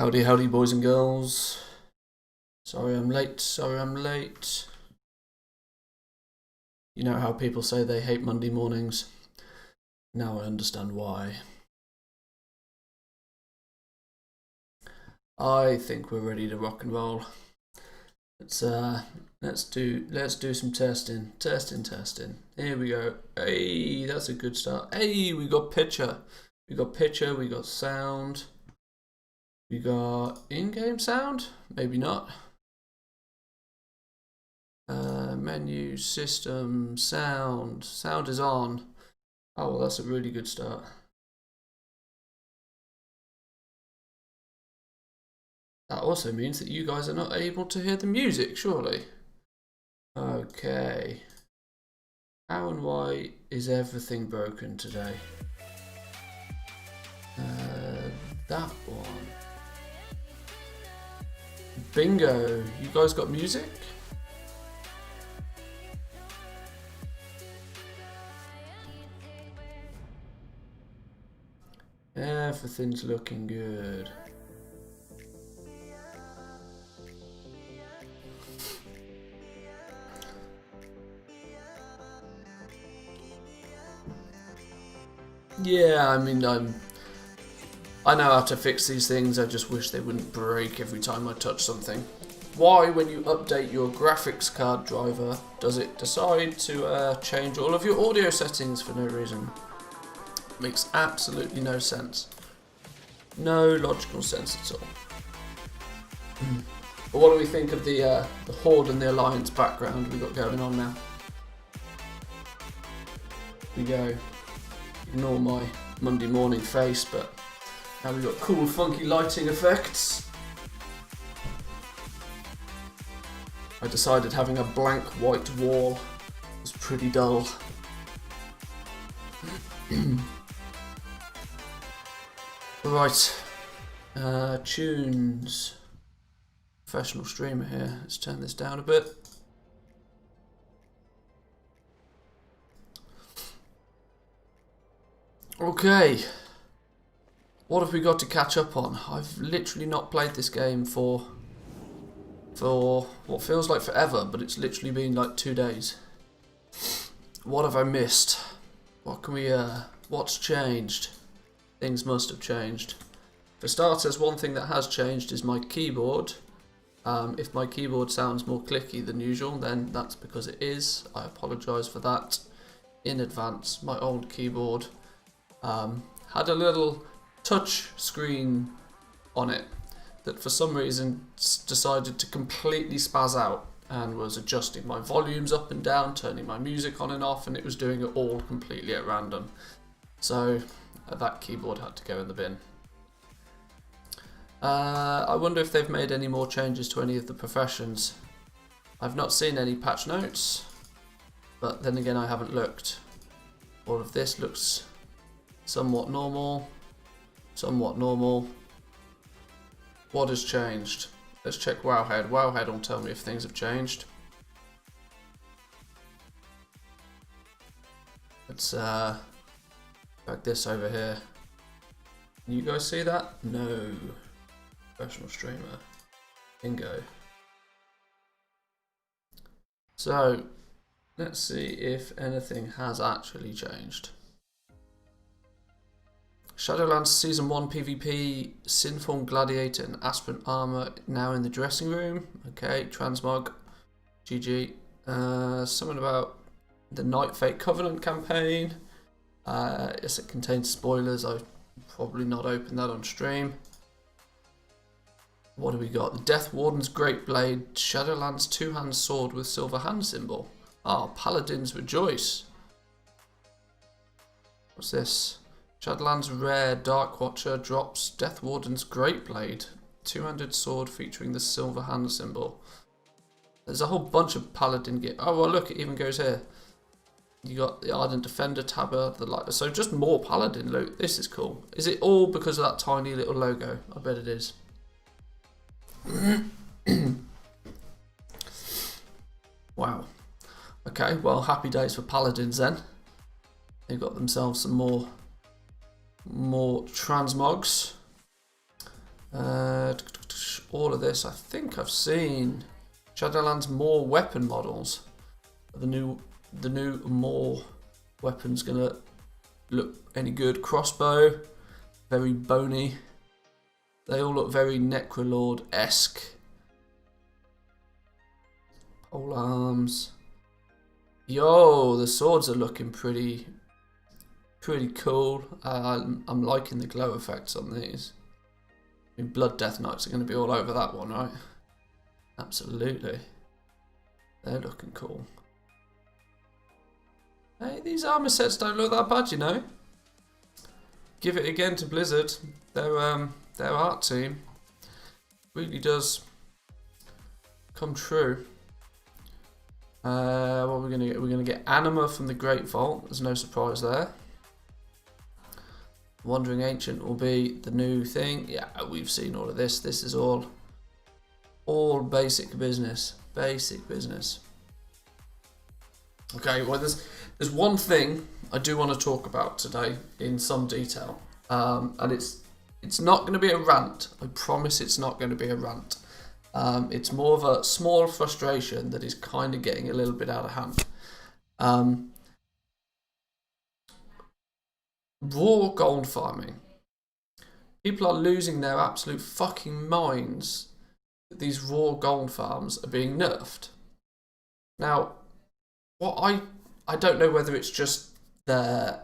Howdy, howdy, boys and girls. Sorry I'm late, sorry I'm late. You know how people say they hate Monday mornings? Now I understand why. I think we're ready to rock and roll. Let's do some testing. Testing. Here we go. Hey, that's a good start. Hey, we got picture. We got sound. We got in-game sound? Maybe not. Menu, system, sound. Sound is on. Oh, well, that's a really good start. That also means that you guys are not able to hear the music, surely. Okay. How and why is everything broken today? That one. Bingo. You guys got music? Everything's looking good. Yeah, I mean, I know how to fix these things, I just wish they wouldn't break every time I touch something. Why, when you update your graphics card driver, does it decide to change all of your audio settings for no reason? Makes absolutely no sense. No logical sense at all. But what do we think of the Horde and the Alliance background we got going on now? We go. Ignore my Monday morning face, but now we've got cool, funky lighting effects. I decided having a blank white wall was pretty dull. Right, tunes. Professional streamer here. Let's turn this down a bit. Okay, what have we got to catch up on? I've literally not played this game for what feels like forever, but it's literally been like 2 days. What have I missed? What can we, what's changed? Things must have changed. For starters, one thing that has changed is my keyboard. If my keyboard sounds more clicky than usual, then that's because it is. I apologise for that in advance. My old keyboard had a little touch screen on it that for some reason decided to completely spaz out and was adjusting my volumes up and down, turning my music on and off, and it was doing it all completely at random. So that keyboard had to go in the bin. I wonder if they've made any more changes to any of the professions. I've not seen any patch notes, but then again I haven't looked. All of this looks somewhat normal. What has changed? Let's check WoWhead. WoWhead will tell me if things have changed. Let's drag this over here. Can you guys see that? No. Professional streamer. Bingo. So, let's see if anything has actually changed. Shadowlands Season 1 PvP, Sinform Gladiator and Aspirant Armor now in the dressing room. Okay, Transmog, GG. Something about the Night Fate Covenant campaign. Yes, it contains spoilers. I've probably not opened that on stream. What do we got? The Death Warden's Great Blade, Shadowlands two-hand sword with silver hand symbol. Ah, Paladins Rejoice. What's this? Shadowlands Rare Dark Watcher drops Death Warden's Great Blade, two-handed sword featuring the silver hand symbol. There's a whole bunch of Paladin gear. Oh well, look, it even goes here. You got the Ardent Defender tabard, the light. So just more Paladin loot. This is cool. Is it all because of that tiny little logo? I bet it is. Wow. Okay, well, happy days for Paladins then. They got themselves some more transmogs. all of this, I think I've seen Shadowlands more weapon models. The new more weapons gonna look any good. Crossbow, very bony. They all look very Necrolord-esque. Pole arms. Yo, the swords are looking pretty cool. I'm liking the glow effects on these. I mean, Blood Death Knights are going to be all over that one, right? Absolutely. They're looking cool. Hey, these armor sets don't look that bad, you know. Give it again to Blizzard. Their art team really does come true. What are we gonna get? We're gonna get Anima from the Great Vault. There's no surprise there. Wandering Ancient will be the new thing. Yeah, we've seen all of this. This is all basic business. Basic business. Okay, well there's one thing I do want to talk about today in some detail, and it's not going to be a rant. I promise it's not going to be a rant. It's more of a small frustration that is kind of getting a little bit out of hand. Raw gold farming. People are losing their absolute fucking minds that these raw gold farms are being nerfed. Now, what I don't know whether it's just their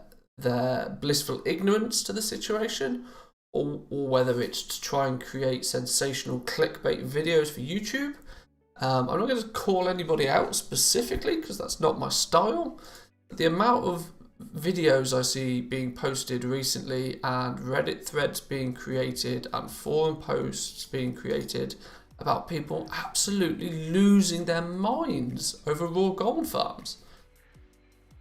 blissful ignorance to the situation, or whether it's to try and create sensational clickbait videos for YouTube. I'm not going to call anybody out specifically because that's not my style. But the amount of videos I see being posted recently, and Reddit threads being created, and forum posts being created about people absolutely losing their minds over raw gold farms.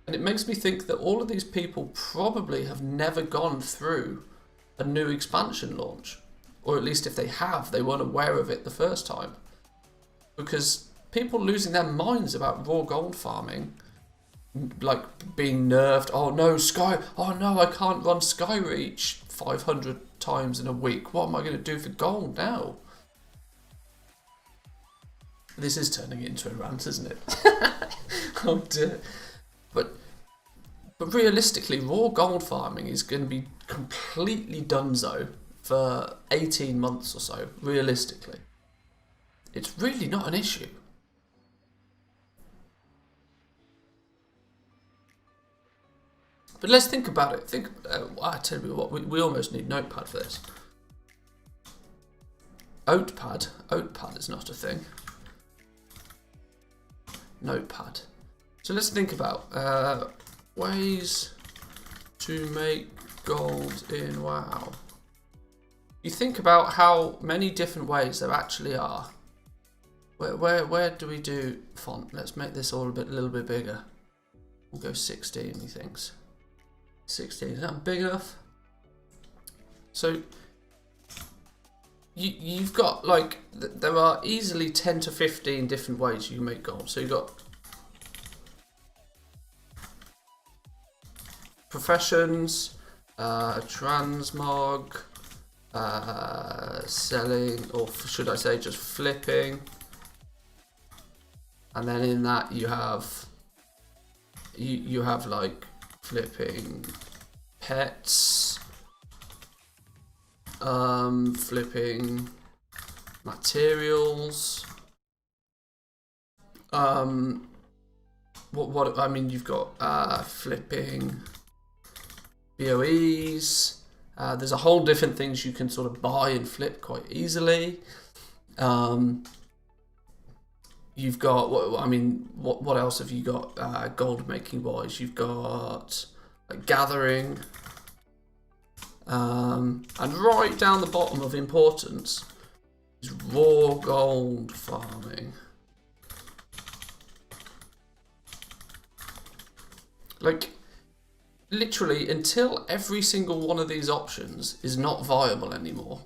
And it makes me think that all of these people probably have never gone through a new expansion launch, or at least if they have, they weren't aware of it the first time. Because people losing their minds about raw gold farming, like being nerfed. Oh no, I can't run Skyreach 500 times in a week. What am I going to do for gold now? This is turning into a rant, isn't it? Oh dear. But realistically, raw gold farming is going to be completely donezo for 18 months or so, realistically. It's really not an issue. But let's think about it. I tell you what, we almost need Notepad for this. Oatpad is not a thing. Notepad. So let's think about ways to make gold in WoW. You think about how many different ways there actually are. Where do we do font? Let's make this all a little bit bigger. We'll go 16, he thinks. 16, is that big enough? So you've got, like, there are easily 10 to 15 different ways you can make gold. So you've got professions, transmog, selling, or should I say just flipping. And then in that you have like flipping pets, flipping materials. What I mean, you've got flipping BOEs. There's a whole different things you can sort of buy and flip quite easily. You've got, what else have you got gold making wise? You've got gathering, and right down the bottom of importance is raw gold farming. Like, literally, until every single one of these options is not viable anymore,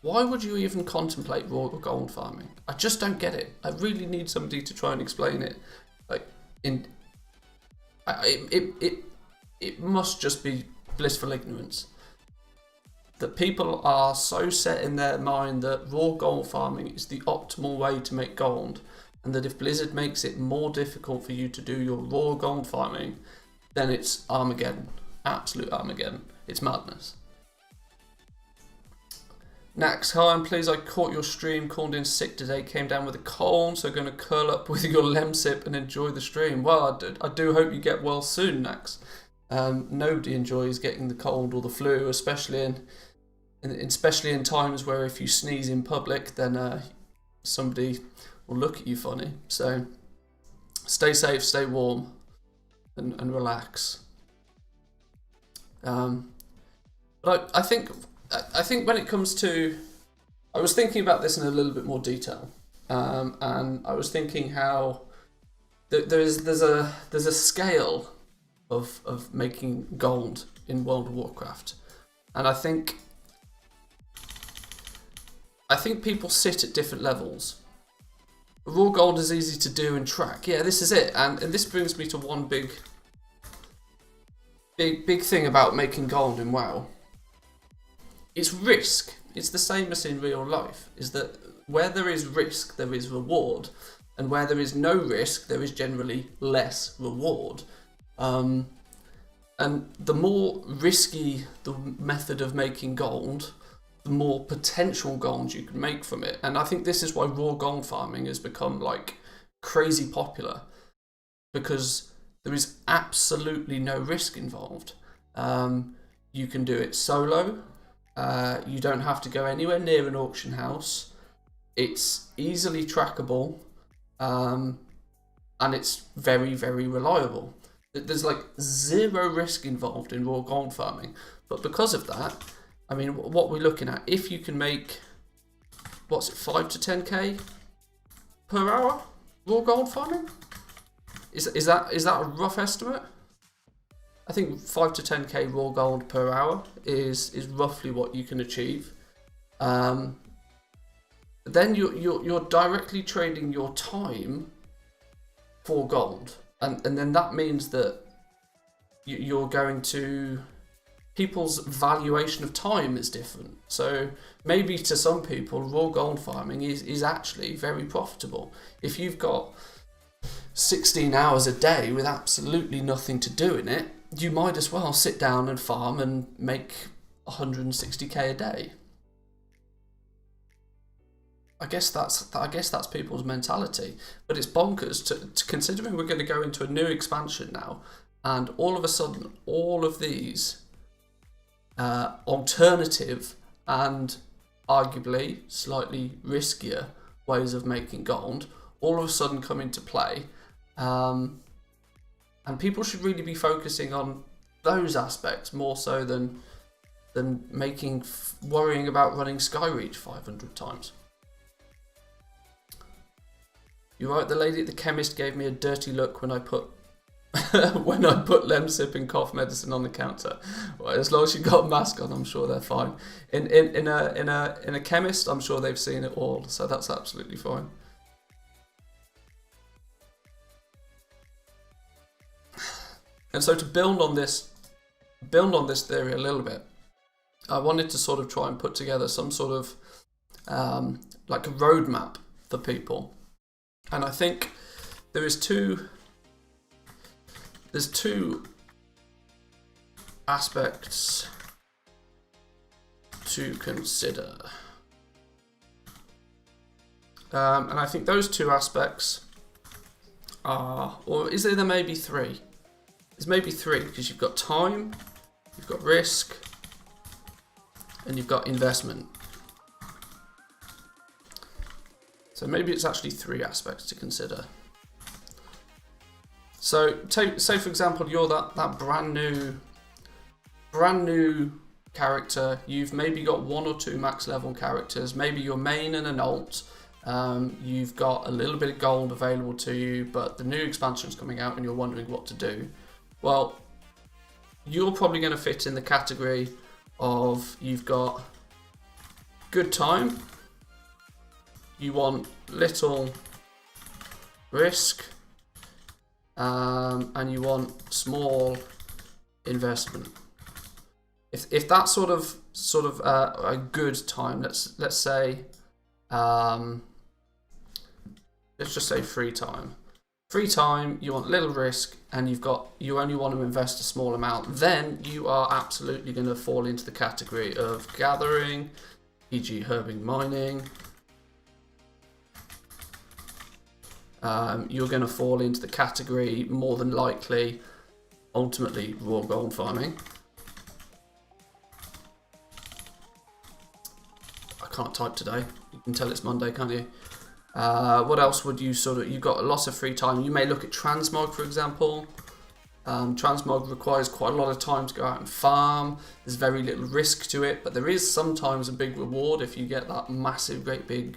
why would you even contemplate raw gold farming? I just don't get it. I really need somebody to try and explain it. Like, it must just be blissful ignorance. that people are so set in their mind that raw gold farming is the optimal way to make gold, and that if Blizzard makes it more difficult for you to do your raw gold farming, then it's Armageddon. Absolute Armageddon. It's madness. Next, hi, I'm pleased I caught your stream, called in sick today, came down with a cold, so going to curl up with your lemsip and enjoy the stream. Well, I do hope you get well soon, Next. Nobody enjoys getting the cold or the flu, especially in times where if you sneeze in public, then somebody will look at you funny. So stay safe, stay warm, and relax. But I think when it comes to, I was thinking about this in a little bit more detail, and I was thinking how there's a scale of making gold in World of Warcraft, and I think people sit at different levels. Raw gold is easy to do and track. Yeah, this is it, and this brings me to one big thing about making gold in WoW. It's risk. It's the same as in real life, is that where there is risk, there is reward, and where there is no risk, there is generally less reward. And the more risky the method of making gold, the more potential gold you can make from it. And I think this is why raw gold farming has become like crazy popular, because there is absolutely no risk involved. You can do it solo. You don't have to go anywhere near an auction house. It's easily trackable, and it's very, very reliable. There's like zero risk involved in raw gold farming. But because of that, I mean, what we're looking at, if you can make, what's it, 5 to 10k per hour raw gold farming? Is that a rough estimate? I think 5 to 10k raw gold per hour is roughly what you can achieve. Then you're directly trading your time for gold, and then that means that you're going to, people's valuation of time is different. So maybe to some people, raw gold farming is actually very profitable. If you've got 16 hours a day with absolutely nothing to do in it, you might as well sit down and farm and make 160k a day. I guess that's people's mentality, but it's bonkers to considering we're going to go into a new expansion now, and all of a sudden all of these alternative and arguably slightly riskier ways of making gold all of a sudden come into play. And people should really be focusing on those aspects more so than worrying about running Skyreach 500 times. You're right, the lady at the chemist gave me a dirty look when I put lemsip and cough medicine on the counter. Well, as long as you've got a mask on, I'm sure they're fine. In a chemist, I'm sure they've seen it all, so that's absolutely fine. And so to build on this theory a little bit, I wanted to sort of try and put together some sort of like a roadmap for people. And I think there's two aspects to consider. And I think those two aspects are, or is there maybe three? There's maybe three, because you've got time, you've got risk, and you've got investment. So maybe it's actually three aspects to consider. So say for example, you're that brand new character. You've maybe got 1 or 2 max level characters, maybe your main and an alt. You've got a little bit of gold available to you, but the new expansion's coming out and you're wondering what to do. Well, you're probably going to fit in the category of, you've got good time, you want little risk, and you want small investment. If that's sort of a good time, let's say, let's just say free time. Free time, you want little risk, and you only want to invest a small amount. Then you are absolutely going to fall into the category of gathering, e.g. herbing, mining. You're going to fall into the category, more than likely, ultimately, raw gold farming. I can't type today. You can tell it's Monday, can't you? What else would you you've got lots of free time. You may look at transmog, for example. Transmog requires quite a lot of time to go out and farm. There's very little risk to it, but there is sometimes a big reward if you get that massive, great big,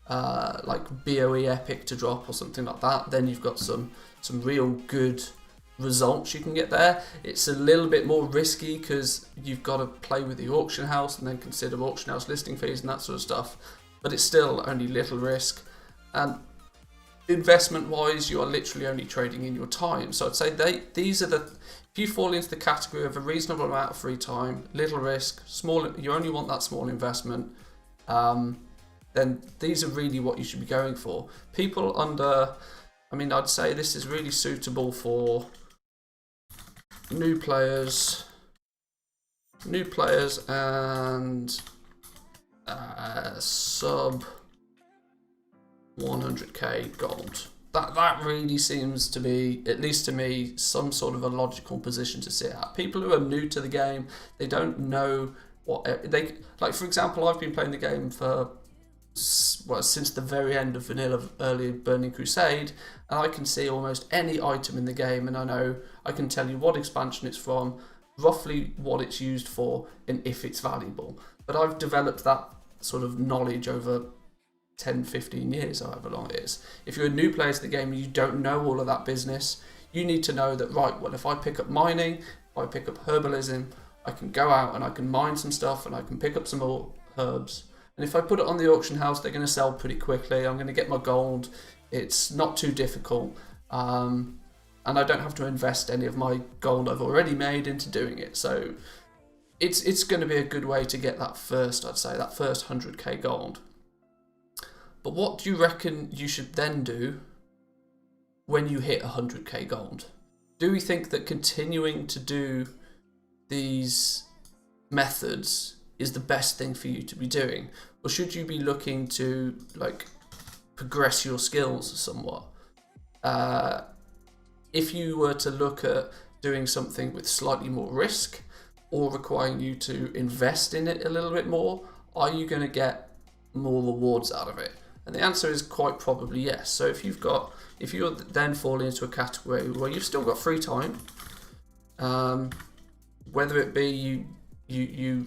like BOE epic to drop or something like that. Then you've got some real good results you can get there. It's a little bit more risky because you've got to play with the auction house and then consider auction house listing fees and that sort of stuff. But it's still only little risk. And investment wise, you are literally only trading in your time. So I'd say these are if you fall into the category of a reasonable amount of free time, little risk, you only want that small investment, then these are really what you should be going for. People I'd say this is really suitable for new players and sub 100k gold. That really seems to be, at least to me, some sort of a logical position to sit at. People who are new to the game, they don't know what they like. For example, I've been playing the game for since the very end of vanilla, early Burning Crusade, and I can see almost any item in the game, and I can tell you what expansion it's from, roughly what it's used for, and if it's valuable. But I've developed that sort of knowledge over 10, 15 years, however long it is. If you're a new player to the game and you don't know all of that business, you need to know that, right, well, if I pick up mining, if I pick up herbalism, I can go out and I can mine some stuff and I can pick up some more herbs. And if I put it on the auction house, they're going to sell pretty quickly. I'm going to get my gold. It's not too difficult. And I don't have to invest any of my gold I've already made into doing it. So it's going to be a good way to get that first 100k gold. But what do you reckon you should then do when you hit 100k gold? Do we think that continuing to do these methods is the best thing for you to be doing? Or should you be looking to progress your skills somewhat? If you were to look at doing something with slightly more risk or requiring you to invest in it a little bit more, are you going to get more rewards out of it? And the answer is quite probably yes. So if you're then falling into a category where you've still got free time, whether it be you're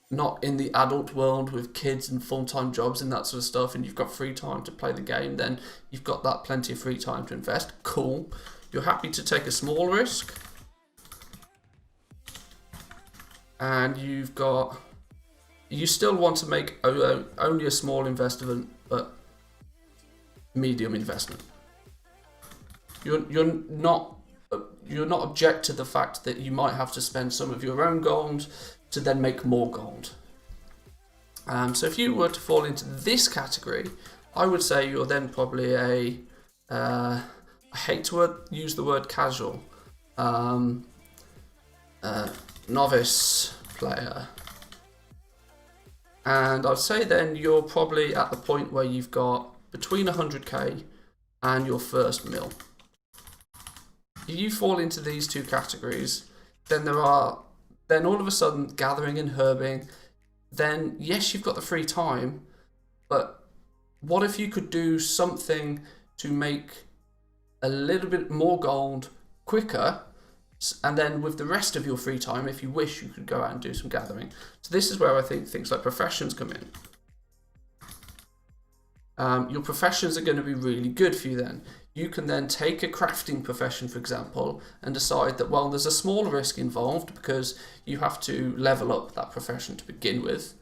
not in the adult world with kids and full-time jobs and that sort of stuff, and you've got free time to play the game, then you've got that plenty of free time to invest. Cool. You're happy to take a small risk, and you still want to make only a small investment, but medium investment. You're not object to the fact that you might have to spend some of your own gold to then make more gold. So if you were to fall into this category, I would say you're then probably I hate to use the word casual, novice player. And I'd say then you're probably at the point where you've got between 100k and your first mil. If you fall into these two categories, then all of a sudden gathering and herbing, then yes, you've got the free time, but what if you could do something to make a little bit more gold quicker, and then with the rest of your free time, if you wish, you could go out and do some gathering. So this is where I think things like professions come in. Your professions are going to be really good for you then. You can then take a crafting profession, for example, and decide that, well, there's a small risk involved because you have to level up that profession to begin with.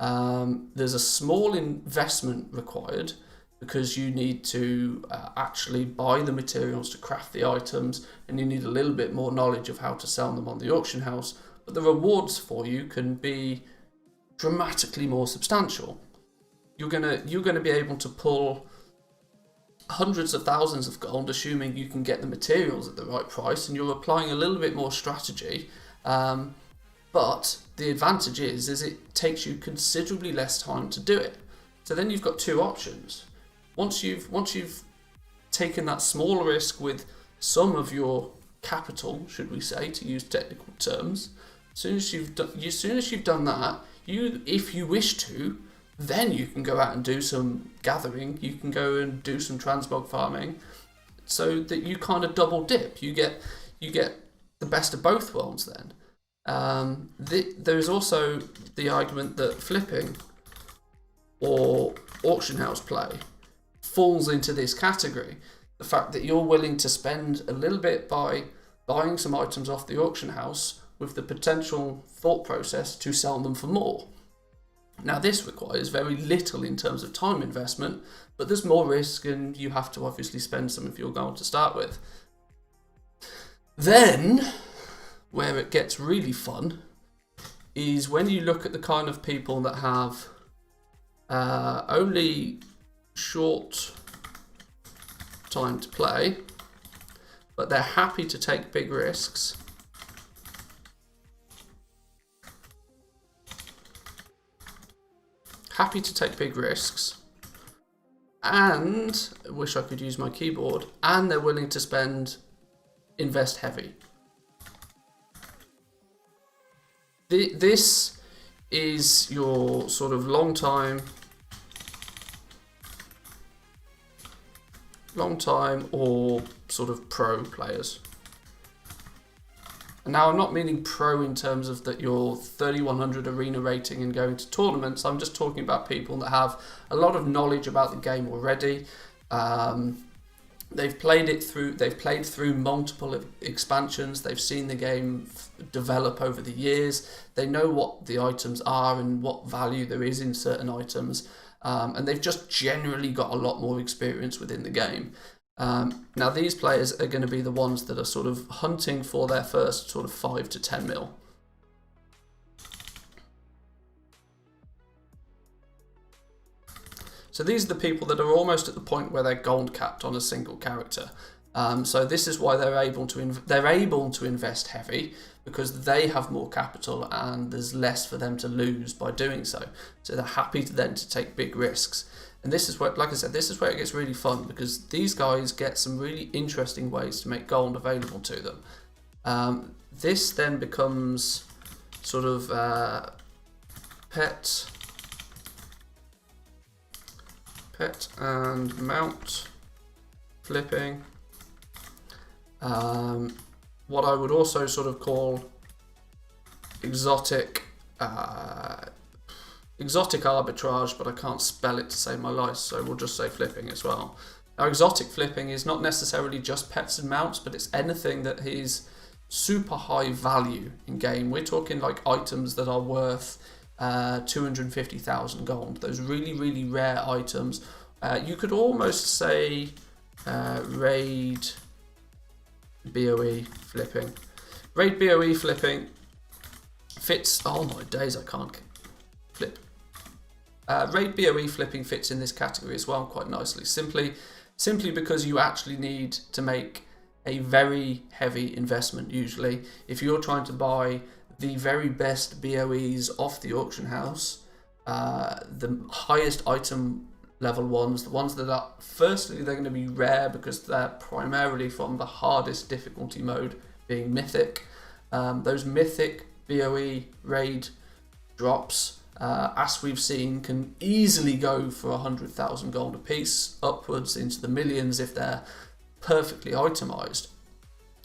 There's a small investment required because you need to actually buy the materials to craft the items, and you need a little bit more knowledge of how to sell them on the auction house. But the rewards for you can be dramatically more substantial. You're gonna be able to pull hundreds of thousands of gold, assuming you can get the materials at the right price, and you're applying a little bit more strategy. But the advantage is it takes you considerably less time to do it. So then you've got two options. Once you've taken that small risk with some of your capital, should we say, to use technical terms, as soon as you've done that, if you wish to, then you can go out and do some gathering. You can go and do some transmog farming, so that you kind of double dip. You get the best of both worlds. Then there is also the argument that flipping or auction house play falls into this category. The fact that you're willing to spend a little bit by buying some items off the auction house with the potential thought process to sell them for more. Now this requires very little in terms of time investment, but there's more risk, and you have to obviously spend some of your gold to start with. Then, where it gets really fun is when you look at the kind of people that have only short time to play, but they're happy to take big risks. And I wish I could use my keyboard, and they're willing to invest heavy. This is your sort of long time or sort of pro players. And now I'm not meaning pro in terms of that you're 3100 arena rating and going to tournaments. I'm just talking about people that have a lot of knowledge about the game already. They've played through multiple expansions. They've seen the game develop over the years. They know what the items are and what value there is in certain items. And they've just generally got a lot more experience within the game. Now these players are going to be the ones that are sort of hunting for their first sort of 5 to 10 mil. So these are the people that are almost at the point where they're gold capped on a single character. So this is why they're able to invest heavy, because they have more capital and there's less for them to lose by doing so. So they're happy to take big risks. And this is where, like I said, this is where it gets really fun, because these guys get some really interesting ways to make gold available to them. This then becomes sort of pet and mount flipping. What I would also sort of call exotic arbitrage, but I can't spell it to save my life, so we'll just say flipping as well. Now, exotic flipping is not necessarily just pets and mounts, but it's anything that is super high value in game. We're talking like items that are worth 250,000 gold. Those really, really rare items. You could almost say raid BOE flipping. Raid BOE flipping fits. Oh my days, I can't flip. Raid BOE flipping fits in this category as well quite nicely. Simply because you actually need to make a very heavy investment usually. If you're trying to buy the very best BOEs off the auction house, the highest item level ones, the ones that are, firstly, they're going to be rare because they're primarily from the hardest difficulty mode, being mythic. Those mythic BOE raid drops, as we've seen, can easily go for 100,000 gold a piece, upwards into the millions if they're perfectly itemized.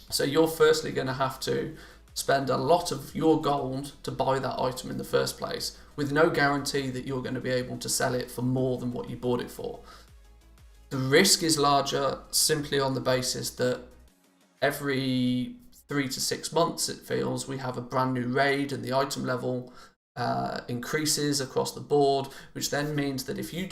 So you're firstly going to have to spend a lot of your gold to buy that item in the first place, with no guarantee that you're going to be able to sell it for more than what you bought it for. The risk is larger simply on the basis that every 3 to 6 months, it feels, we have a brand new raid and the item level increases across the board, which then means that if you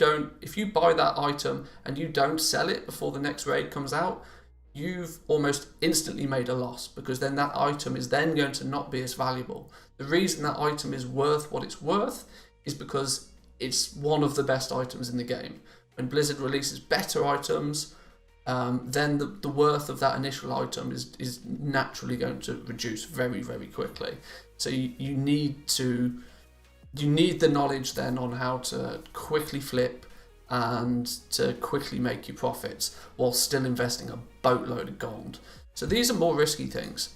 buy that item and you don't sell it before the next raid comes out, you've almost instantly made a loss, because then that item is then going to not be as valuable. The reason that item is worth what it's worth is because it's one of the best items in the game. When Blizzard releases better items, then the worth of that initial item is naturally going to reduce very, very quickly. So you need the knowledge then on how to quickly flip and to quickly make your profits while still investing a boatload of gold. So these are more risky things.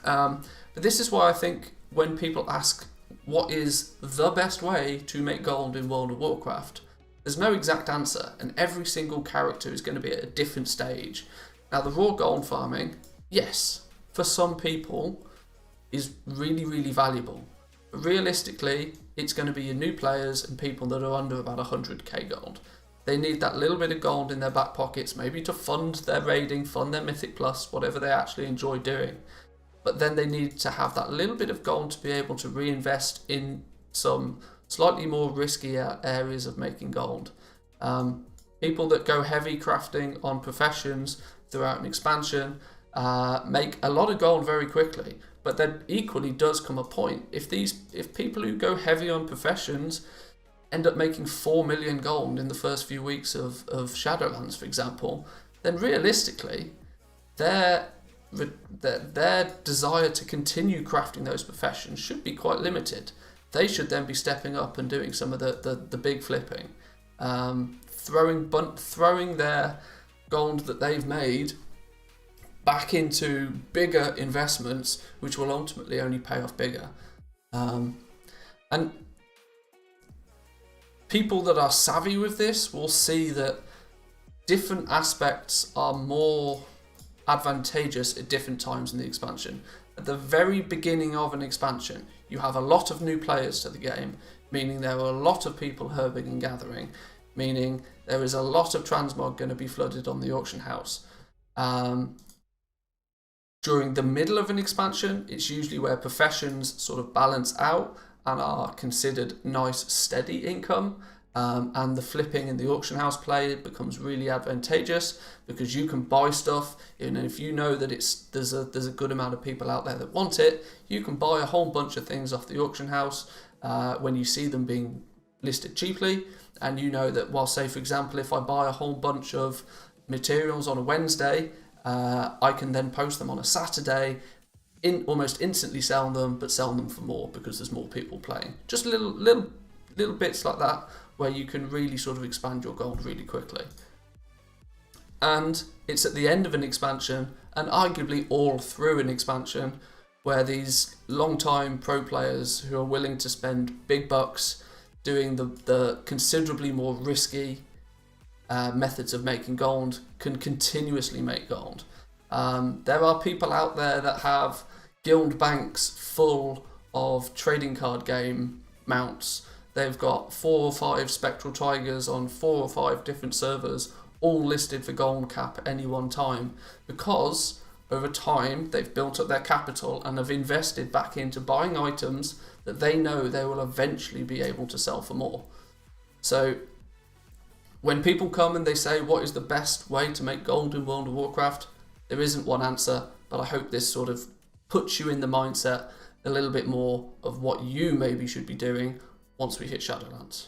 But this is why I think when people ask what is the best way to make gold in World of Warcraft, there's no exact answer, and every single character is going to be at a different stage. Now, the raw gold farming, yes, for some people is really, really valuable. But realistically, it's going to be your new players and people that are under about 100k gold. They need that little bit of gold in their back pockets, maybe to fund their raiding, fund their Mythic Plus, whatever they actually enjoy doing. But then they need to have that little bit of gold to be able to reinvest in some slightly more risky areas of making gold. People that go heavy crafting on professions throughout an expansion make a lot of gold very quickly, but then equally does come a point if people who go heavy on professions end up making 4 million gold in the first few weeks of Shadowlands, for example, then realistically their desire to continue crafting those professions should be quite limited. They should then be stepping up and doing some of the big flipping, throwing their gold that they've made back into bigger investments, which will ultimately only pay off bigger. And people that are savvy with this will see that different aspects are more advantageous at different times in the expansion. At the very beginning of an expansion, you have a lot of new players to the game, meaning there are a lot of people herbing and gathering, meaning there is a lot of transmog going to be flooded on the auction house. During the middle of an expansion, it's usually where professions sort of balance out and are considered nice, steady income. And the flipping in the auction house play becomes really advantageous because you can buy stuff, and if you know that there's a good amount of people out there that want it, you can buy a whole bunch of things off the auction house when you see them being listed cheaply, and you know that, well, say for example, if I buy a whole bunch of materials on a Wednesday, I can then post them on a Saturday, almost instantly sell them, but sell them for more because there's more people playing. Just little bits like that, where you can really sort of expand your gold really quickly. And it's at the end of an expansion, and arguably all through an expansion, where these long-time pro players who are willing to spend big bucks doing the considerably more risky methods of making gold can continuously make gold. There are people out there that have guild banks full of trading card game mounts. They've got 4 or 5 Spectral Tigers on 4 or 5 different servers, all listed for gold cap at any one time, because over time they've built up their capital and have invested back into buying items that they know they will eventually be able to sell for more. So when people come and they say, what is the best way to make gold in World of Warcraft? There isn't one answer, but I hope this sort of puts you in the mindset a little bit more of what you maybe should be doing once we hit Shadowlands.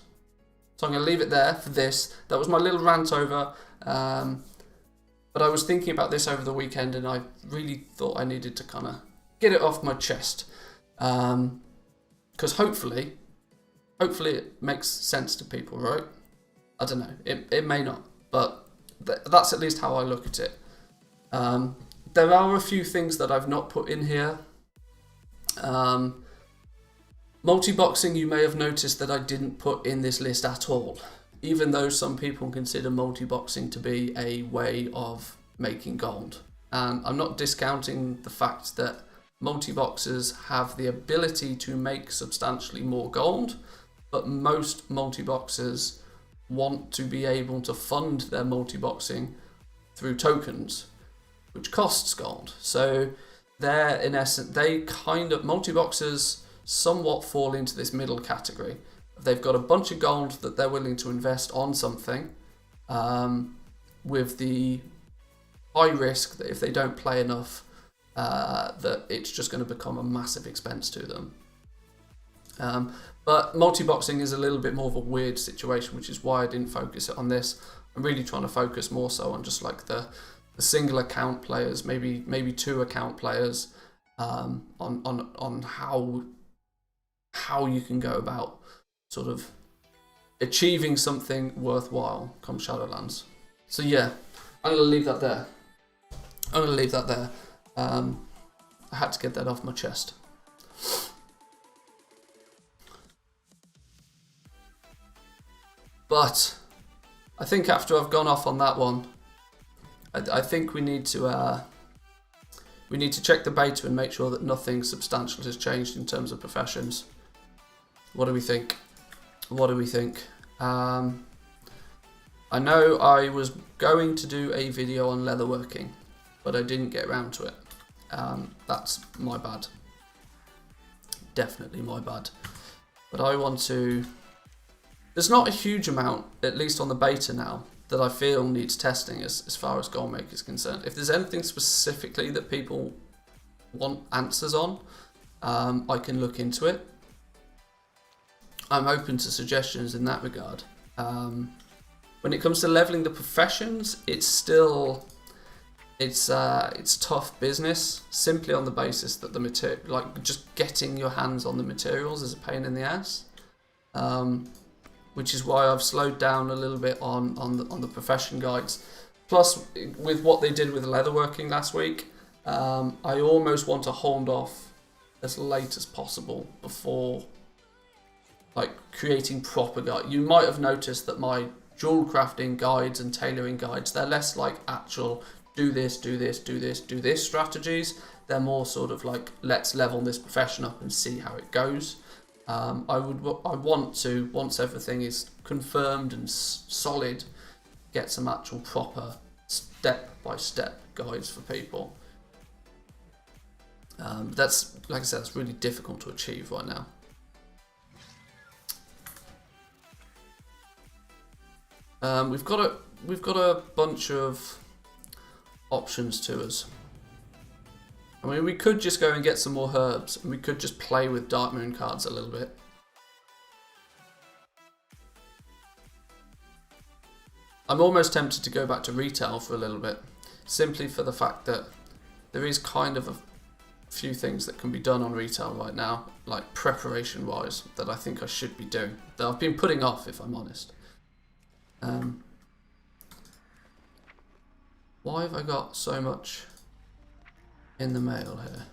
So I'm going to leave it there for this. That was my little rant over, but I was thinking about this over the weekend, and I really thought I needed to kind of get it off my chest, because hopefully it makes sense to people, right? I don't know, it may not, but that's at least how I look at it. There are a few things that I've not put in here. Multi-boxing, you may have noticed that I didn't put in this list at all, even though some people consider multi-boxing to be a way of making gold. And I'm not discounting the fact that multi-boxers have the ability to make substantially more gold, but most multi-boxers want to be able to fund their multi-boxing through tokens, which costs gold. So they're, in essence, multi-boxers somewhat fall into this middle category. They've got a bunch of gold that they're willing to invest on something, with the high risk that if they don't play enough, that it's just going to become a massive expense to them. But multi-boxing is a little bit more of a weird situation, which is why I didn't focus it on this. I'm really trying to focus more so on just like the single account players, maybe 2 account players, on how you can go about sort of achieving something worthwhile come Shadowlands. So yeah, I'm going to leave that there. I had to get that off my chest. But I think after I've gone off on that one, I think we need to check the beta and make sure that nothing substantial has changed in terms of professions. What do we think? I know I was going to do a video on leatherworking, but I didn't get around to it. That's my bad. Definitely my bad. But I want to... There's not a huge amount, at least on the beta now, that I feel needs testing as far as Goalmaker is concerned. If there's anything specifically that people want answers on, I can look into it. I'm open to suggestions in that regard. When it comes to leveling the professions, it's tough business, simply on the basis that the material, like just getting your hands on the materials is a pain in the ass. Which is why I've slowed down a little bit on the profession guides. Plus, with what they did with leatherworking last week, I almost want to hold off as late as possible before like creating proper guide. You might have noticed that my jewel crafting guides and tailoring guides, they're less like actual do this strategies. They're more sort of like, let's level this profession up and see how it goes. I want to, once everything is confirmed and solid, get some actual proper step-by-step guides for people. That's, like I said, it's really difficult to achieve right now. We've got a bunch of options to us. I mean, we could just go and get some more herbs, and we could just play with Darkmoon cards a little bit. I'm almost tempted to go back to retail for a little bit, simply for the fact that there is kind of a few things that can be done on retail right now, like preparation-wise, that I think I should be doing, that I've been putting off, if I'm honest. Why have I got so much in the mail here?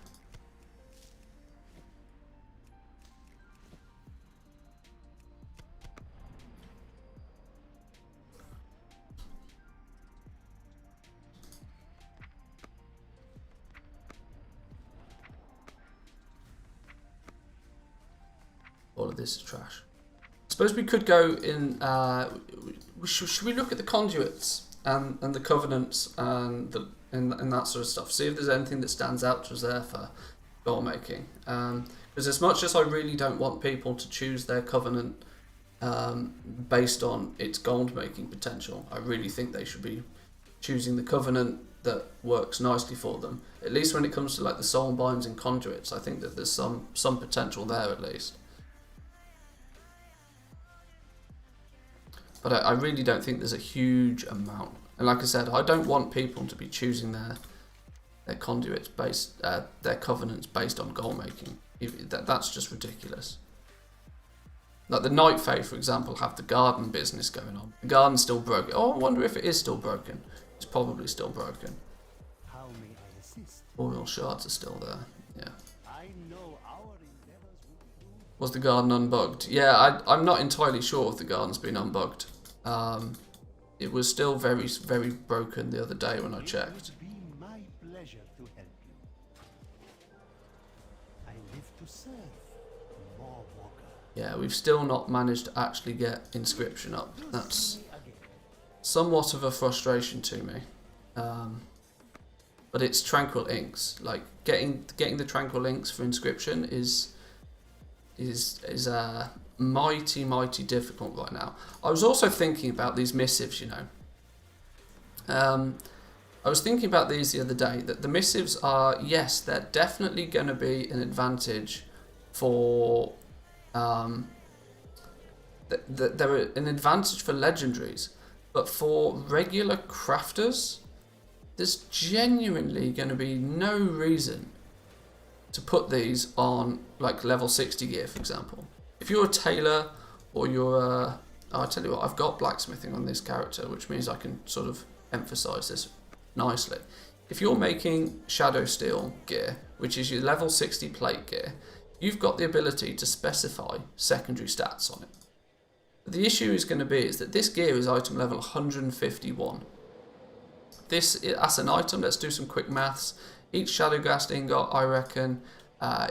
All of this is trash. I suppose we could go in, should we look at the conduits and the covenants and that sort of stuff, see if there's anything that stands out to us there for goal making. Because as much as I really don't want people to choose their covenant based on its gold making potential, I really think they should be choosing the covenant that works nicely for them. At least when it comes to like the soul binds and conduits, I think that there's some potential there at least. But I really don't think there's a huge amount. And like I said, I don't want people to be choosing their conduits based, their covenants based on goal making. That's just ridiculous. Like the Night Fae, for example, have the garden business going on. The garden's still broken. Oh, I wonder if it is still broken. It's probably still broken. How may I assist? Oil shards are still there. Yeah. I know our endeavors will do. Was the garden unbugged? Yeah, I'm not entirely sure if the garden's been unbugged. It was still very, very broken the other day when I checked. It would be my pleasure to help you. I live to serve, more walker. Yeah, we've still not managed to actually get inscription up. That's somewhat of a frustration to me. But it's tranquil inks. Like getting the tranquil inks for inscription is is mighty difficult right now. I was also thinking about these missives, you know. I was thinking about these the other day, that the missives are, yes, they're definitely going to be an advantage for, they're an advantage for legendaries, but for regular crafters, there's genuinely going to be no reason to put these on like level 60 gear, for example. If you're a tailor or you're a, I'll tell you what, I've got blacksmithing on this character, which means I can sort of emphasize this nicely. If you're making shadow steel gear, which is your level 60 plate gear, you've got the ability to specify secondary stats on it. The issue is going to be is that this gear is item level 151. This, as an item, let's do some quick maths. Each Shadowghast ingot, I reckon,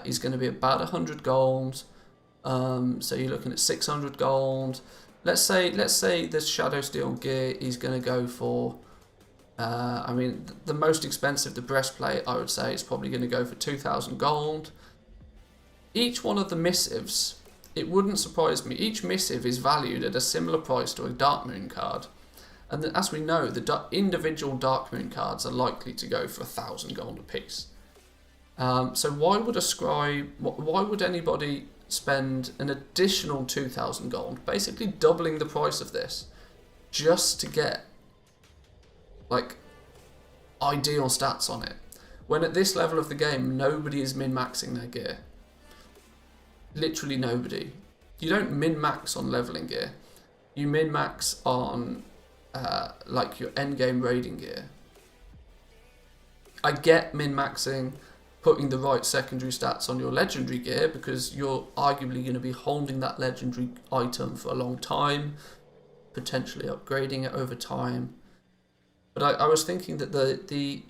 is going to be about 100 gold. So you're looking at 600 gold. Let's say the Shadow Steel gear is going to go for, I mean, the most expensive, the breastplate, I would say, is probably going to go for 2,000 gold. Each one of the missives, it wouldn't surprise me, each missive is valued at a similar price to a Darkmoon card. And then, as we know, the individual Darkmoon cards are likely to go for 1,000 gold apiece. So why would a scribe, why would anybody spend an additional 2,000 gold, basically doubling the price of this, just to get like ideal stats on it, when at this level of the game nobody is min-maxing their gear? Literally nobody. You don't min-max on leveling gear, you min-max on like your endgame raiding gear. I get min-maxing, putting the right secondary stats on your legendary gear, because you're arguably going to be holding that legendary item for a long time, potentially upgrading it over time. But I was thinking that the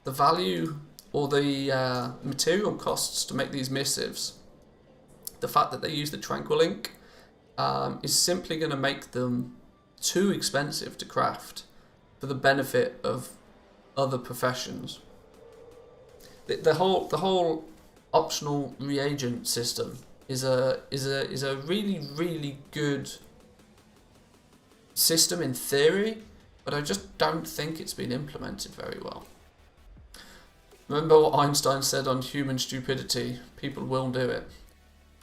value or the material costs to make these missives, the fact that they use the Tranquil ink, is simply going to make them too expensive to craft for the benefit of other professions. The whole optional reagent system is a really good system in theory, but I just don't think it's been implemented very well. Remember what Einstein said on human stupidity: people will do it.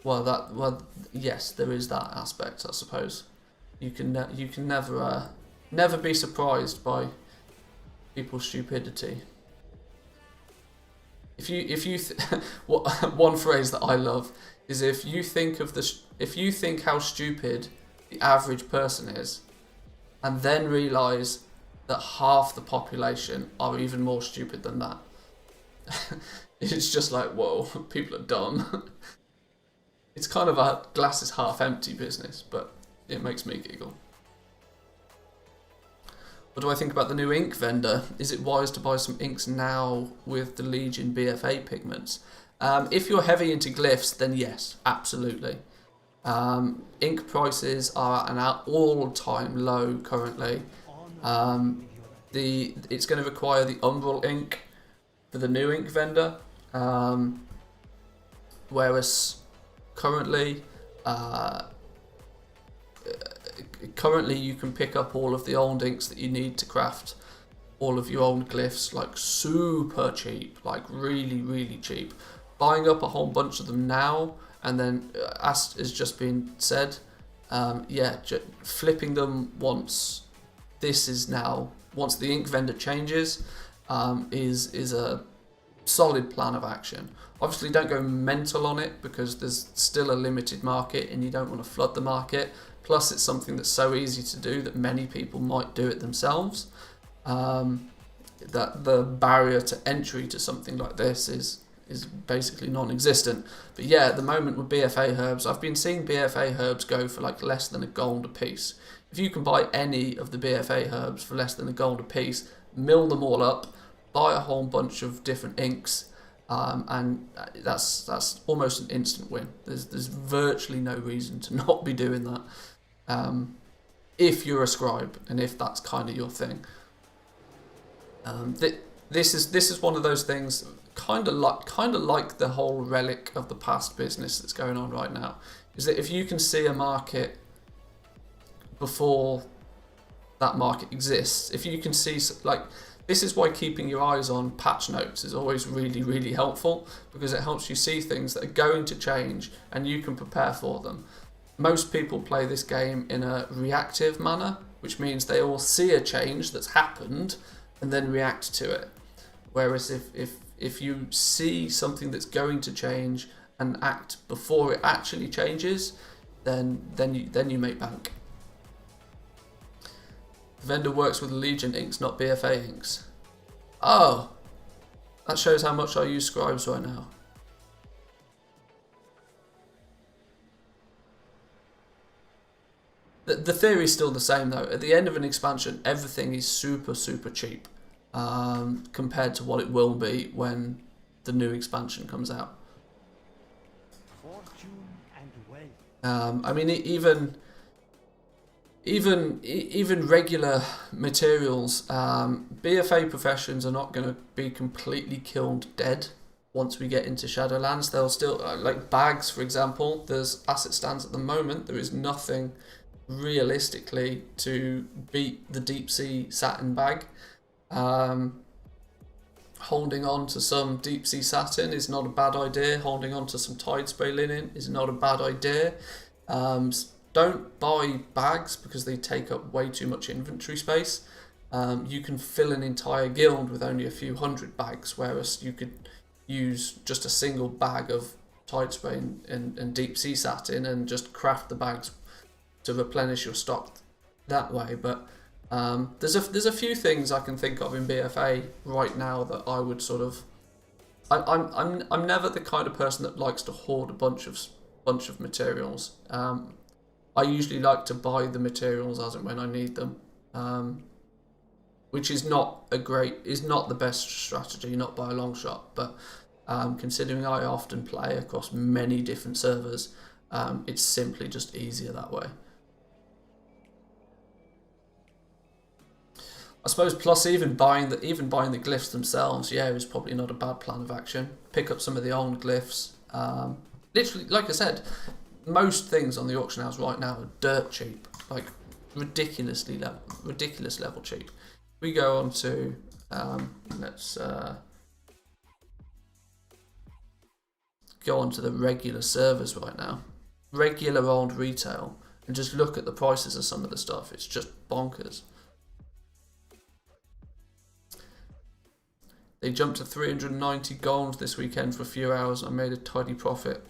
Well, yes, there is that aspect, I suppose. You can never be surprised by people's stupidity. One phrase that I love is, if you think how stupid the average person is, and then realise that half the population are even more stupid than that, it's just like, whoa, people are dumb. It's kind of a glass is half empty business, but it makes me giggle. What do I think about the new ink vendor? Is it wise to buy some inks now with the Legion BFA pigments? If you're heavy into glyphs, then yes, absolutely. Ink prices are at an all-time low currently. It's going to require the Umbral ink for the new ink vendor, whereas currently you can pick up all of the old inks that you need to craft all of your old glyphs like super cheap, like really cheap. Buying up a whole bunch of them now, and then as has just been said, flipping them once the ink vendor changes, is a solid plan of action. Obviously don't go mental on it, because there's still a limited market and you don't want to flood the market. Plus it's something that's so easy to do that many people might do it themselves. That the barrier to entry to something like this is basically non-existent. But yeah, at the moment with BFA herbs, I've been seeing BFA herbs go for like less than £1 a piece. If you can buy any of the BFA herbs for less than £1 a piece, mill them all up, buy a whole bunch of different inks, and that's almost an instant win. There's virtually no reason to not be doing that, if you're a scribe and if that's kind of your thing. This is one of those things. kind of like the whole relic of the past business that's going on right now, is that if you can see a market before that market exists, if you can see, like, this is why keeping your eyes on patch notes is always really, really helpful, because it helps you see things that are going to change and you can prepare for them. Most people play this game in a reactive manner, which means they all see a change that's happened and then react to it. Whereas if you see something that's going to change and act before it actually changes, then you make bank. The vendor works with Legion inks, not BFA inks. Oh, that shows how much I use scribes right now. The theory is still the same though. At the end of an expansion, everything is super, super cheap compared to what it will be when the new expansion comes out. Fortune and wealth. I mean, even regular materials, BFA professions are not going to be completely killed dead once we get into Shadowlands. They'll still, like bags for example, there's, as it stands at the moment, there is nothing realistically to beat the deep sea satin bag. Holding on to some deep sea satin is not a bad idea. Holding on to some tide spray linen is not a bad idea. Don't buy bags because they take up way too much inventory space. You can fill an entire guild with only a few hundred bags, whereas you could use just a single bag of tide spray and deep sea satin and just craft the bags to replenish your stock that way. But there's a few things I can think of in BFA right now that I would sort of. I'm never the kind of person that likes to hoard a bunch of materials. I usually like to buy the materials as and when I need them, which is not the best strategy, not by a long shot. But considering I often play across many different servers, it's simply just easier that way. I suppose plus even buying the glyphs themselves, yeah, is probably not a bad plan of action. Pick up some of the old glyphs. Literally, like I said, most things on the auction house right now are dirt cheap, like ridiculous level cheap. We go on to let's go on to the regular servers right now, regular old retail, and just look at the prices of some of the stuff. It's just bonkers. They jumped to 390 gold this weekend for a few hours. I made a tidy profit.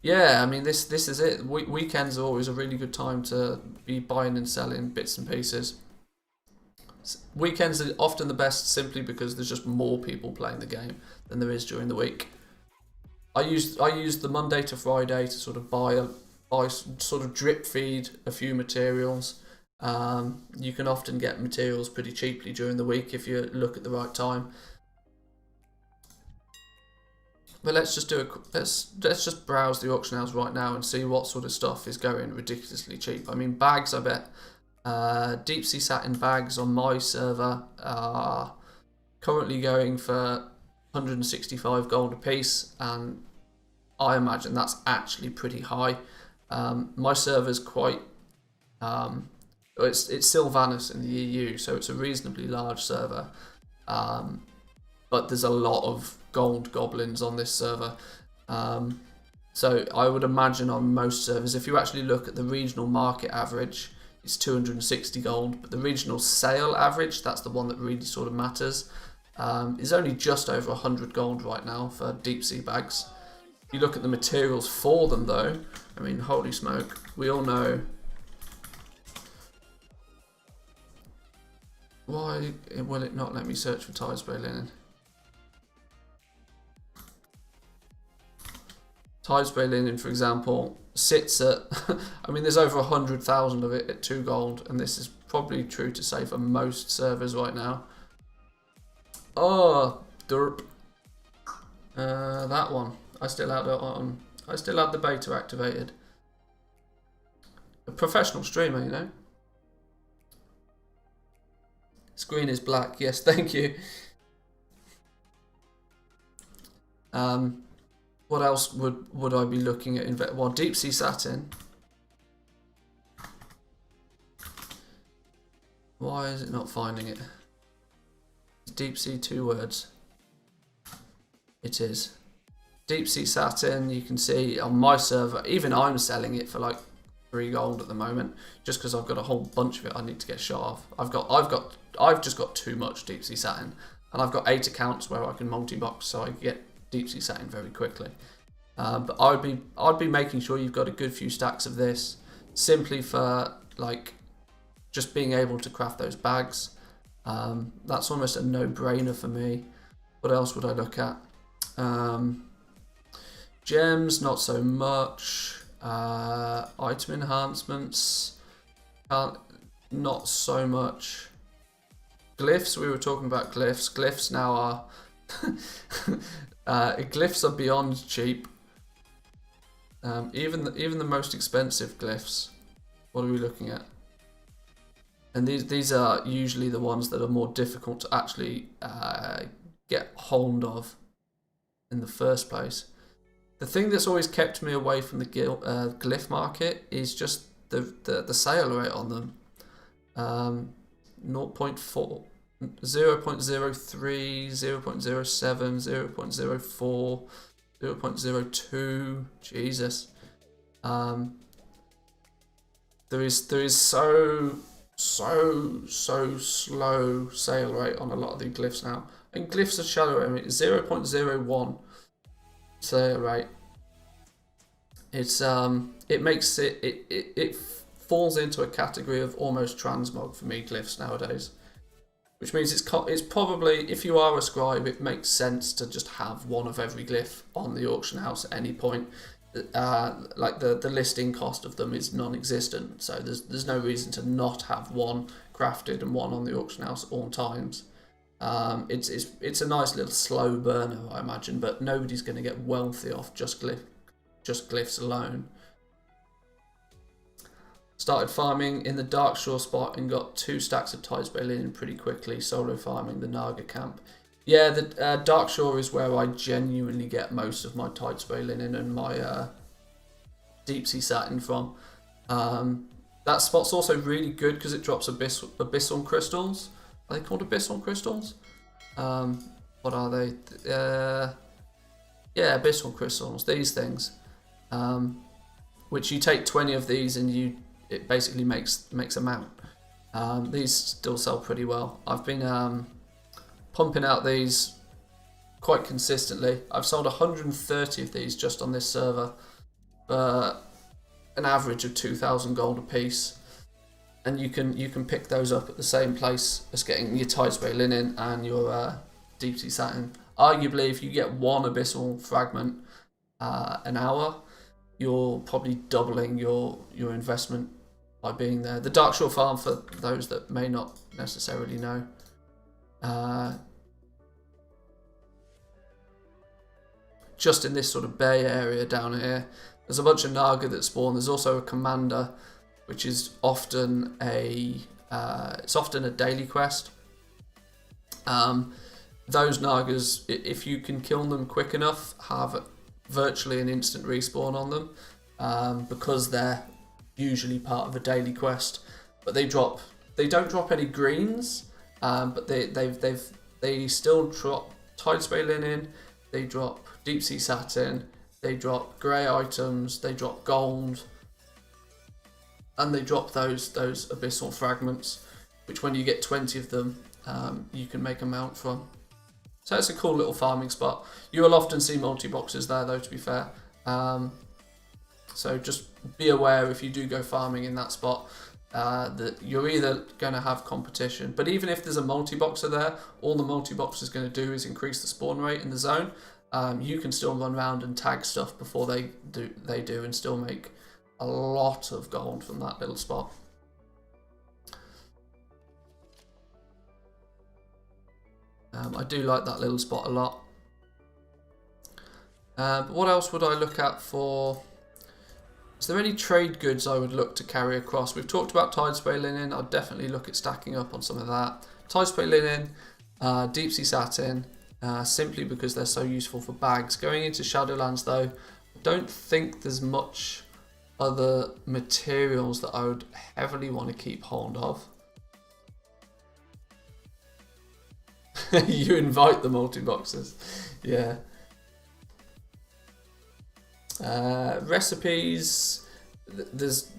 Yeah, I mean, this is it. Weekends are always a really good time to be buying and selling bits and pieces. Weekends are often the best simply because there's just more people playing the game than there is during the week. I use the Monday to Friday to sort of buy sort of drip feed a few materials. You can often get materials pretty cheaply during the week if you look at the right time. But let's just let's just browse the auction house right now and see what sort of stuff is going ridiculously cheap. I mean, bags, I bet deep sea satin bags on my server are currently going for 165 gold a piece, and I imagine that's actually pretty high. My server's quite it's Sylvanas in the EU, so it's a reasonably large server, but there's a lot of gold goblins on this server, so I would imagine on most servers, if you actually look at the regional market average, it's 260 gold, but the regional sale average, that's the one that really sort of matters, is only just over 100 gold right now for deep sea bags. If you look at the materials for them though, I mean, holy smoke, we all know. Why will it not let me search for tide spray linen? Tide spray linen, for example, sits at, I mean, there's over 100,000 of it at 2 gold, and this is probably true to say for most servers right now. Oh, derp. That one. I still had it on. I still had the beta activated. A professional streamer, you know. Screen is black. Yes, thank you. What else would I be looking at? Well, deep sea satin. Why is it not finding it? Deep sea, 2 words. It is. Deep sea satin, you can see on my server, even I'm selling it for like 3 gold at the moment, just because I've got a whole bunch of it I need to get shot off. I've just got too much deep sea satin, and I've got 8 accounts where I can multi-box, so I get deep sea satin very quickly. But I'd be making sure you've got a good few stacks of this, simply for like just being able to craft those bags. That's almost a no-brainer for me. What else would I look at? Gems, not so much. Item enhancements, not so much. Glyphs, we were talking about glyphs. Glyphs now are glyphs are beyond cheap. Even the most expensive glyphs. What are we looking at? And these are usually the ones that are more difficult to actually get hold of in the first place. The thing that's always kept me away from the glyph market is just the sale rate on them. 0.4, 0.03, 0.07, 0.04, 0.02. Jesus. There is so slow sale rate on a lot of the glyphs now. And glyphs are shallow. I mean, 0.01 sale rate. It's it makes it falls into a category of almost transmog for me, glyphs nowadays, which means it's probably, if you are a scribe, it makes sense to just have one of every glyph on the auction house at any point. Like the listing cost of them is non-existent, so there's no reason to not have one crafted and one on the auction house at all times. It's a nice little slow burner, I imagine, but nobody's going to get wealthy off just glyphs alone. Started farming in the Darkshore spot and got 2 stacks of Tidespray linen pretty quickly, solo farming the Naga camp. Yeah, the Darkshore is where I genuinely get most of my Tidespray linen and my deep sea satin from. That spot's also really good because it drops abyssal crystals. Are they called abyssal crystals? What are they? Yeah, abyssal crystals. These things, which you take 20 of these and it basically makes a mount. These still sell pretty well. I've been pumping out these quite consistently. I've sold 130 of these just on this server for an average of 2,000 gold a piece. And you can pick those up at the same place as getting your Tidespray linen and your deep sea satin. Arguably, if you get 1 abyssal fragment an hour, you're probably doubling your investment by being there. The Darkshore farm, for those that may not necessarily know, just in this sort of bay area down here, there's a bunch of Naga that spawn. There's also a commander, which is often a daily quest. Those Nagas, if you can kill them quick enough, have virtually an instant respawn on them, because they're usually part of a daily quest. But they don't drop any greens, but they still drop Tidespray linen. They drop deep sea satin. They drop grey items. They drop gold. And they drop those abyssal fragments, which when you get 20 of them, you can make a mount from. So it's a cool little farming spot. You will often see multi-boxes there, though, to be fair. So just be aware if you do go farming in that spot, that you're either going to have competition. But even if there's a multi-boxer there, all the multi-boxer is going to do is increase the spawn rate in the zone. You can still run around and tag stuff before they do and still make a lot of gold from that little spot. I do like that little spot a lot. But what else would I look at for? Is there any trade goods I would look to carry across? We've talked about Tidespray linen. I'd definitely look at stacking up on some of that. Tidespray linen, deep sea satin, simply because they're so useful for bags. Going into Shadowlands though, I don't think there's much other materials that I would heavily want to keep hold of. You invite the multi-boxes, yeah. Recipes, there's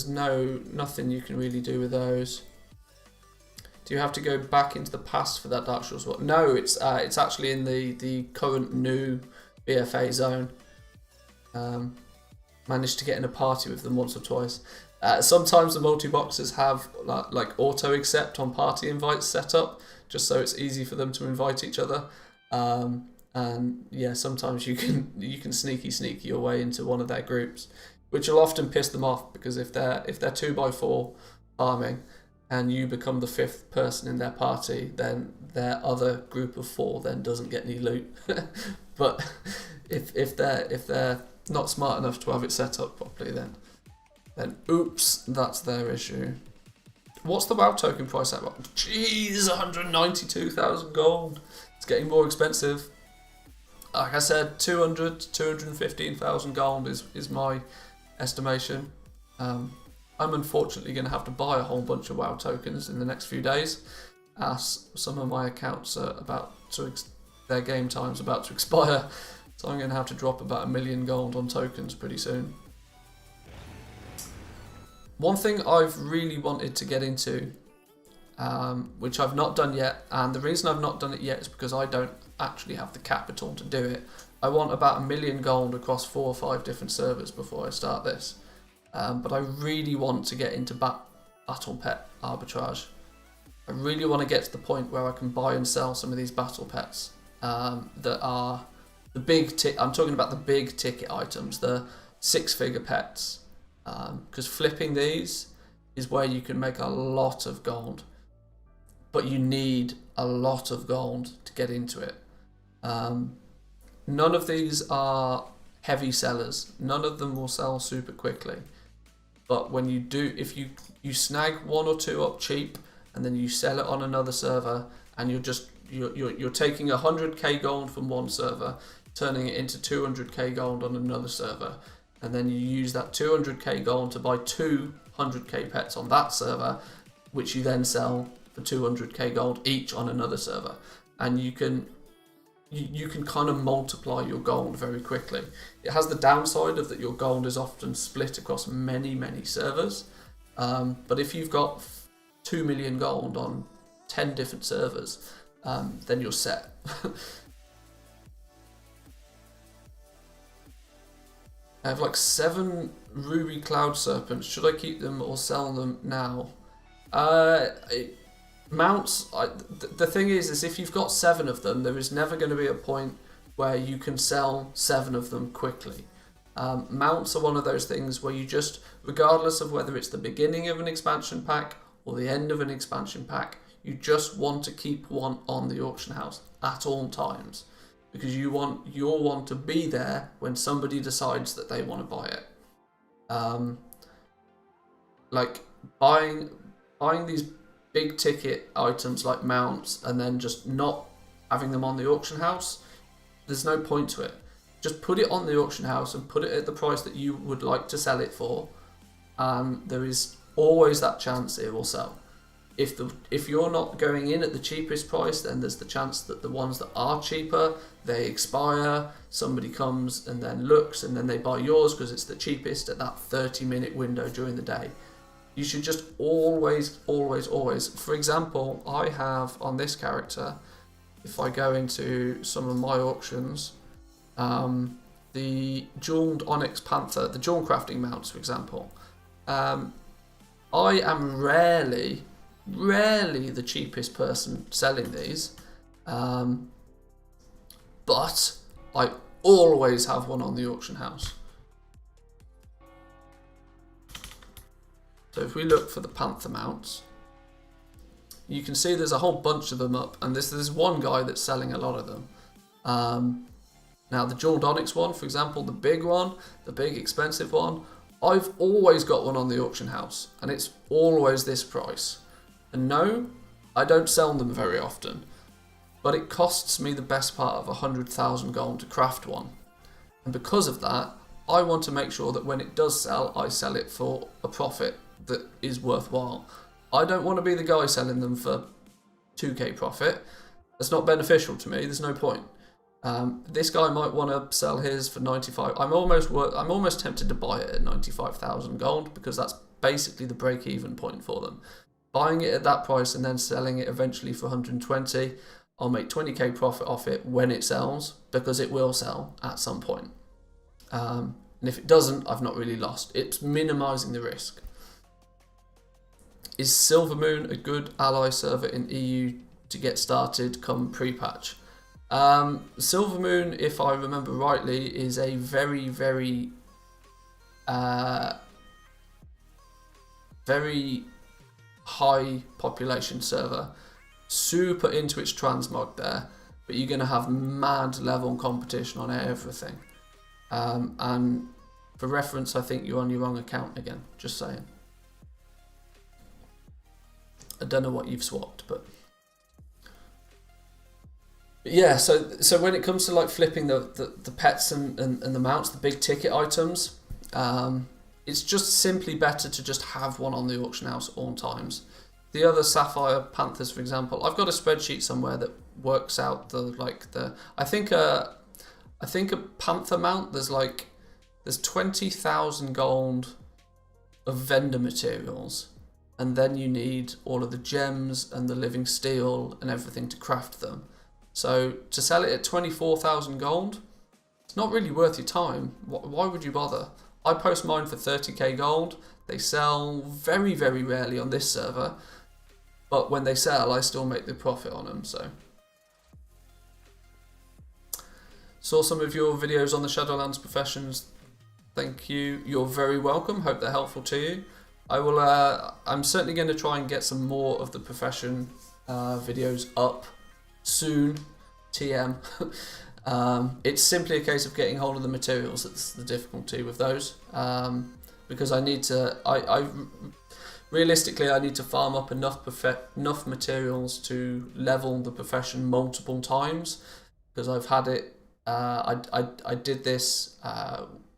nothing you can really do with those. Do you have to go back into the past for that Dark Shores one? No, it's actually in the current new BFA zone. Managed to get in a party with them once or twice. Sometimes the multi-boxes have like auto accept on party invites set up, just so it's easy for them to invite each other. And yeah, sometimes you can sneaky your way into one of their groups, which will often piss them off, because if they're 2x4 farming and you become the 5th person in their party, then their other group of 4 then doesn't get any loot. But if they're not smart enough to have it set up properly, then oops, that's their issue. What's the WoW token price at? Jeez, 192,000 gold. It's getting more expensive. Like I said, 200 to 215,000 gold is my estimation. I'm unfortunately going to have to buy a whole bunch of WoW tokens in the next few days, as some of my accounts are their game time's about to expire. So I'm going to have to drop about 1 million gold on tokens pretty soon. One thing I've really wanted to get into, which I've not done yet, and the reason I've not done it yet is because I don't actually have the capital to do it. I want about 1 million gold across 4 or 5 different servers before I start this. But I really want to get into battle pet arbitrage. I really want to get to the point where I can buy and sell some of these battle pets that are the big I'm talking about the big ticket items, the 6-figure pets. Because flipping these is where you can make a lot of gold, but you need a lot of gold to get into it. None of these are heavy sellers. None of them will sell super quickly. But when you do, if you snag 1 or 2 up cheap and then you sell it on another server, and you're taking 100k gold from one server, turning it into 200k gold on another server, and then you use that 200k gold to buy 200k pets on that server, which you then sell for 200k gold each on another server, and you can kind of multiply your gold very quickly. It has the downside of that your gold is often split across many servers, but if you've got 2 million gold on 10 different servers, then you're set. I have like 7 ruby cloud serpents. Should I keep them or sell them now? Mounts, the thing is if you've got 7 of them, there is never going to be a point where you can sell 7 of them quickly. Mounts are one of those things where you just, regardless of whether it's the beginning of an expansion pack or the end of an expansion pack, you just want to keep one on the auction house at all times, because you want your one to be there when somebody decides that they want to buy it. Like buying these big ticket items like mounts and then just not having them on the auction house, there's no point to it. Just put it on the auction house and put it at the price that you would like to sell it for, and there is always that chance it will sell. If you're not going in at the cheapest price, then there's the chance that the ones that are cheaper, they expire, somebody comes and then looks and then they buy yours because it's the cheapest at that 30-minute window during the day. You should just always, for example, I have on this character, if I go into some of my auctions, the Jeweled Onyx Panther, the jewel crafting mounts, for example, I am rarely the cheapest person selling these, but I always have one on the auction house. So if we look for the Panther mounts, you can see there's a whole bunch of them up, and there's one guy that's selling a lot of them. Now the Jeweled Onyx one, for example, the big one, the big expensive one, I've always got one on the auction house, and it's always this price. And no, I don't sell them very often. but it costs me the best part of 100,000 gold to craft one. And because of that, I want to make sure that when it does sell, I sell it for a profit that is worthwhile. I don't want to be the guy selling them for 2k profit. That's not beneficial to me. There's no point. This guy might want to sell his for 95. I'm almost tempted to buy it at 95,000 gold because that's basically the break-even point for them. Buying it at that price and then selling it eventually for 120, I'll make 20k profit off it when it sells, because it will sell at some point. And if it doesn't, I've not really lost. It's minimising the risk. Is Silvermoon a good ally server in EU to get started come pre-patch? Silvermoon, if I remember rightly, is a very, very high population server. Super into its transmog there, but you're going to have mad level competition on everything. And for reference, I think you're on your wrong account again, just saying. I don't know what you've swapped, but yeah, so when it comes to like flipping the pets and the mounts, the big ticket items, it's just simply better to just have one on the auction house at all times. The other Sapphire Panthers, for example, I've got a spreadsheet somewhere that works out I think a Panther mount, there's 20,000 gold of vendor materials, and then you need all of the gems and the living steel and everything to craft them. So to sell it at 24,000 gold, it's not really worth your time. Why would you bother? I post mine for 30k gold. They sell very, very rarely on this server, but when they sell, I still make the profit on them. So saw some of your videos on the Shadowlands professions. Thank you. You're very welcome. Hope they're helpful to you. I will. I'm certainly going to try and get some more of the profession videos up soon. TM. It's simply a case of getting hold of the materials that's the difficulty with those, because I need to. Realistically, I need to farm up enough materials to level the profession multiple times, because I've had it. I did this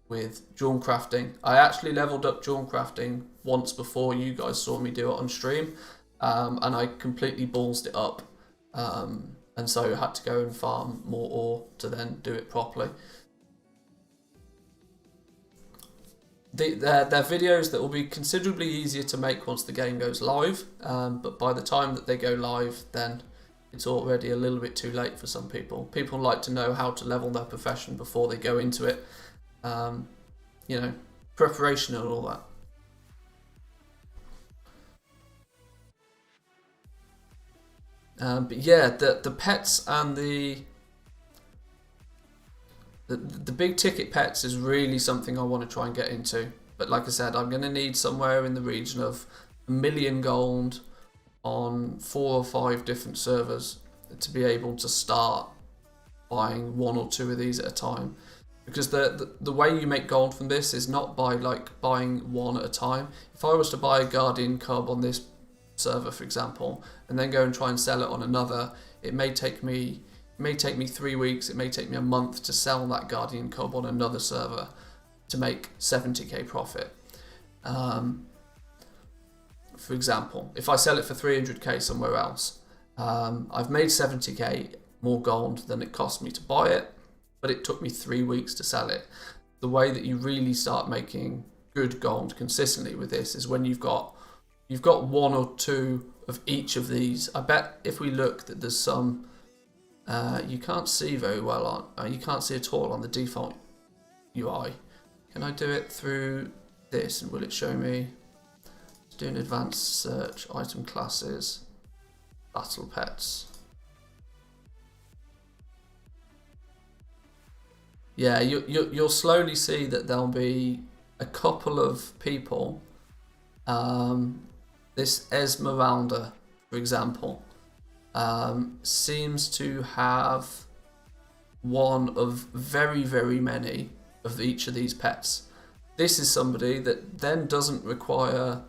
with jewel crafting. I actually leveled up jewel crafting once before you guys saw me do it on stream, and I completely ballsed it up, and so I had to go and farm more ore to then do it properly. They're videos that will be considerably easier to make once the game goes live, but by the time that they go live, then it's already a little bit too late for some people. People like to know how to level their profession before they go into it. You know, preparation and all that. But yeah, the pets and the big ticket pets is really something I want to try and get into. But like I said, I'm going to need somewhere in the region of 1 million gold on 4 or 5 different servers to be able to start buying 1 or 2 of these at a time. Because the way you make gold from this is not by like buying 1 at a time. If I was to buy a Guardian Cub on this server, for example, and then go and try and sell it on another, it may take me 3 weeks, it may take me a month to sell that Guardian Cub on another server to make 70k profit. For example, if I sell it for 300k somewhere else, I've made 70k more gold than it cost me to buy it, but it took me 3 weeks to sell it. The way that you really start making good gold consistently with this is when you've got 1 or 2 of each of these. I bet if we look that there's some, you can't see very well on, you can't see at all on the default UI. Can I do it through this and will it show me? Let's do an advanced search, item classes, battle pets. Yeah, you'll slowly see that there'll be a couple of people. This Esmeralda, for example, seems to have one of very, very many of each of these pets. This is somebody that then doesn't require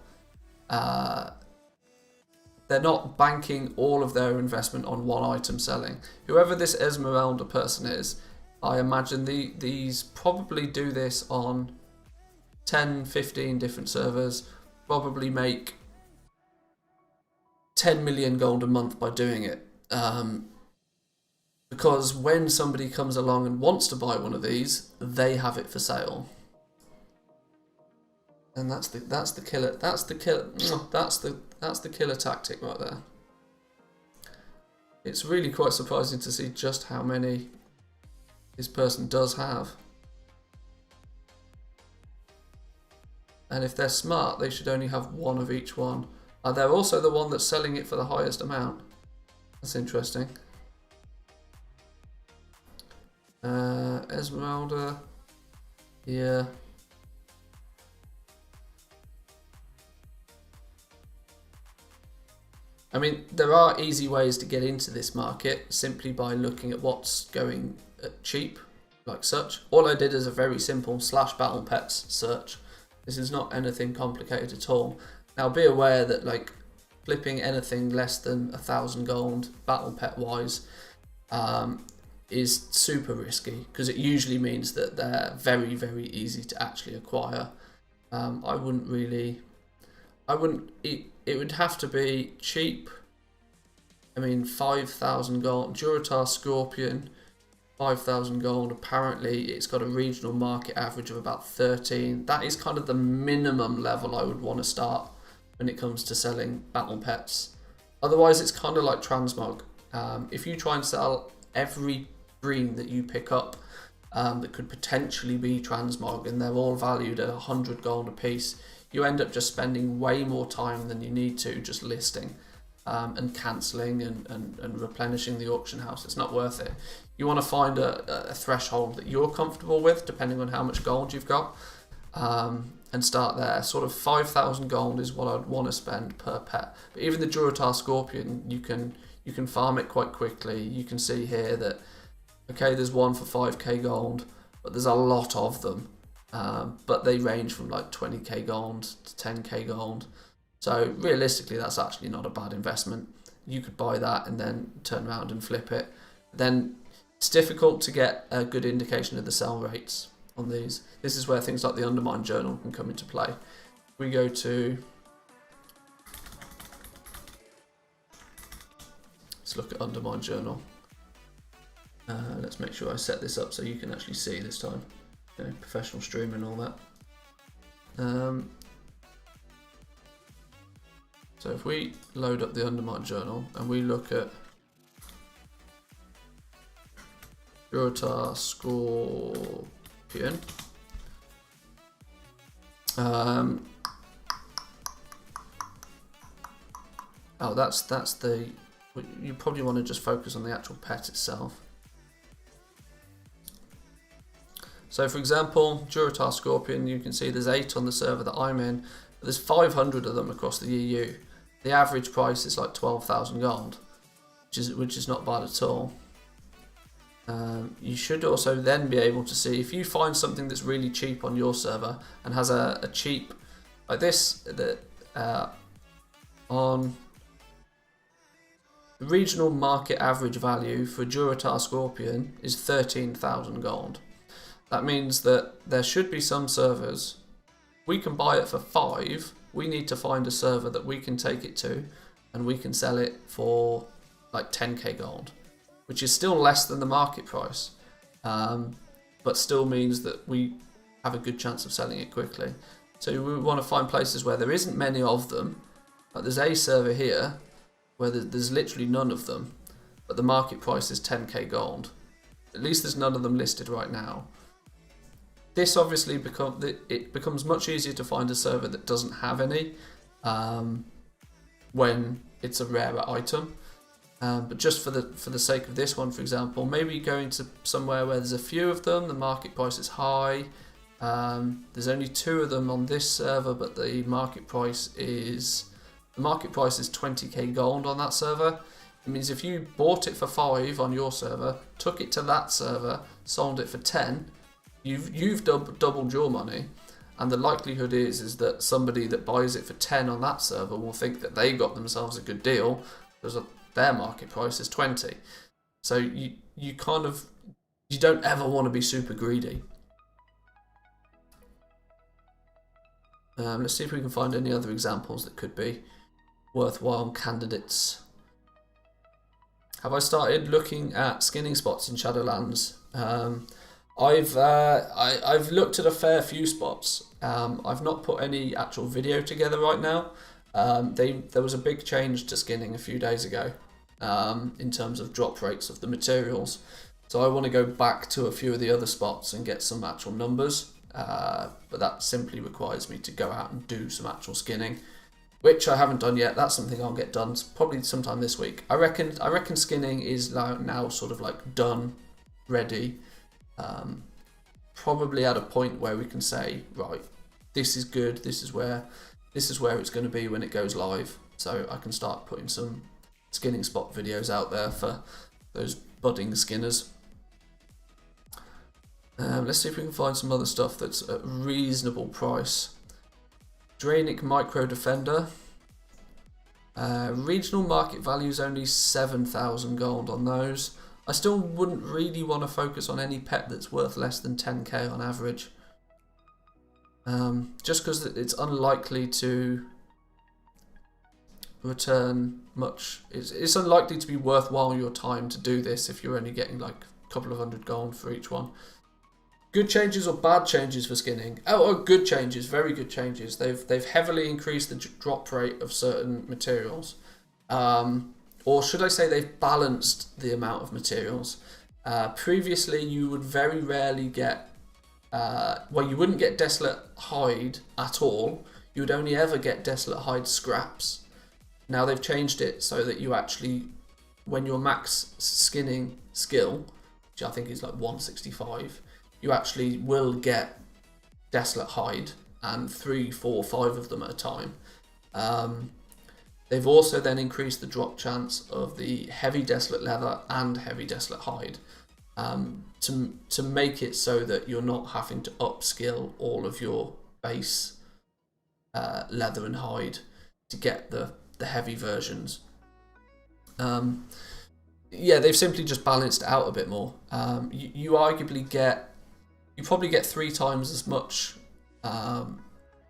they're not banking all of their investment on one item selling. Whoever this Esmeralda person is, I imagine these probably do this on 10, 15 different servers, probably make 10 million gold a month by doing it. Because when somebody comes along and wants to buy one of these, they have it for sale. And that's the killer tactic right there. It's really quite surprising to see just how many this person does have. And if they're smart, they should only have one of each one. They're also the one that's selling it for the highest amount. That's interesting. Esmeralda. Yeah. I mean, there are easy ways to get into this market simply by looking at what's going cheap, like such. All I did is a very simple /battle pets search. This is not anything complicated at all. Now be aware that like flipping anything less than 1,000 gold battle pet wise is super risky, because it usually means that they're very, very easy to actually acquire. It would have to be cheap. I mean, 5,000 gold. Duratar Scorpion, 5,000 gold. Apparently, it's got a regional market average of about 13. That is kind of the minimum level I would want to start when it comes to selling battle pets. Otherwise, it's kind of like transmog. If you try and sell every green that you pick up that could potentially be transmog, and they're all valued at 100 gold a piece, you end up just spending way more time than you need to just listing and cancelling and replenishing the auction house. It's not worth it. You want to find a threshold that you're comfortable with, depending on how much gold you've got, and start there. Sort of 5,000 gold is what I'd want to spend per pet. But even the Duratar Scorpion, you can farm it quite quickly. You can see here that, okay, there's one for 5k gold, but there's a lot of them. But they range from like 20k gold to 10k gold. So realistically, that's actually not a bad investment. You could buy that and then turn around and flip it. Then it's difficult to get a good indication of the sell rates on these. This is where things like the Undermine Journal can come into play. We go to... Let's look at Undermine Journal. Let's make sure I set this up so you can actually see this time. Okay, professional stream and all that. So if we load up the Undermine Journal and we look at Duratar Scorpion, oh, that's the. You probably want to just focus on the actual pet itself. So for example, Duratar Scorpion, you can see there's 8 on the server that I'm in, but there's 500 of them across the EU. The average price is like 12,000 gold, which is not bad at all. You should also then be able to see, if you find something that's really cheap on your server and has a cheap, like this, that on the regional market average value for Duratar Scorpion is 13,000 gold. That means that there should be some servers, we can buy it for 5, we need to find a server that we can take it to and we can sell it for like 10k gold, which is still less than the market price, but still means that we have a good chance of selling it quickly. So we want to find places where there isn't many of them. Like there's a server here where there's literally none of them, but the market price is 10k gold. At least there's none of them listed right now. This obviously becomes much easier to find a server that doesn't have any when it's a rarer item. But just for the sake of this one, for example, maybe going to somewhere where there's a few of them, the market price is high. There's only 2 of them on this server, but the market price is 20k gold on that server. It means if you bought it for 5 on your server, took it to that server, sold it for 10, you've doubled your money, And the likelihood is that somebody that buys it for 10 on that server will think that they got themselves a good deal because their market price is 20. So you don't ever want to be super greedy. Let's see if we can find any other examples that could be worthwhile candidates. Have I started looking at skinning spots in Shadowlands? I've looked at a fair few spots. I've not put any actual video together right now. There was a big change to skinning a few days ago in terms of drop rates of the materials. So I want to go back to a few of the other spots and get some actual numbers. But that simply requires me to go out and do some actual skinning, which I haven't done yet. That's something I'll get done probably sometime this week. I reckon skinning is now sort of like done, ready. Probably at a point where we can say, right, this is good. This is where it's going to be when it goes live. So I can start putting some skinning spot videos out there for those budding skinners. Let's see if we can find some other stuff that's at reasonable price. Draenic Micro Defender. Regional market value is only 7,000 gold on those. I still wouldn't really want to focus on any pet that's worth less than 10k on average. Just because it's unlikely to return much. It's unlikely to be worthwhile your time to do this if you're only getting like a couple of 100 gold for each one. Good changes or bad changes for skinning? Oh, good changes, very good changes. They've heavily increased the drop rate of certain materials. Or should I say they've balanced the amount of materials. Previously, you would very rarely get, you wouldn't get Desolate Hide at all. You would only ever get Desolate Hide scraps. Now they've changed it so that you actually, when your max skinning skill, which I think is like 165, you actually will get Desolate Hide, and 3, 4, 5 of them at a time. They've also then increased the drop chance of the heavy Desolate Leather and heavy Desolate Hide to make it so that you're not having to upskill all of your base leather and hide to get the heavy versions. Yeah, they've simply just balanced it out a bit more. You arguably you probably get 3 times as much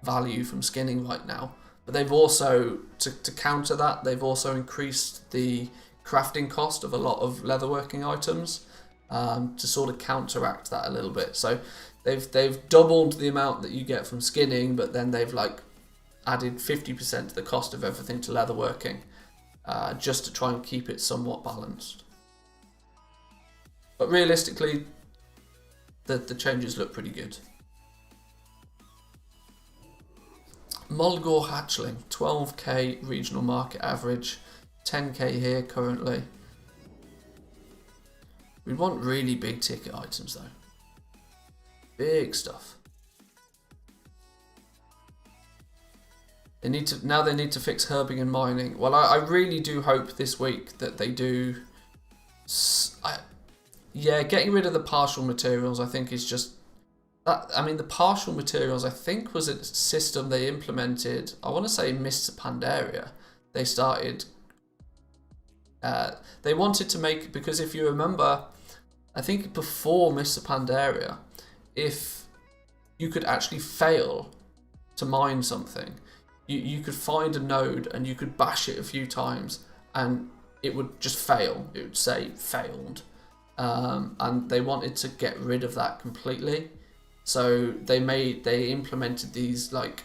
value from skinning right now. But they've also, to counter that, they've also increased the crafting cost of a lot of leatherworking items to sort of counteract that a little bit. So they've doubled the amount that you get from skinning, but then they've like added 50% to the cost of everything to leatherworking, just to try and keep it somewhat balanced. But realistically, the changes look pretty good. Mulgore Hatchling, 12k regional market average, 10k here currently. We want really big ticket items though. Big stuff. They need to fix herbing and mining. Well, I really do hope this week that they do. Yeah, getting rid of the partial materials I think is just that. I mean, the partial materials I think was a system they implemented. I want to say Mists of Pandaria. They started. They wanted to make, because if you remember, I think before Mists of Pandaria, if you could actually fail to mine something, you could find a node and you could bash it a few times and it would just fail. It would say failed. And they wanted to get rid of that completely. So they implemented these like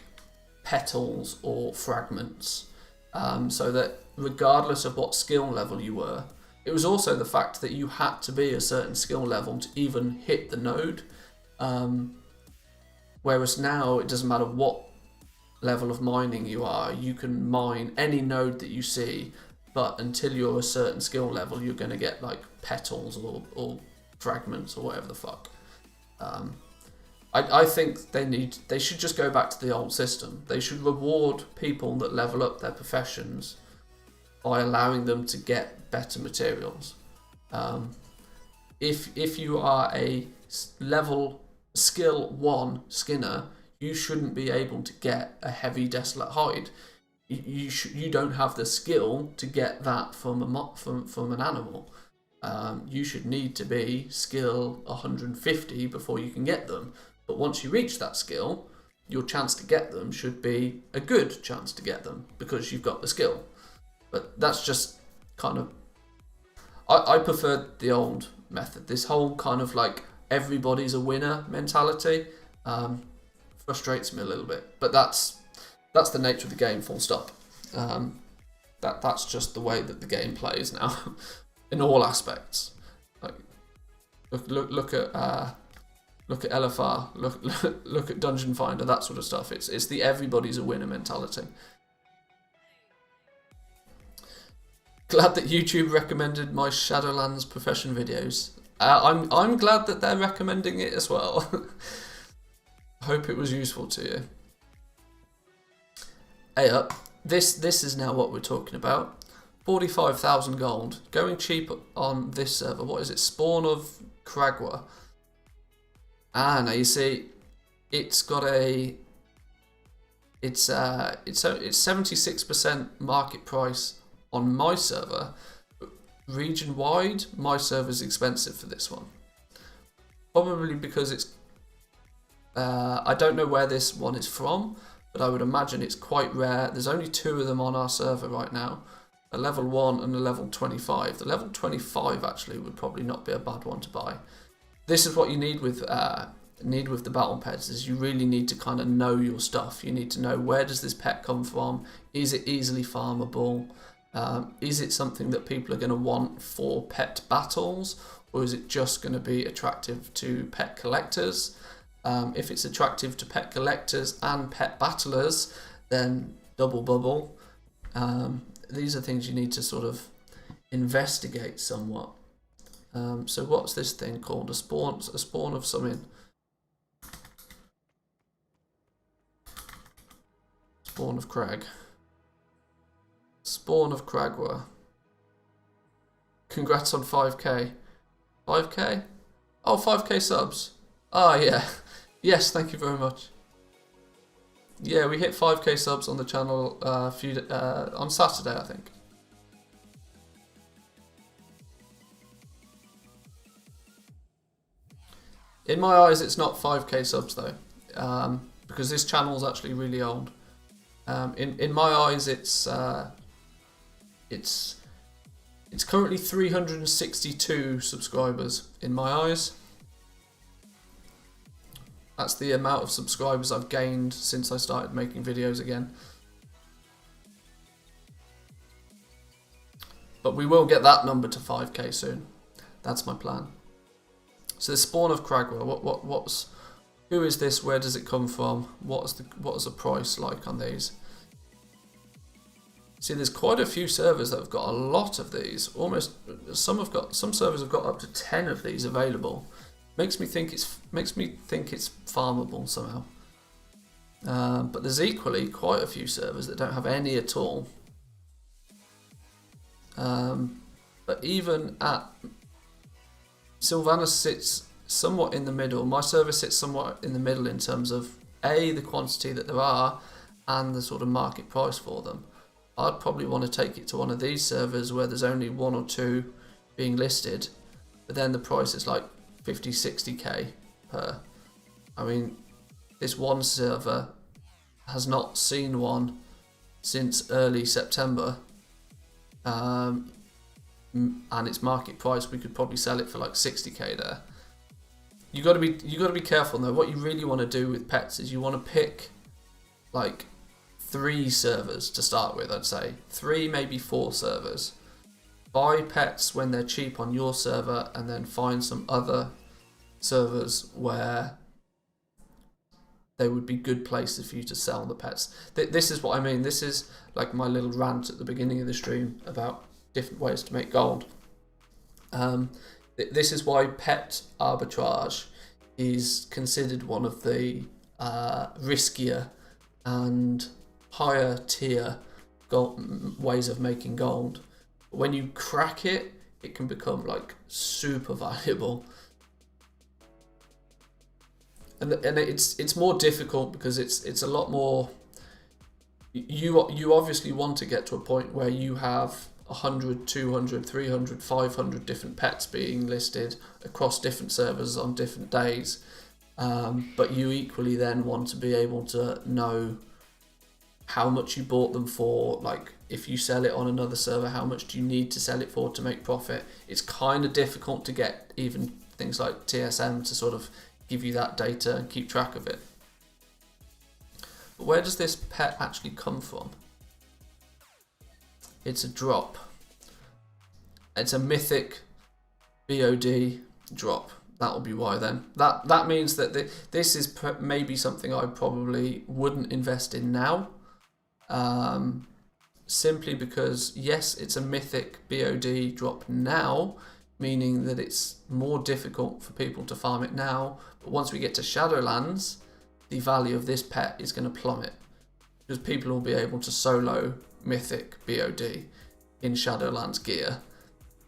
petals or fragments, so that regardless of what skill level you were, it was also the fact that you had to be a certain skill level to even hit the node. Whereas now it doesn't matter what level of mining you are, you can mine any node that you see, but until you're a certain skill level, you're going to get like petals or fragments or whatever the fuck. I think they should just go back to the old system. They should reward people that level up their professions by allowing them to get better materials. If you are a level skill 1 skinner, you shouldn't be able to get a heavy desolate hide. You don't have the skill to get that from an animal. You should need to be skill 150 before you can get them. But once you reach that skill, your chance to get them should be a good chance to get them because you've got the skill. But that's just kind of... I prefer the old method. This whole kind of like everybody's a winner mentality frustrates me a little bit. But that's the nature of the game, full stop. That's just the way that the game plays now, in all aspects. Like, look at LFR, look at Dungeon Finder, that sort of stuff. It's the everybody's a winner mentality. Glad that YouTube recommended my Shadowlands profession videos. I'm glad that they're recommending it as well. Hope it was useful to you. Hey up, this is now what we're talking about. 45,000 gold, going cheap on this server. What is it? Spawn of Kragwa. Now you see, it's got a... It's 76% market price on my server. Region wide, my server is expensive for this one. Probably because it's... I don't know where this one is from, but I would imagine it's quite rare. There's only 2 of them on our server right now. A level 1 and a level 25. The level 25 actually would probably not be a bad one to buy. This is what you need with the battle pets, is you really need to kind of know your stuff. You need to know, where does this pet come from? Is it easily farmable? Is it something that people are going to want for pet battles? Or is it just going to be attractive to pet collectors? If it's attractive to pet collectors and pet battlers, then double bubble. These are things you need to sort of investigate somewhat. So what's this thing called? A spawn of something. Spawn of Crag. Spawn of Kragwa. Congrats on 5k. 5k? Oh, 5k subs. Ah, yeah. Yes, thank you very much. Yeah, we hit 5k subs on the channel on Saturday, I think. In my eyes, it's not 5k subs though, because this channel is actually really old. In my eyes, it's currently 362 subscribers in my eyes. That's the amount of subscribers I've gained since I started making videos again. But we will get that number to 5k soon. That's my plan. So the spawn of Kragwa, who is this? Where does it come from? What is the price like on these? See, there's quite a few servers that have got a lot of these. Almost some servers have got up to 10 of these available. Makes me think it's farmable somehow. But there's equally quite a few servers that don't have any at all. But even at Sylvanas sits somewhat in the middle. My server sits somewhat in the middle in terms of the quantity that there are and the sort of market price for them. I'd probably want to take it to one of these servers where there's only 1 or 2 being listed, but then the price is like 50, 60k per. I mean, this one server has not seen one since early September, and its market price, we could probably sell it for like 60k there. You got to be careful though. What you really want to do with pets is you want to pick like 3 servers to start with. I'd say 3, maybe 4 servers. Buy pets when they're cheap on your server, and then find some other servers where they would be good places for you to sell the pets. This is what I mean. This is like my little rant at the beginning of the stream about different ways to make gold. This is why pet arbitrage is considered one of the riskier and higher tier ways of making gold. When you crack it, it can become like super valuable. and it's more difficult because it's a lot more. You obviously want to get to a point where you have 100, 200, 300, 500 different pets being listed across different servers on different days, but you equally then want to be able to know how much you bought them for. Like, if you sell it on another server, how much do you need to sell it for to make profit? It's kind of difficult to get even things like TSM to sort of give you that data and keep track of it. But where does this pet actually come from? It's a drop. It's a mythic BOD drop. That'll be why then. That means that this is maybe something I probably wouldn't invest in now. Simply because, yes, it's a mythic BOD drop now, meaning that it's more difficult for people to farm it now. But once we get to Shadowlands, the value of this pet is going to plummet, because people will be able to solo mythic BOD in Shadowlands gear,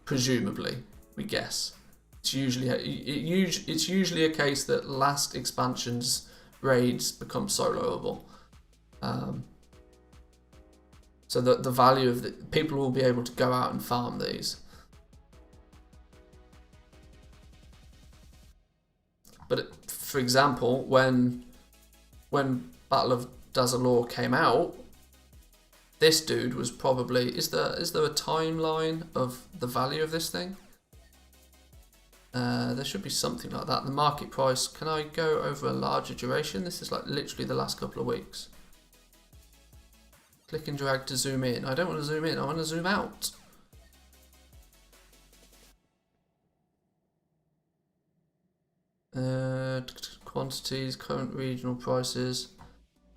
presumably, we guess. It's usually a case that last expansion's raids become soloable. So that the value of the people will be able to go out and farm these. But for example, when Battle of Dazalor came out, this dude was probably, is there a timeline of the value of this thing? There should be something like that. The market price, can I go over a larger duration? This is like literally the last couple of weeks. Click and drag to zoom in. I don't want to zoom in, I want to zoom out. Quantities, current regional prices.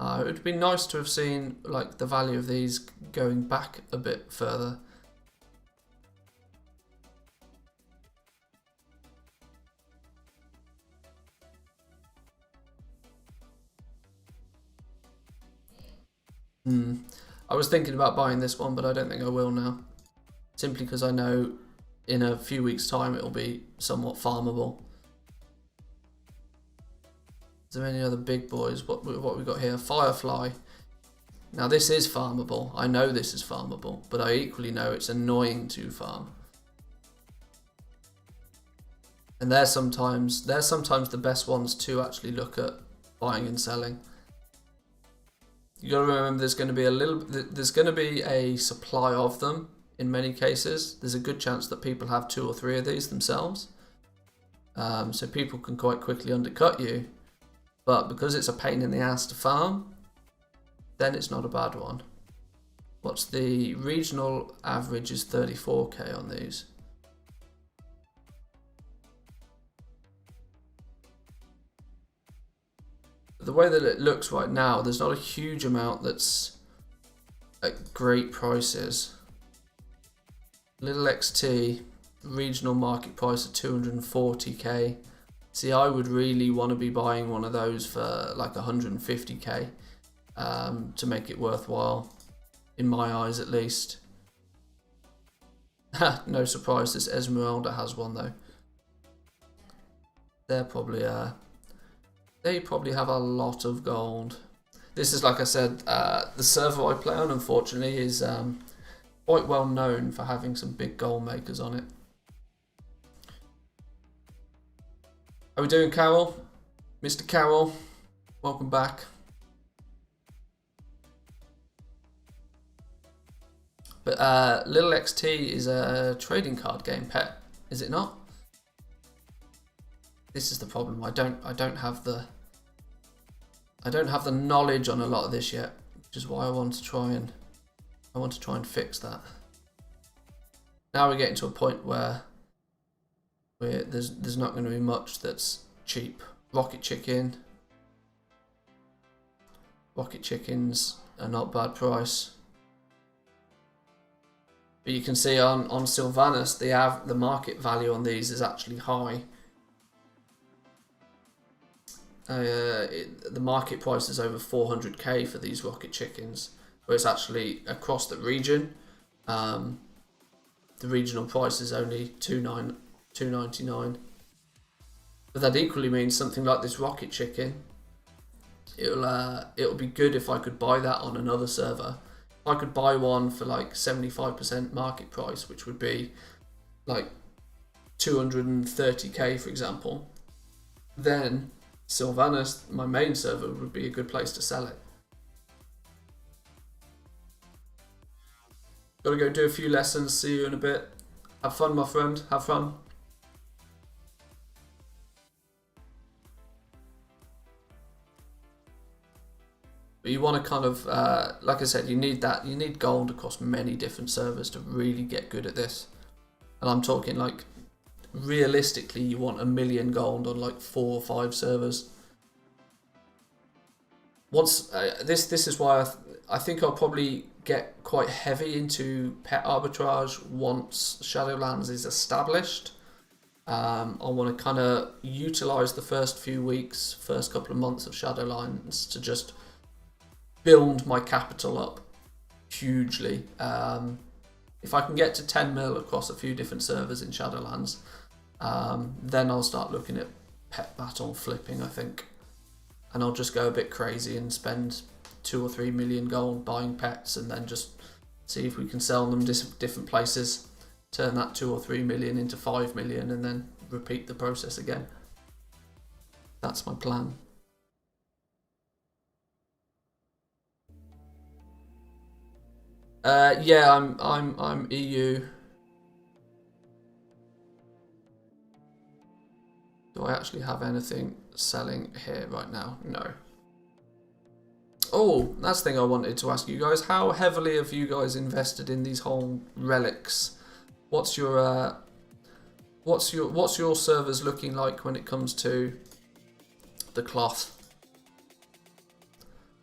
It would be nice to have seen like the value of these going back a bit further. I was thinking about buying this one, but I don't think I will now. Simply because I know in a few weeks' time it will be somewhat farmable. Is there any other big boys? What we got here? Firefly. Now this is farmable. I know this is farmable, but I equally know it's annoying to farm. And they're sometimes the best ones to actually look at buying and selling. You got to remember there's going to be a supply of them in many cases. There's a good chance that people have 2 or 3 of these themselves. So people can quite quickly undercut you. But because it's a pain in the ass to farm, then it's not a bad one. What's the regional average is 34k on these. The way that it looks right now, there's not a huge amount that's at great prices. Little XT, regional market price of 240k. See, I would really want to be buying one of those for like 150k to make it worthwhile, in my eyes at least. No surprise, this Esmeralda has one though. They're probably they probably have a lot of gold. This is, like I said, the server I play on, unfortunately, is quite well known for having some big gold makers on it. How we doing, Carol? Mr. Carol, welcome back. But Little XT is a trading card game pet, is it not? This is the problem. I don't have the knowledge on a lot of this yet, which is why I want to try and fix that. Now we're getting to a point where there's not going to be much that's cheap. Rocket chickens are not bad price. But you can see on Sylvanas the market value on these is actually high. The market price is over 400k for these rocket chickens, where it's actually across the region. The regional price is only $2.99. But that equally means something like this rocket chicken. It'll be good if I could buy that on another server. If I could buy one for like 75% market price, which would be like 230k, for example, then Sylvanas, my main server, would be a good place to sell it. Gotta go do a few lessons. See you in a bit. Have fun, my friend. Have fun. But you want to kind of, like I said, you need that. You need gold across many different servers to really get good at this. And I'm talking like, realistically, you want 1 million gold on like 4 or 5 servers. Once this is why I think I'll probably get quite heavy into pet arbitrage once Shadowlands is established. I want to kind of utilize the first few weeks, first couple of months of Shadowlands to just build my capital up hugely. If I can get to 10 mil across a few different servers in Shadowlands, then I'll start looking at pet battle flipping, I think. And I'll just go a bit crazy and spend 2 or 3 million gold buying pets, and then just see if we can sell them different places, turn that 2 or 3 million into 5 million, and then repeat the process again. That's my plan. Yeah, I'm EU. Do I actually have anything selling here right now? No. Oh, that's the thing I wanted to ask you guys. How heavily have you guys invested in these whole relics? What's your servers looking like when it comes to the cloth?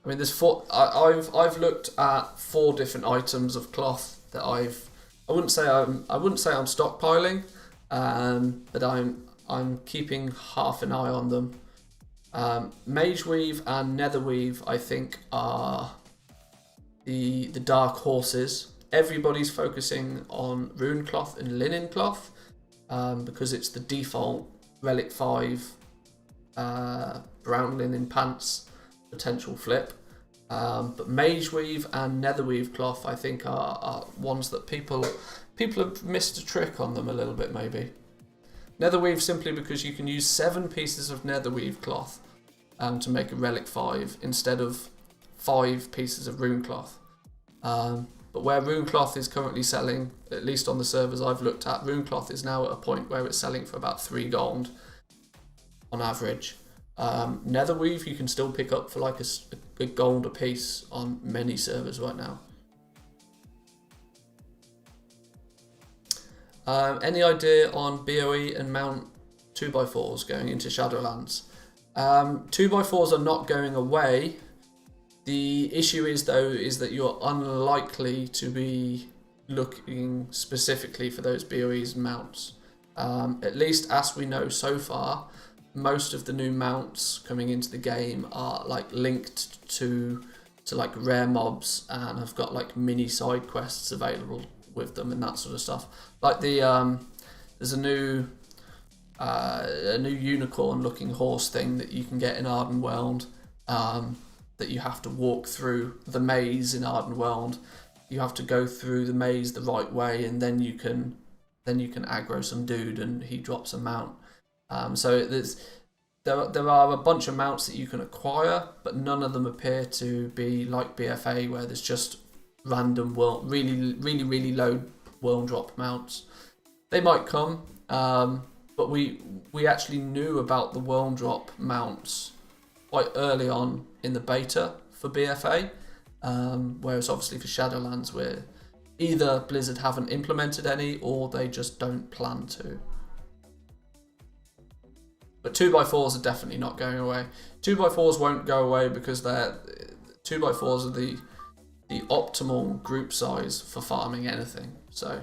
I mean, there's 4. I've looked at 4 different items of cloth that I wouldn't say I'm stockpiling, but I'm keeping half an eye on them. Mage Weave and Nether Weave, I think, are the dark horses. Everybody's focusing on rune cloth and linen cloth because it's the default relic 5 brown linen pants potential flip. But Mage Weave and Nether Weave cloth, I think, are ones that people have missed a trick on them a little bit, maybe. Nether Weave simply because you can use 7 pieces of Nether Weave cloth to make a relic 5 instead of 5 pieces of rune cloth. But where rune cloth is currently selling, at least on the servers I've looked at, rune cloth is now at a point where it's selling for about 3 gold on average. Nether Weave you can still pick up for like a gold a piece on many servers right now. Any idea on BOE and mount 2x4s going into Shadowlands? 2x4s are not going away. The issue is that you're unlikely to be looking specifically for those BOEs and mounts. At least as we know so far, most of the new mounts coming into the game are like linked to like rare mobs and have got like mini side quests available with them and that sort of stuff. Like there's a new unicorn looking horse thing that you can get in Ardenweld, that you have to walk through the maze in Ardenweld. You have to go through the maze the right way, and then you can aggro some dude and he drops a mount. So there are a bunch of mounts that you can acquire, but none of them appear to be like BFA, where there's just random really low world drop mounts. They might come, but we actually knew about the world drop mounts quite early on in the beta for BFA, whereas obviously for Shadowlands, where either Blizzard haven't implemented any or they just don't plan to. But 2x4s are definitely not going away. 2x4s won't go away because 2x4s are the optimal group size for farming anything. So,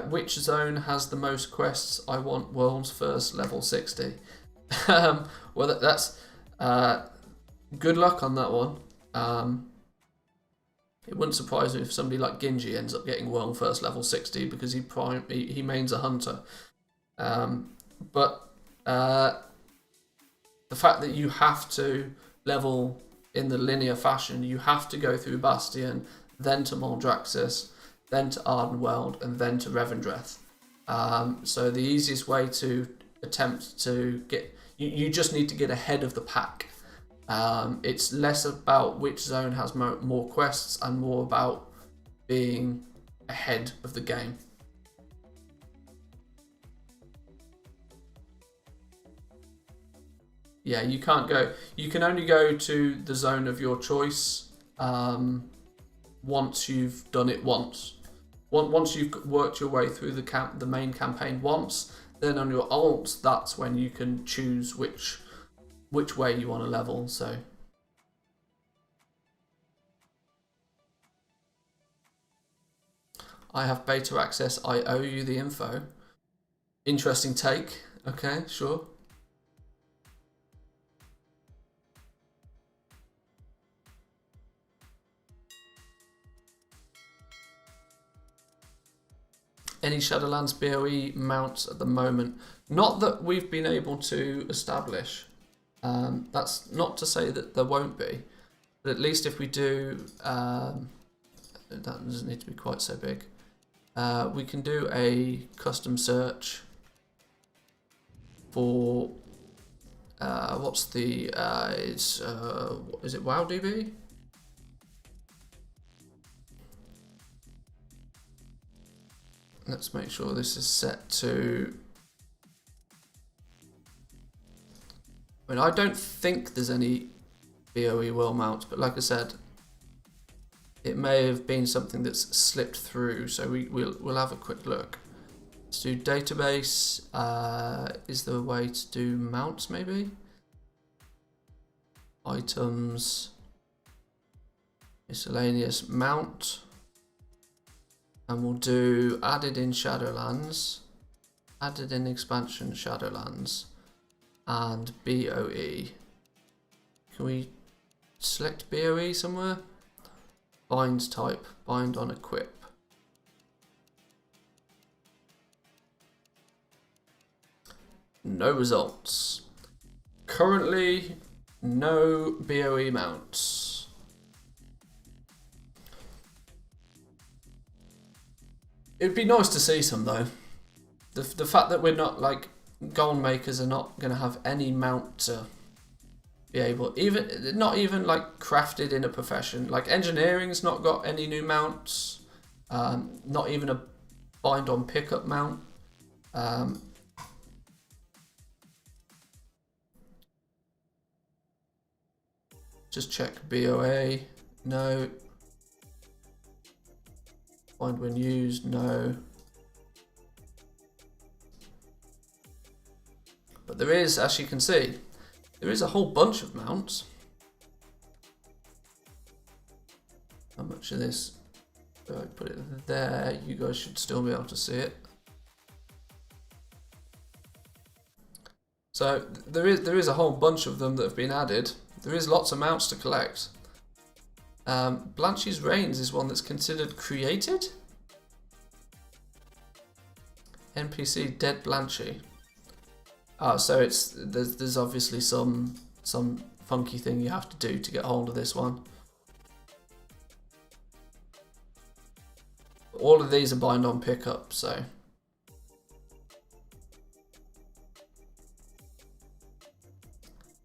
which zone has the most quests? I want world's first level 60. Well, that's good luck on that one. It wouldn't surprise me if somebody like Genji ends up getting world first level 60 because he mains a hunter. But the fact that you have to level in the linear fashion, you have to go through Bastion, then to Maldraxxus, then to Ardenweld, and then to Revendreth. So the easiest way to attempt to get... You just need to get ahead of the pack. It's less about which zone has more quests and more about being ahead of the game. Yeah, you can't go... You can only go to the zone of your choice once you've done it once. Once you've worked your way through the main campaign once, then on your alts, that's when you can choose which way you want to level. So I have beta access. I owe you the info. Interesting take. Okay, sure. Any Shadowlands BOE mounts at the moment? Not that we've been able to establish. That's not to say that there won't be, but at least if we do, that doesn't need to be quite so big. We can do a custom search for what's the is it WowDB? Let's make sure this is set to... I mean, I don't think there's any BOE world mounts, but like I said, it may have been something that's slipped through, so we'll have a quick look. Let's do database. Is there a way to do mounts maybe? Items, miscellaneous mount. And we'll do added in Shadowlands, added in expansion Shadowlands, and BOE. Can we select BOE somewhere? Bind type, bind on equip. No results. Currently, no BOE mounts. It'd be nice to see some though. The fact that we're not like gold makers are not going to have any mount to be able, not even like crafted in a profession. Like engineering's not got any new mounts. Not even a bind on pickup mount. Just check BOA. No. Find when used, no. But there is, as you can see, there is a whole bunch of mounts. How much of this? I put it there. You guys should still be able to see it. So there is a whole bunch of them that have been added. There is lots of mounts to collect. Blanche's Reigns is one that's considered created. NPC Dead Blanchy. So there's obviously some funky thing you have to do to get hold of this one. All of these are bind on pickup, so.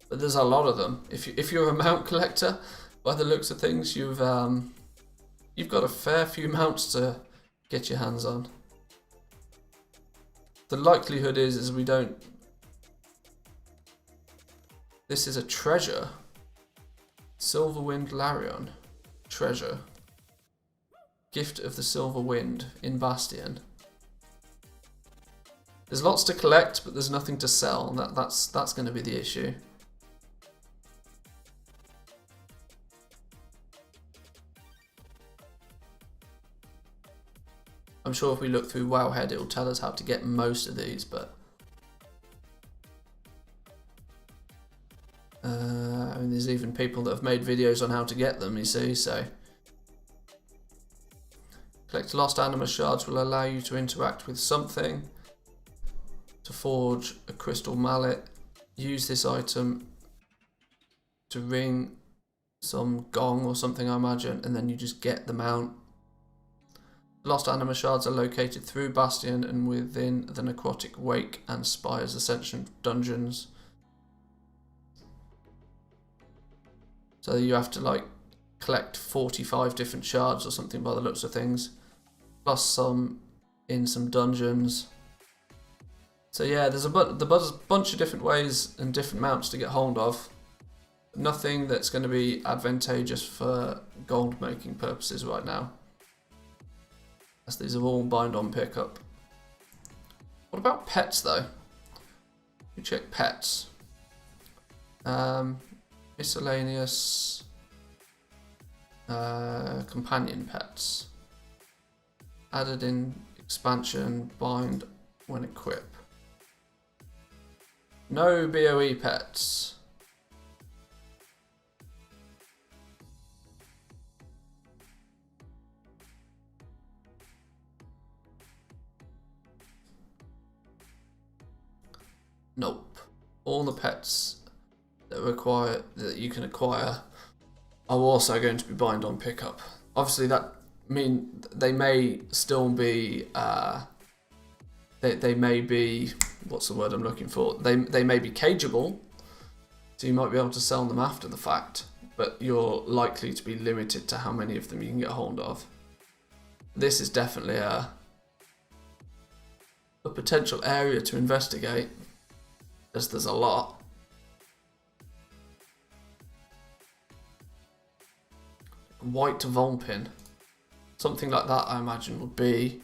But there's a lot of them. If you're a mount collector, by the looks of things, you've got a fair few mounts to get your hands on. The likelihood is we don't... This is a treasure. Silverwind Larion. Treasure. Gift of the Silver Wind in Bastion. There's lots to collect, but there's nothing to sell, and that's going to be the issue. I'm sure if we look through WoWhead, it will tell us how to get most of these, but I mean, there's even people that have made videos on how to get them, you see, so. Collect lost anima shards will allow you to interact with something. to forge a crystal mallet. Use this item to ring some gong or something, I imagine, and then you just get the mount. Lost anima shards are located through Bastion and within the necrotic wake and Spire's Ascension dungeons. So you have to like collect 45 different shards or something by the looks of things, plus some in some dungeons. So yeah, there's a bunch of different ways and different mounts to get hold of. Nothing that's going to be advantageous for gold making purposes right now, as these are all bind on pickup. What about pets though? We check pets. Miscellaneous companion pets. Added in expansion, bind when equip. No BOE pets. Nope. All the pets that you can acquire are also going to be bind on pickup. Obviously, that mean they may still be. They may be. What's the word I'm looking for? They may be cageable, so you might be able to sell them after the fact, but you're likely to be limited to how many of them you can get hold of. This is definitely a potential area to investigate, as there's a lot. White Vulpin. Something like that, I imagine, would be.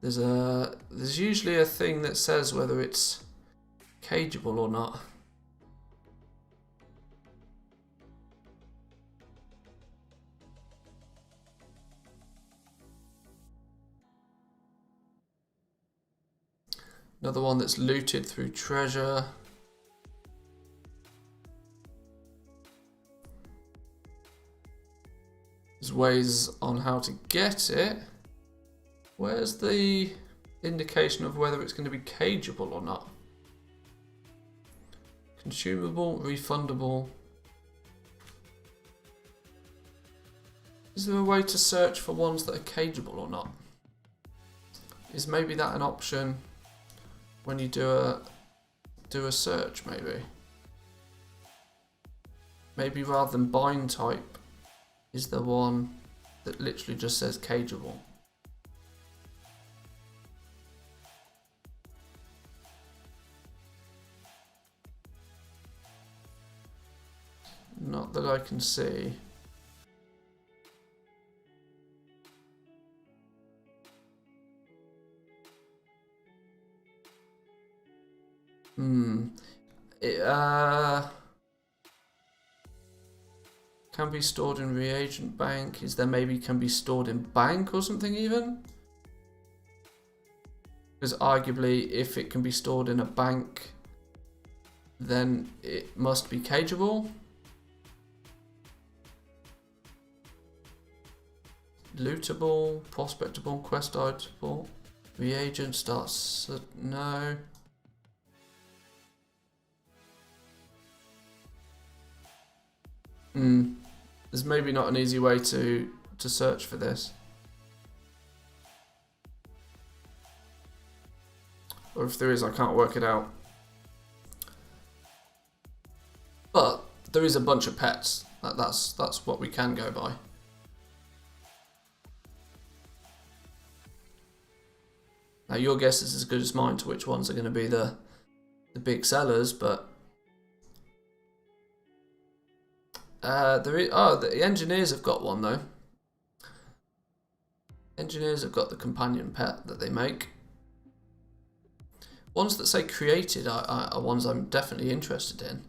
There's usually a thing that says whether it's cageable or not. Another one that's looted through treasure. There's ways on how to get it. Where's the indication of whether it's going to be cageable or not? Consumable, refundable. Is there a way to search for ones that are cageable or not? Is maybe that an option when you do a search, maybe? Maybe rather than bind type, is there one that literally just says cageable? Not that I can see. It can be stored in reagent bank. Is there maybe can be stored in bank or something even? Because arguably, if it can be stored in a bank, then it must be cageable. Lootable, prospectable, quest itemable, reagent starts. No. There's maybe not an easy way to search for this. Or if there is, I can't work it out. But there is a bunch of pets. That's what we can go by. Now your guess is as good as mine to which ones are going to be the big sellers, but the engineers have got one though. Engineers have got the companion pet that they make. Ones that say created are ones I'm definitely interested in.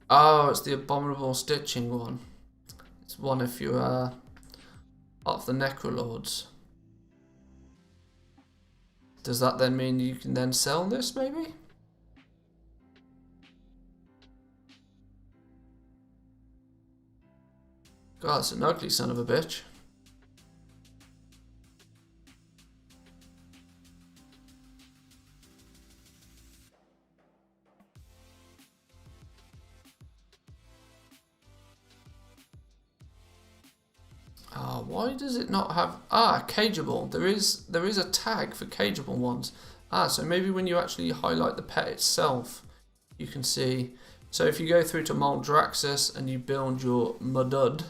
Oh, it's the abominable stitching one. It's one if you're part of the Necrolords. Does that then mean you can then sell this, maybe? God, it's an ugly son of a bitch. Why does it not have... cageable. There is a tag for cageable ones. So maybe when you actually highlight the pet itself, you can see... So if you go through to Maldraxxus and you build your Mudud,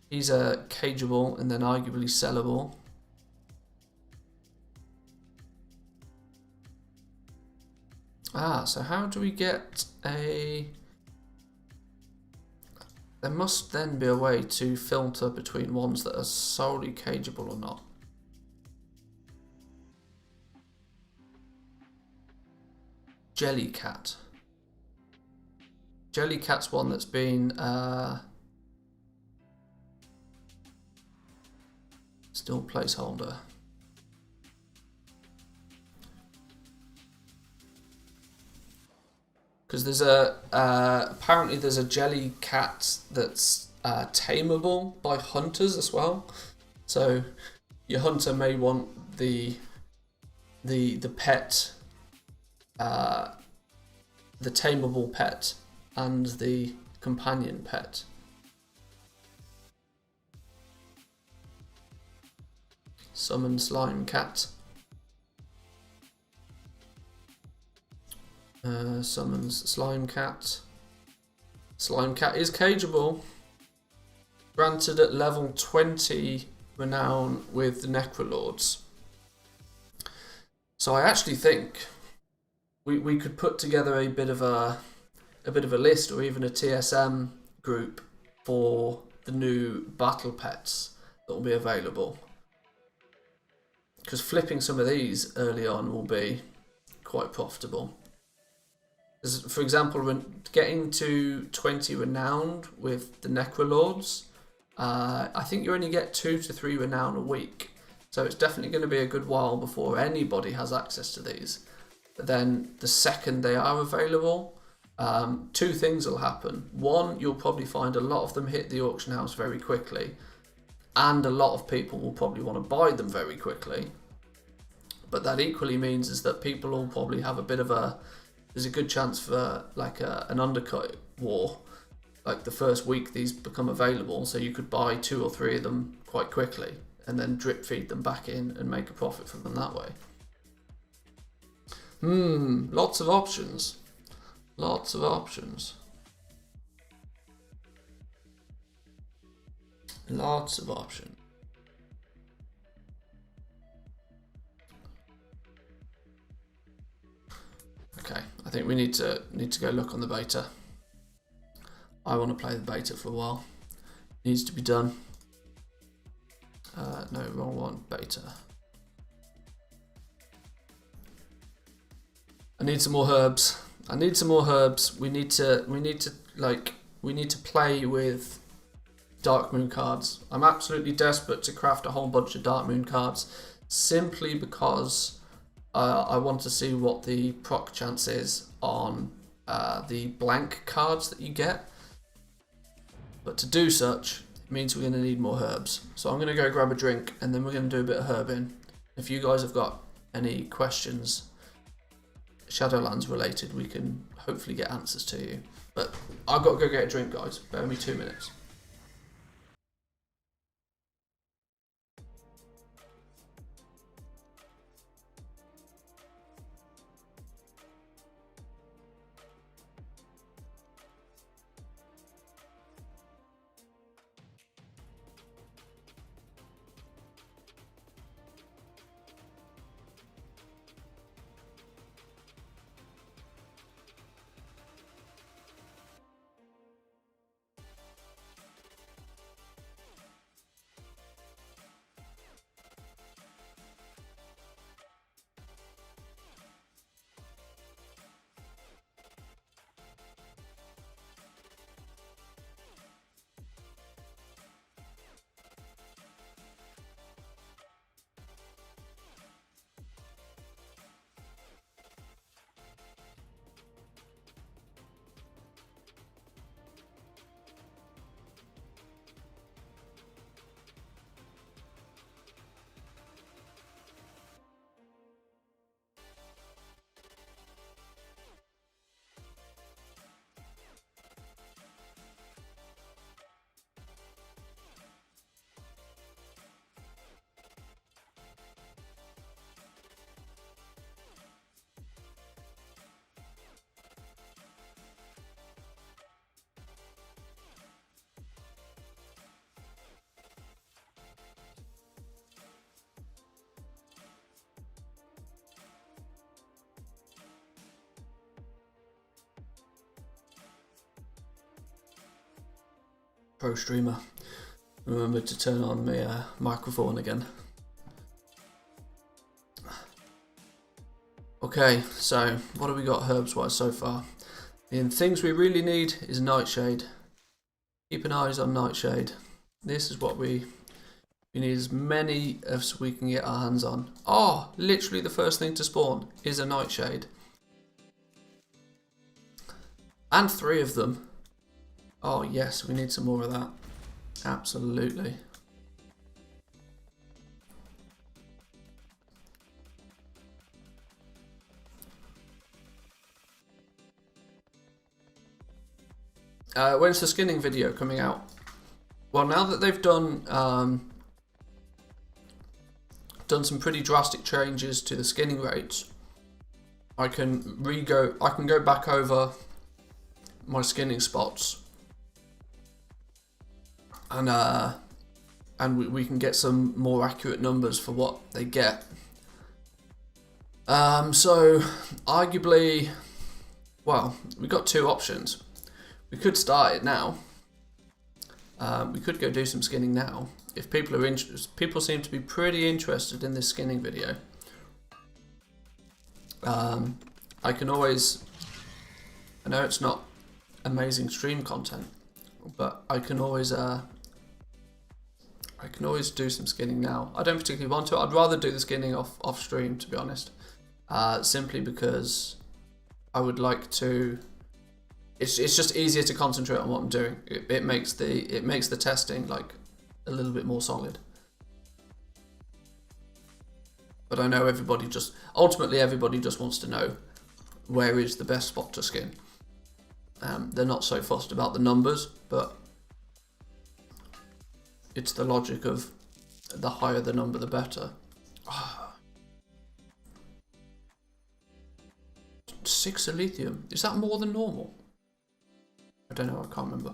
he's a cageable and then arguably sellable. So how do we get a... There must then be a way to filter between ones that are solely cageable or not. Jellycat. Jellycat's one that's been still placeholder. Because there's apparently there's a Jellycat that's tameable by hunters as well. So your hunter may want the pet, the tameable pet, and the companion pet. Summon Slime Cat. Summons Slime Cat. Slime Cat is cageable. Granted at level 20 renown with the Necrolords. So I actually think we could put together a bit of a list, or even a TSM group for the new battle pets that will be available. Because flipping some of these early on will be quite profitable. For example, when getting to 20 renowned with the Necrolords, I think you only get 2 to 3 renown a week. So it's definitely going to be a good while before anybody has access to these. But then the second they are available, 2 things will happen. One, you'll probably find a lot of them hit the auction house very quickly, and a lot of people will probably want to buy them very quickly. But that equally means is that people will probably have a bit of a... There's a good chance for like an undercut war. Like the first week these become available, so you could buy 2 or 3 of them quite quickly and then drip feed them back in and make a profit from them that way. Lots of options. Lots of options. Lots of options. Okay, I think we need to go look on the beta. I want to play the beta for a while. Needs to be done. No, wrong one. Beta. I need some more herbs. I need some more herbs. We need to play with Darkmoon cards. I'm absolutely desperate to craft a whole bunch of Darkmoon cards, simply because I want to see what the proc chance is on the blank cards that you get. But to do such, it means we're going to need more herbs. So I'm going to go grab a drink and then we're going to do a bit of herbing. If you guys have got any questions, Shadowlands related, we can hopefully get answers to you. But I've got to go get a drink, guys. Bear with me 2 minutes. pro streamer. Remember to turn on my microphone again. Okay, so what have we got herbs wise so far? The things we really need is Nightshade. Keep an eye on Nightshade. This is what we need, as many as we can get our hands on. Oh, literally the first thing to spawn is a Nightshade. And 3 of them. Oh yes, we need some more of that. Absolutely. When's the skinning video coming out? Well, now that they've done some pretty drastic changes to the skinning rates, I can go back over my skinning spots, and we can get some more accurate numbers for what they get. So arguably, well, we've got 2 options. We could start it now. We could go do some skinning now. If people are interested, people seem to be pretty interested in this skinning video. I can always, I know it's not amazing stream content, but I can always do some skinning now. I don't particularly want to. I'd rather do the skinning off stream, to be honest. Simply because I would like to. It's just easier to concentrate on what I'm doing. It makes the testing like a little bit more solid. But I know ultimately everybody just wants to know where is the best spot to skin. They're not so fussed about the numbers, but it's the logic of the higher the number, the better. 6 lithium. Is that more than normal? I don't know, I can't remember.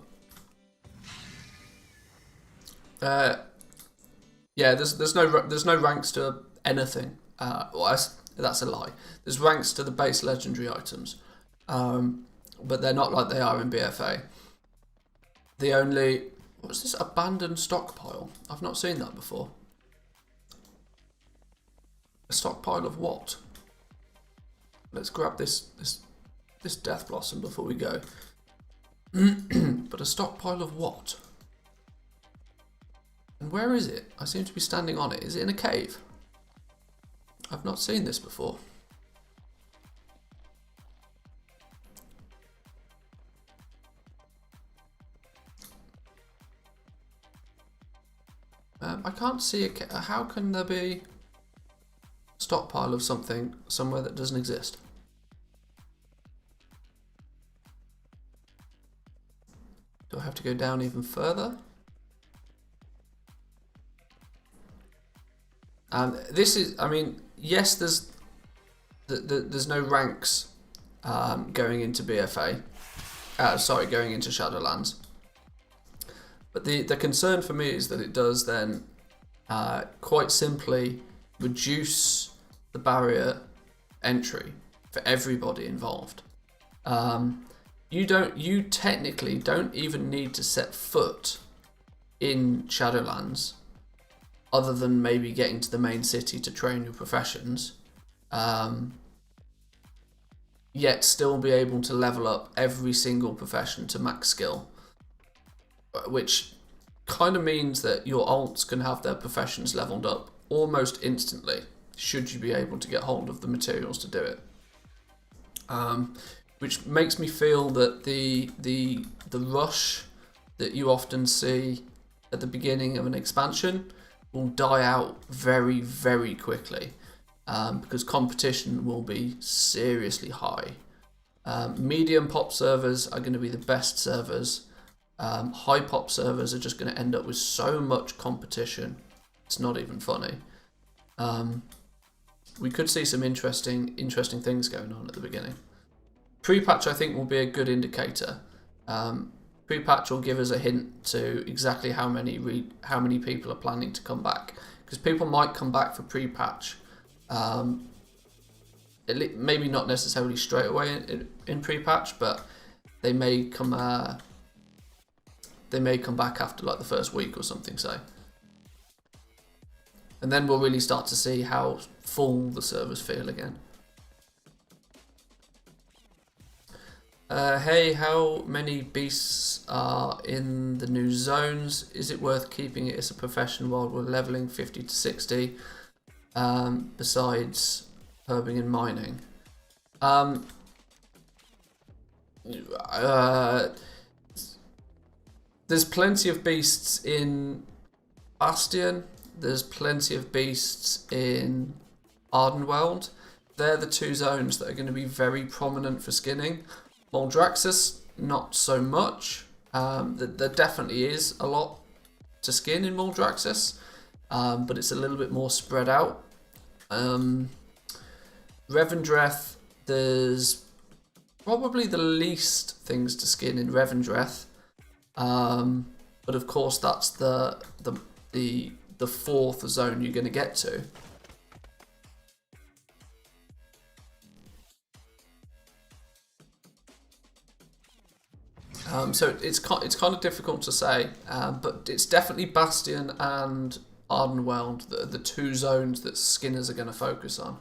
Yeah, there's no ranks to anything. Well, that's a lie. There's ranks to the base legendary items, but they're not like they are in BFA. What's this abandoned stockpile? I've not seen that before. A stockpile of what? Let's grab this death blossom before we go. But a stockpile of what? And where is it? I seem to be standing on it. Is it in a cave? I've not seen this before. I can't see how can there be a stockpile of something somewhere that doesn't exist? Do I have to go down even further? This is, I mean, yes, there's no ranks going into BFA. Going into Shadowlands. But the concern for me is that it does then quite simply reduce the barrier entry for everybody involved. You technically don't even need to set foot in Shadowlands, other than maybe getting to the main city to train your professions, yet still be able to level up every single profession to max skill, which kind of means that your alts can have their professions leveled up almost instantly, should you be able to get hold of the materials to do it. Which makes me feel that the rush that you often see at the beginning of an expansion will die out very, very quickly, because competition will be seriously high. Medium pop servers are going to be the best servers. High pop servers are just going to end up with so much competition, it's not even funny. We could see some interesting things going on at the beginning. Prepatch, I think, will be a good indicator. Prepatch will give us a hint to exactly how many people are planning to come back, because people might come back for prepatch. Maybe not necessarily straight away in prepatch, but they may come. they may come back after like the first week or something, say. And then we'll really start to see how full the servers feel again. Hey, how many beasts are in the new zones? Is it worth keeping it as a profession while we're leveling 50 to 60? Besides herbing and mining. There's plenty of beasts in Bastion. There's plenty of beasts in Ardenweld. They're the two zones that are going to be very prominent for skinning. Moldraxxus, not so much. There definitely is a lot to skin in Moldraxxus, but it's a little bit more spread out. Revendreth, there's probably the least things to skin in Revendreth, but of course that's the fourth zone you're going to get to. So it's kind of difficult to say, but it's definitely Bastion and Ardenweld, the two zones that skinners are going to focus on.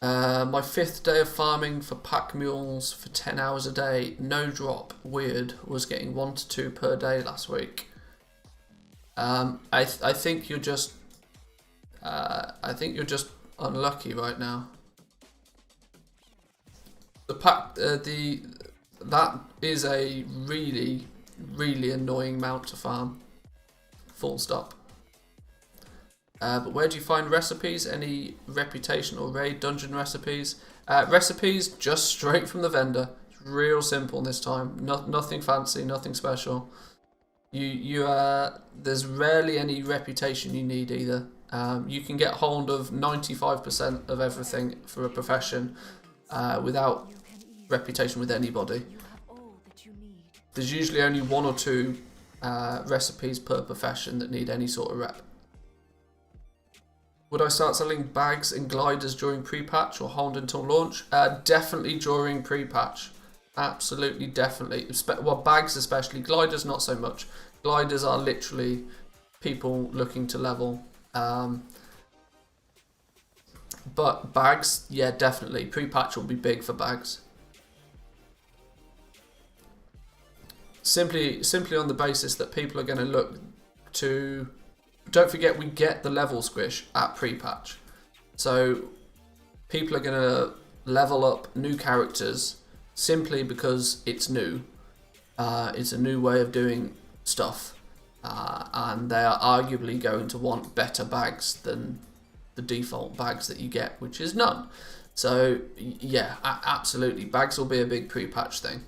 My 5th day of farming for pack mules for 10 hours a day, no drop, weird, was getting 1 to 2 per day last week. I think you're just unlucky right now. The pack that is a really annoying mount to farm. Full stop. But where do you find recipes? Any reputation or raid dungeon recipes? Recipes just straight from the vendor. It's real simple this time. Nothing fancy, nothing special. There's rarely any reputation you need either. You can get hold of 95% of everything for a profession without reputation with anybody. There's usually only 1 or 2 recipes per profession that need any sort of rep. Would I start selling bags and gliders during pre-patch or hold until launch? Definitely during pre-patch. Absolutely, definitely. Well, bags especially. Gliders not so much. Gliders are literally people looking to level. But bags, yeah, definitely. Pre-patch will be big for bags. Simply on the basis that people are going to look to... Don't forget, we get the level squish at pre-patch. So people are going to level up new characters simply because it's new. It's a new way of doing stuff. And they are arguably going to want better bags than the default bags that you get, which is none. So yeah, absolutely. Bags will be a big pre-patch thing.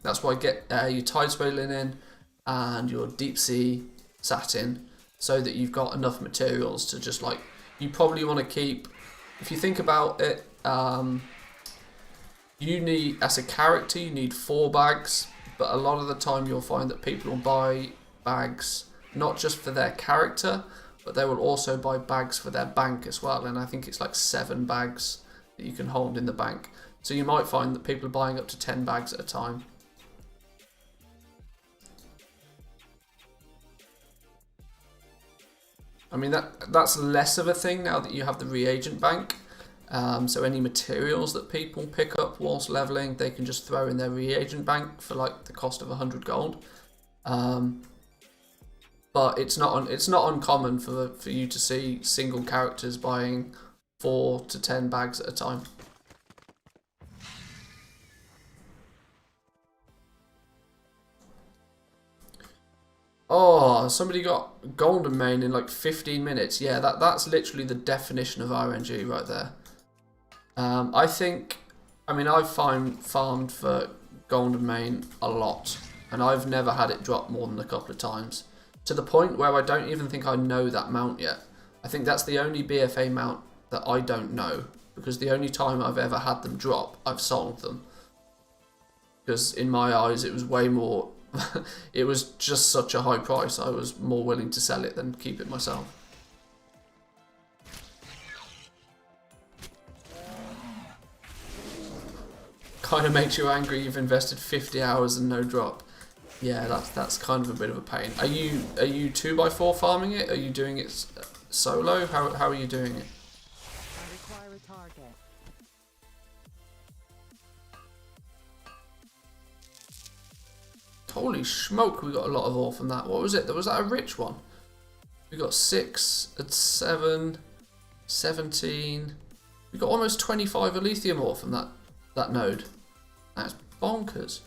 That's why get your Tidespray linen and your deep sea satin, so that you've got enough materials to just like, you probably want to keep, if you think about it, you need, as a character, you need 4 bags, but a lot of the time you'll find that people will buy bags, not just for their character, but they will also buy bags for their bank as well, and I think it's like 7 bags that you can hold in the bank. So you might find that people are buying up to 10 bags at a time. I mean, that's less of a thing now that you have the reagent bank. So any materials that people pick up whilst leveling, they can just throw in their reagent bank for like the cost of 100 gold. But it's not uncommon for you to see single characters buying 4 to 10 bags at a time. Oh, somebody got Golden Mane in like 15 minutes. Yeah, that's literally the definition of RNG right there. I've farmed for Golden Mane a lot, and I've never had it drop more than a couple of times. To the point where I don't even think I know that mount yet. I think that's the only BFA mount that I don't know, because the only time I've ever had them drop, I've sold them. Because in my eyes, it was way more... it was just such a high price, I was more willing to sell it than keep it myself. kind of makes you angry. You've invested 50 hours and no drop. Yeah, that's kind of a bit of a pain. Are you 2x4 farming it? Are you doing it solo? How are you doing it? I require a target. Holy smoke, we got a lot of ore from that. What was it? Was that a rich one? We got 6 and 7, 17. We got almost 25 Elysium ore from that node. That's bonkers.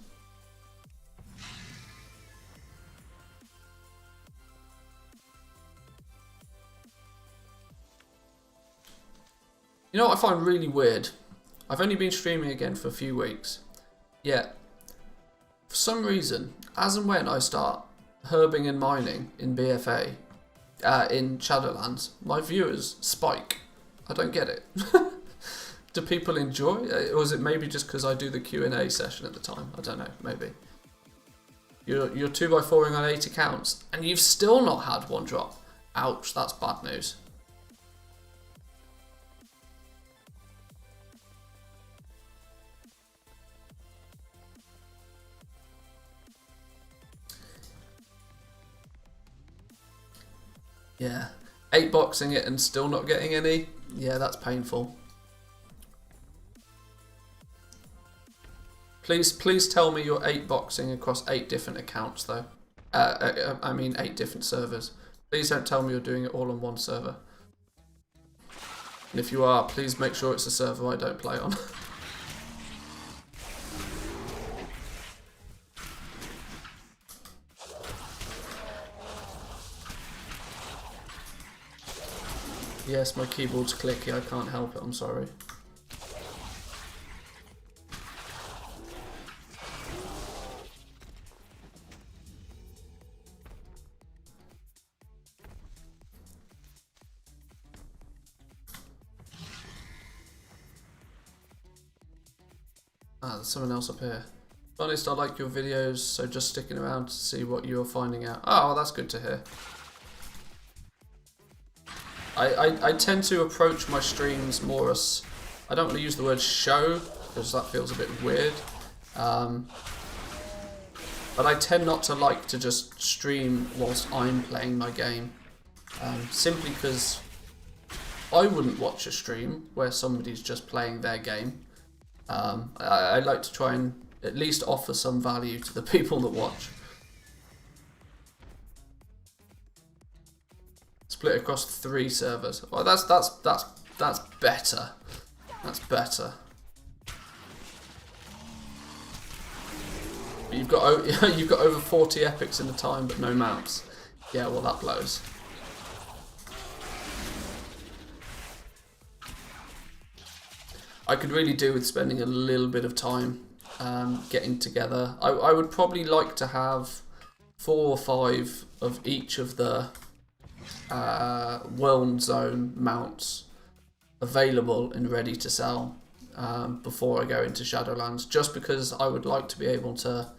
You know what I find really weird? I've only been streaming again for a few weeks. Yet, for some reason, as and when I start herbing and mining in BFA, in Shadowlands, my viewers spike. I don't get it. Do people enjoy it? Or is it maybe just because I do the Q&A session at the time? I don't know, maybe. You're 2x4ing on 8 accounts, and you've still not had one drop. Ouch, that's bad news. Yeah, 8 boxing it and still not getting any. Yeah, that's painful. Please tell me you're 8 boxing across 8 different accounts though. I mean 8 different servers. Please don't tell me you're doing it all on one server. And if you are, please make sure it's a server I don't play on. Yes, my keyboard's clicky, I can't help it, I'm sorry. Ah, there's someone else up here. To be honest, I like your videos, so just sticking around to see what you're finding out. Oh, well, that's good to hear. I tend to approach my streams more as, I don't want to use the word show, because that feels a bit weird. But I tend not to like to just stream whilst I'm playing my game. Simply because I wouldn't watch a stream where somebody's just playing their game. I like to try and at least offer some value to the people that watch. Split across 3 servers. Well, that's better. That's better. You've got over 40 epics in the time, but no mounts. Yeah, well that blows. I could really do with spending a little bit of time getting together. I would probably like to have 4 or 5 of each of the World Zone mounts available and ready to sell before I go into Shadowlands, just because I would like to be able to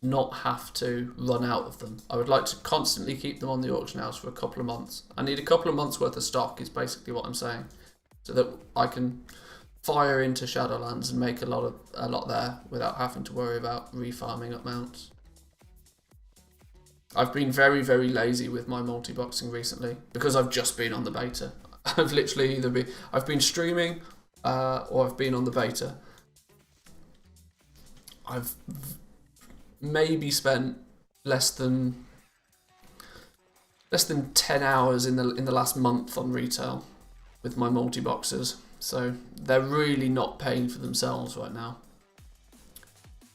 not have to run out of them. I would like to constantly keep them on the auction house for a couple of months. I need a couple of months worth of stock is basically what I'm saying, so that I can fire into Shadowlands and make a lot there without having to worry about refarming up mounts. I've been very, very lazy with my multi-boxing recently because I've just been on the beta. I've literally I've been streaming or I've been on the beta. I've maybe spent less than 10 hours in the last month on retail with my multi-boxers. So they're really not paying for themselves right now.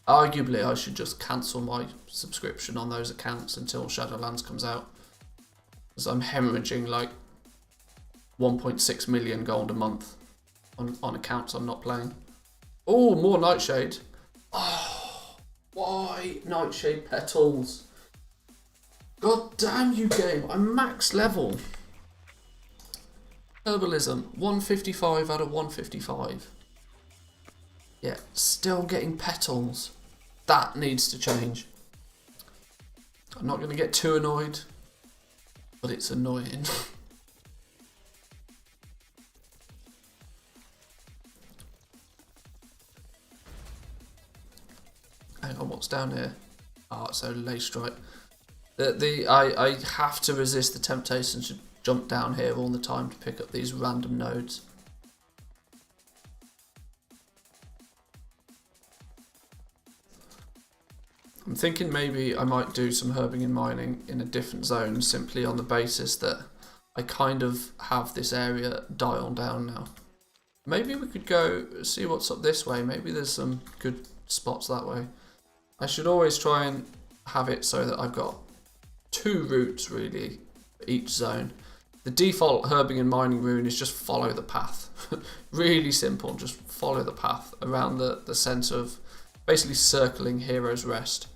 Arguably, I should just cancel my subscription on those accounts until Shadowlands comes out, because I'm hemorrhaging like 1.6 million gold a month on accounts I'm not playing. Oh, more Nightshade. Oh, why Nightshade petals? God damn you, game! I'm max level. Herbalism 155 out of 155. Yeah, still getting petals. That needs to change. I'm not going to get too annoyed, but it's annoying. What's down here? Oh, so lace right. I have to resist the temptation to jump down here all the time to pick up these random nodes. I'm thinking maybe I might do some herbing and mining in a different zone, simply on the basis that I kind of have this area dialed down now. Maybe we could go see what's up this way. Maybe there's some good spots that way. I should always try and have it so that I've got 2 routes really for each zone. The default herbing and mining rune is just follow the path. Really simple, just follow the path around the centre of basically circling Hero's Rest.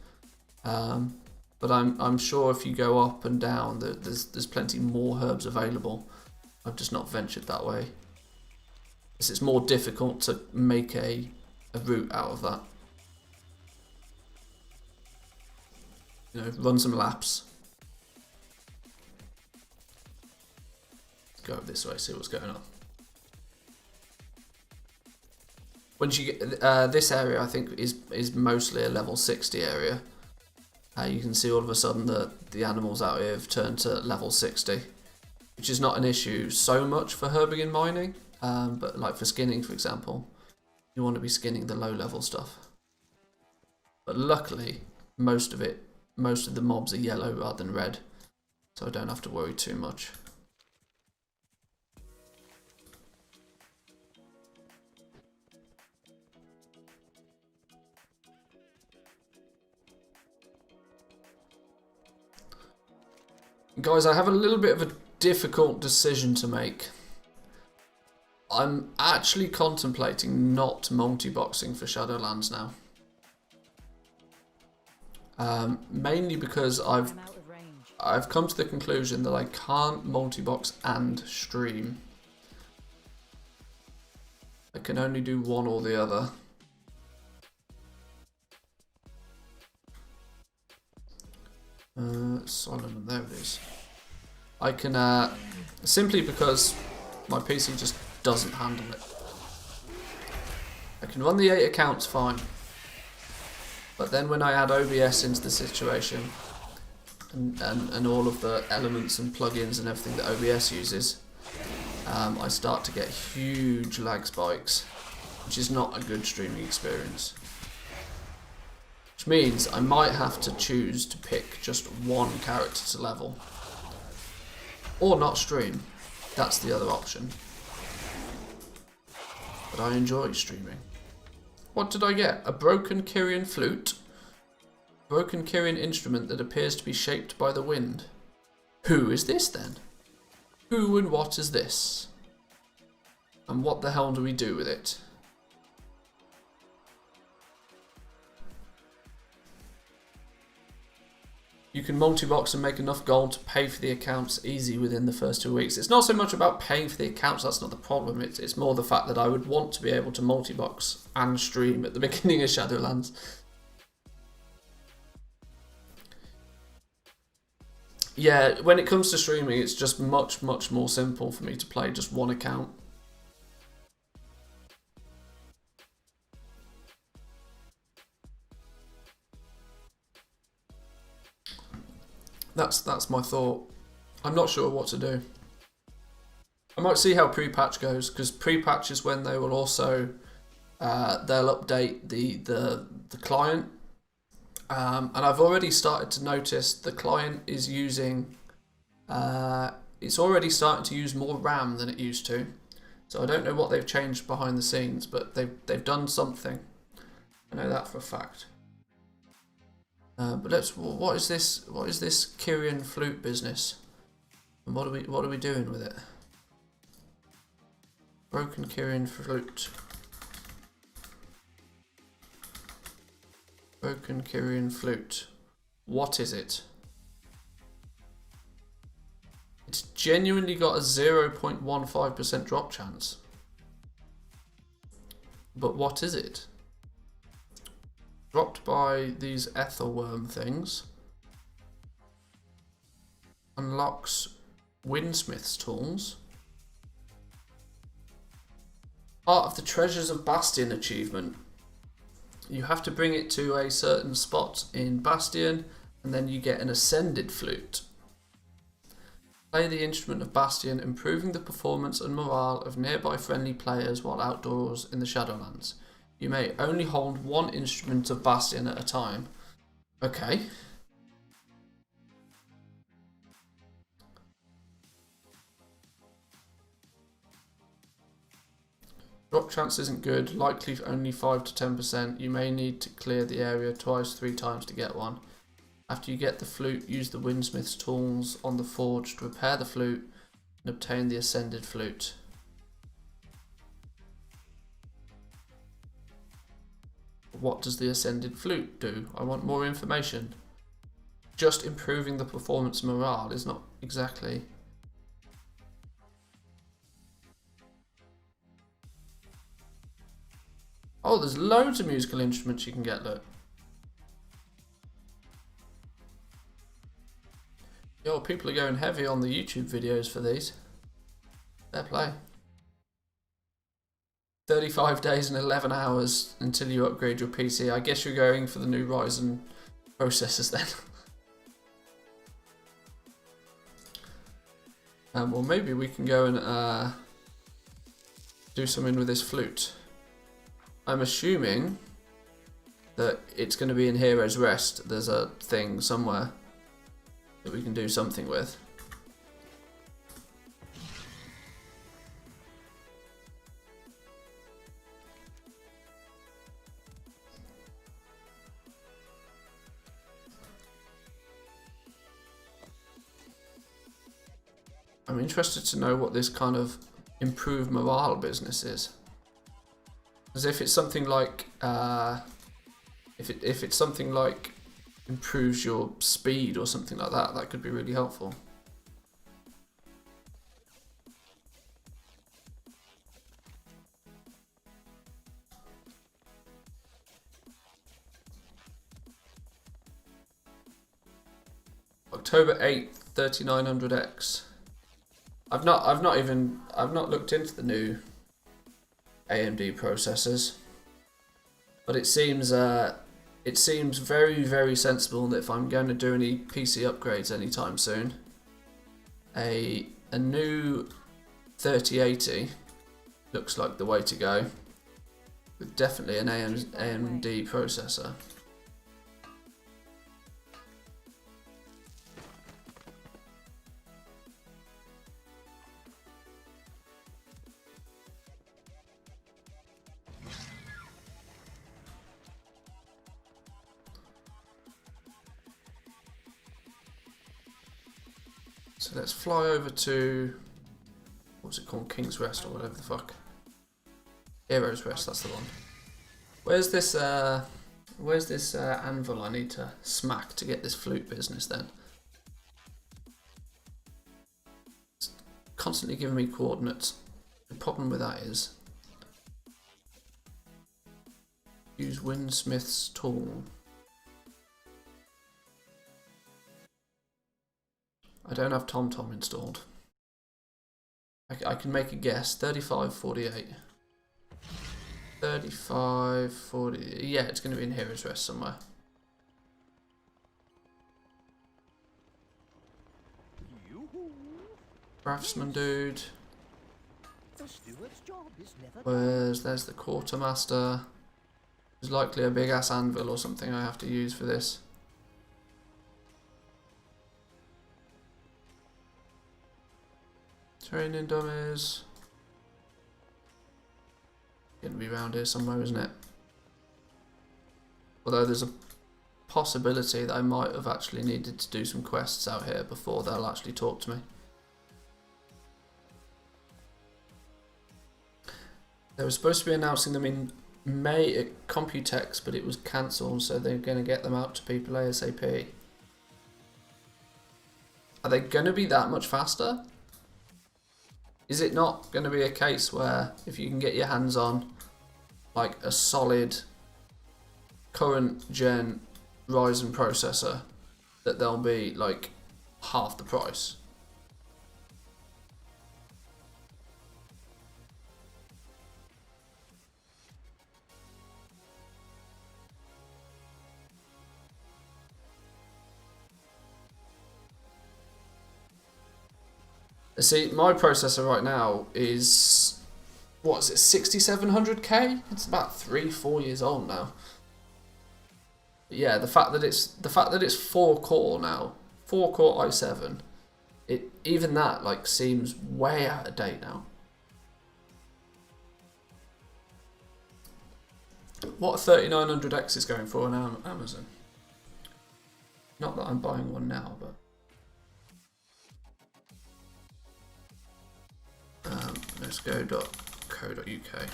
But I'm sure if you go up and down, there's plenty more herbs available. I've just not ventured that way. It's more difficult to make a route out of that. You know, run some laps. Go this way, see what's going on. Once you get this area, I think is mostly a level 60 area. You can see all of a sudden that the animals out here have turned to level 60, which is not an issue so much for herbing and mining, but like for skinning, for example, you want to be skinning the low level stuff. But luckily, most of the mobs are yellow rather than red, so I don't have to worry too much. Guys, I have a little bit of a difficult decision to make. I'm actually contemplating not multi-boxing for Shadowlands now. Mainly because I've come to the conclusion that I can't multi-box and stream. I can only do one or the other. Solomon, there it is. I can, simply because my PC just doesn't handle it. I can run the 8 accounts fine, but then when I add OBS into the situation, and all of the elements and plugins and everything that OBS uses, I start to get huge lag spikes, which is not a good streaming experience. Which means I might have to choose to pick just one character to level. Or not stream. That's the other option. But I enjoy streaming. What did I get? A broken Kyrian flute. Broken Kyrian instrument that appears to be shaped by the wind. Who is this then? Who and what is this? And what the hell do we do with it? You can multi-box and make enough gold to pay for the accounts easy within the first 2 weeks. It's not so much about paying for the accounts, that's not the problem. It's more the fact that I would want to be able to multi-box and stream at the beginning of Shadowlands. Yeah, when it comes to streaming, it's just much more simple for me to play just one account. That's my thought. I'm not sure what to do. I might see how pre-patch goes, because pre-patch is when they will also they'll update the client, and I've already started to notice the client is using it's already starting to use more RAM than it used to. So I don't know what they've changed behind the scenes, but they've done something. I know that for a fact. But what is this Kyrian flute business? And what are we doing with it? Broken Kyrian flute. Broken Kyrian flute. What is it? It's genuinely got a 0.15% drop chance. But what is it? Dropped by these etherworm things. Unlocks Windsmith's tools. Part of the Treasures of Bastion achievement. You have to bring it to a certain spot in Bastion, and then you get an ascended flute. Play the instrument of Bastion, improving the performance and morale of nearby friendly players while outdoors in the Shadowlands. You may only hold one instrument of Bastion at a time. Okay. Drop chance isn't good, likely only 5 to 10%. You may need to clear the area twice, 3 times to get one. After you get the flute, use the Windsmith's tools on the forge to repair the flute and obtain the ascended flute. What does the ascended flute do? I want more information. Just improving the performance morale is not exactly... Oh, there's loads of musical instruments you can get, look. Yo, people are going heavy on the YouTube videos for these. Fair play. 35 days and 11 hours until you upgrade your PC. I guess you're going for the new Ryzen processors then. Well, maybe we can go and do something with this flute. I'm assuming that it's going to be in Hero's Rest. There's a thing somewhere that we can do something with. I'm interested to know what this kind of improved morale business is. As if it's something like, if it's something like improves your speed or something like that, that could be really helpful. October 8th, 3900X. I've not looked into the new AMD processors, but it seems very, very sensible that if I'm going to do any PC upgrades anytime soon, a new 3080 looks like the way to go, with definitely an AMD processor. So let's fly over to, what's it called, King's Rest or whatever the fuck. Hero's Rest, that's the one. Where's this anvil I need to smack to get this flute business then? It's constantly giving me coordinates. The problem with that is, use Windsmith's tool. I don't have TomTom installed. I can make a guess. 3548. 3540. Yeah, it's going to be in Hero's Rest somewhere. Craftsman dude. There's the quartermaster. There's likely a big ass anvil or something I have to use for this. Training dummies. Gonna be around here somewhere, isn't it? Although there's a possibility that I might have actually needed to do some quests out here before they'll actually talk to me. They were supposed to be announcing them in May at Computex, but it was cancelled, so they're going to get them out to people ASAP. Are they going to be that much faster? Is it not going to be a case where if you can get your hands on like a solid current gen Ryzen processor, that they'll be like half the price? See, my processor right now is, what is it, 6700K? It's about 3-4 years old now. But yeah, the fact that it's 4-core now, 4-core i7, even that like seems way out of date now. What 3900X is going for on Amazon? Not that I'm buying one now, but let's go.co.uk.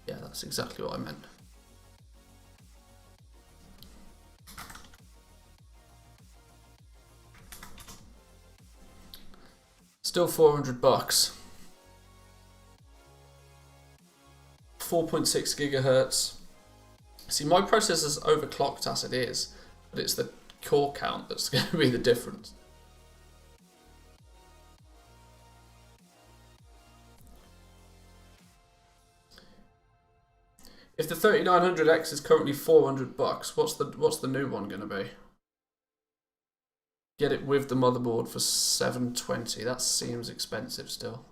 Yeah, that's exactly what I meant. Still $400. 4.6 gigahertz. See, my processor's overclocked as it is, but it's the core count that's going to be the difference. If the 3900X is currently $400, what's the new one going to be? Get it with the motherboard for $720. That seems expensive still.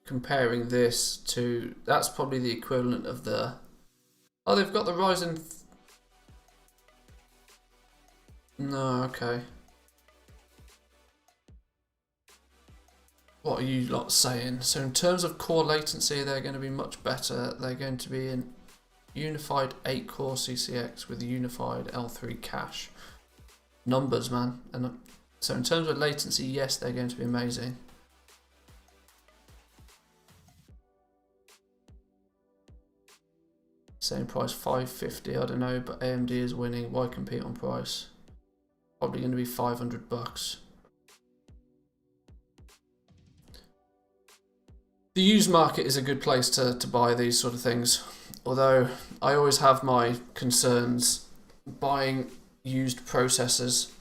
Comparing this to, that's probably the equivalent of the, oh, they've got the Ryzen, no, okay. What are you lot saying? So in terms of core latency, they're going to be much better. They're going to be in unified 8-core CCX with a unified L3 cache. Numbers, man. And so in terms of latency, yes, they're going to be amazing. Same price, $550, I don't know, but AMD is winning. Why compete on price? Probably going to be $500. The used market is a good place to buy these sort of things, although I always have my concerns buying used processors,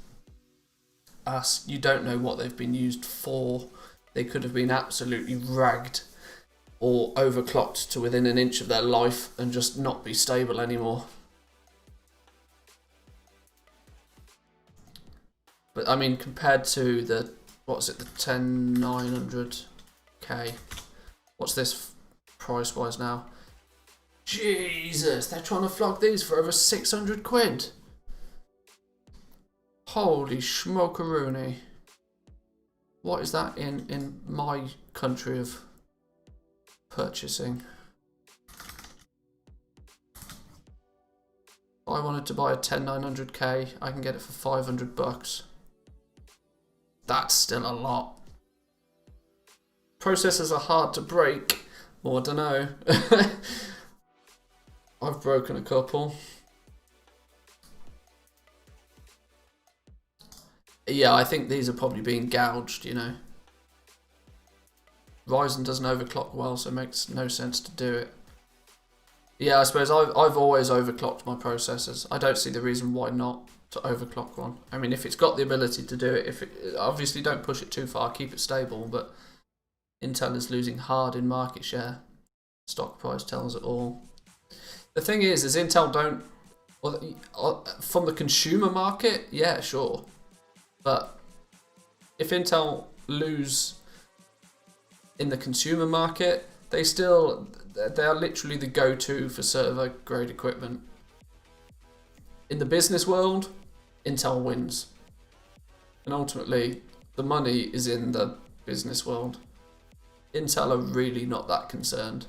as you don't know what they've been used for. They could have been absolutely ragged or overclocked to within an inch of their life and just not be stable anymore. But I mean, compared to the, what's it, the 10900K, what's this price wise now? Jesus, they're trying to flog these for over 600 quid. Holy schmokeroony. What is that in my country of purchasing? If I wanted to buy a 10900K, I can get it for $500. That's still a lot. Processors are hard to break. Well, I don't know. I've broken a couple. Yeah, I think these are probably being gouged, you know. Ryzen doesn't overclock well, so it makes no sense to do it. Yeah, I suppose I've always overclocked my processors. I don't see the reason why not to overclock one. I mean, if it's got the ability to do it, obviously don't push it too far, keep it stable, but Intel is losing hard in market share. Stock price tells it all. The thing is Intel don't, from the consumer market, yeah, sure. But if Intel lose in the consumer market, they are literally the go-to for server grade equipment. In the business world, Intel wins. And ultimately, the money is in the business world. Intel are really not that concerned.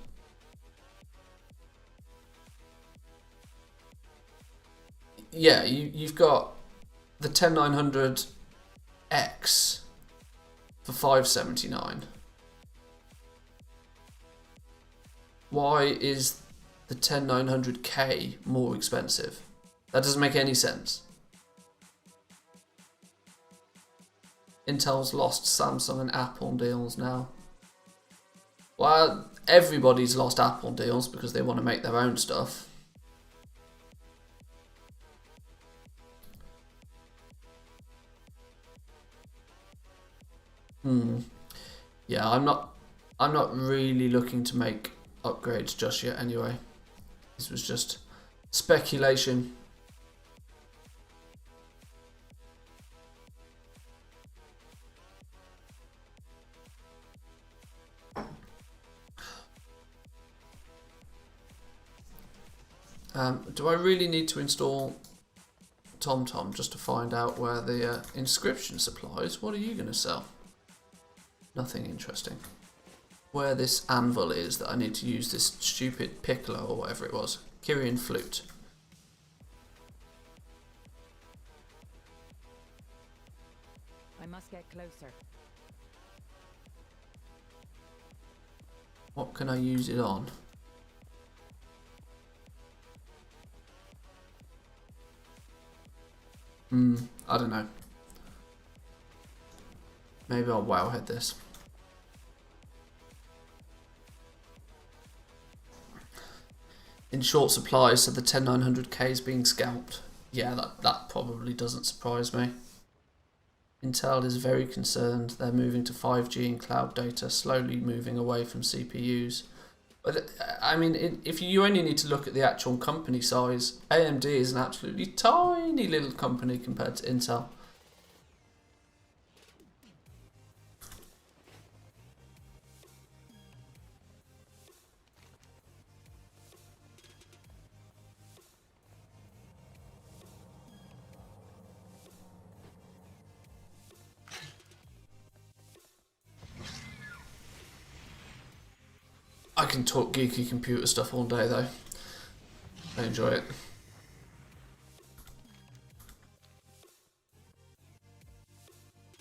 Yeah, you've got the 10900X for $579. Why is the 10900K more expensive? That doesn't make any sense. Intel's lost Samsung and Apple deals now. Well, everybody's lost Apple deals because they want to make their own stuff. Yeah, I'm not really looking to make upgrades just yet anyway. This was just speculation. Do I really need to install TomTom just to find out where the inscription supplies? What are you going to sell? Nothing interesting. Where this anvil is that I need to use this stupid piccolo or whatever it was. Kyrian flute. I must get closer. What can I use it on? I don't know. Maybe I'll WoWhead this. In short supply, so the 10900K is being scalped. Yeah, that probably doesn't surprise me. Intel is very concerned. They're moving to 5G and cloud data, slowly moving away from CPUs. But I mean, if you only need to look at the actual company size, AMD is an absolutely tiny little company compared to Intel. I can talk geeky computer stuff all day though. I enjoy it.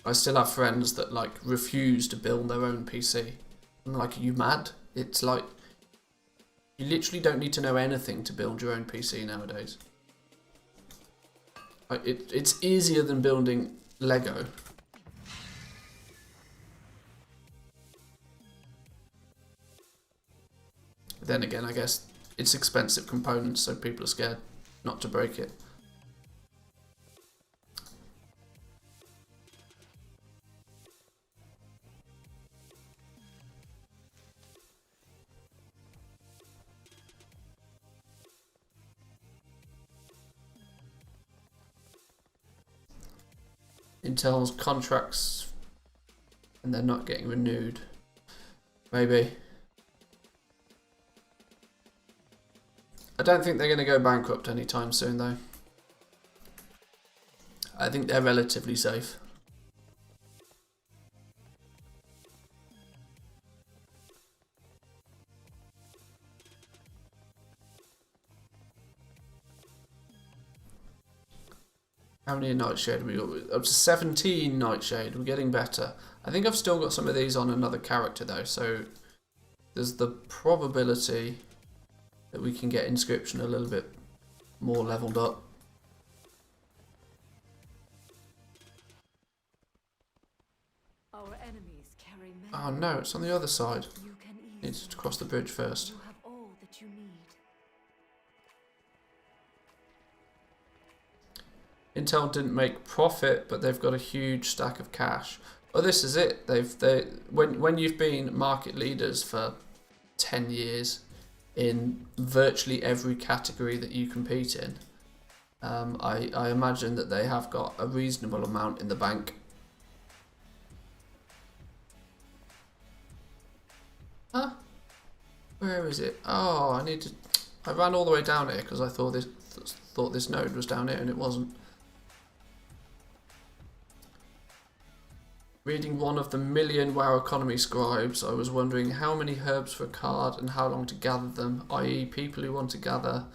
I still have friends that like refuse to build their own PC. I'm like, are you mad? It's like, you literally don't need to know anything to build your own PC nowadays. Like, it's easier than building Lego. Then again, I guess it's expensive components, so people are scared not to break it. Intel's contracts, and they're not getting renewed. Maybe. I don't think they're going to go bankrupt anytime soon, though. I think they're relatively safe. How many Nightshade have we got? Up to 17 Nightshade. We're getting better. I think I've still got some of these on another character, though, so there's the probability that we can get inscription a little bit more leveled up. Our enemies carry many. Oh no, it's on the other side. You can Need to cross the bridge first. You have all that you need. Intel didn't make profit, but they've got a huge stack of cash. Well, this is it. When you've been market leaders for 10 years in virtually every category that you compete in, I imagine that they have got a reasonable amount in the bank. Huh? Where is it? Oh, I ran all the way down here because I thought this node was down here and it wasn't. Reading one of the million WoW economy scribes, I was wondering how many herbs for a card and how long to gather them, i.e. people who want to gather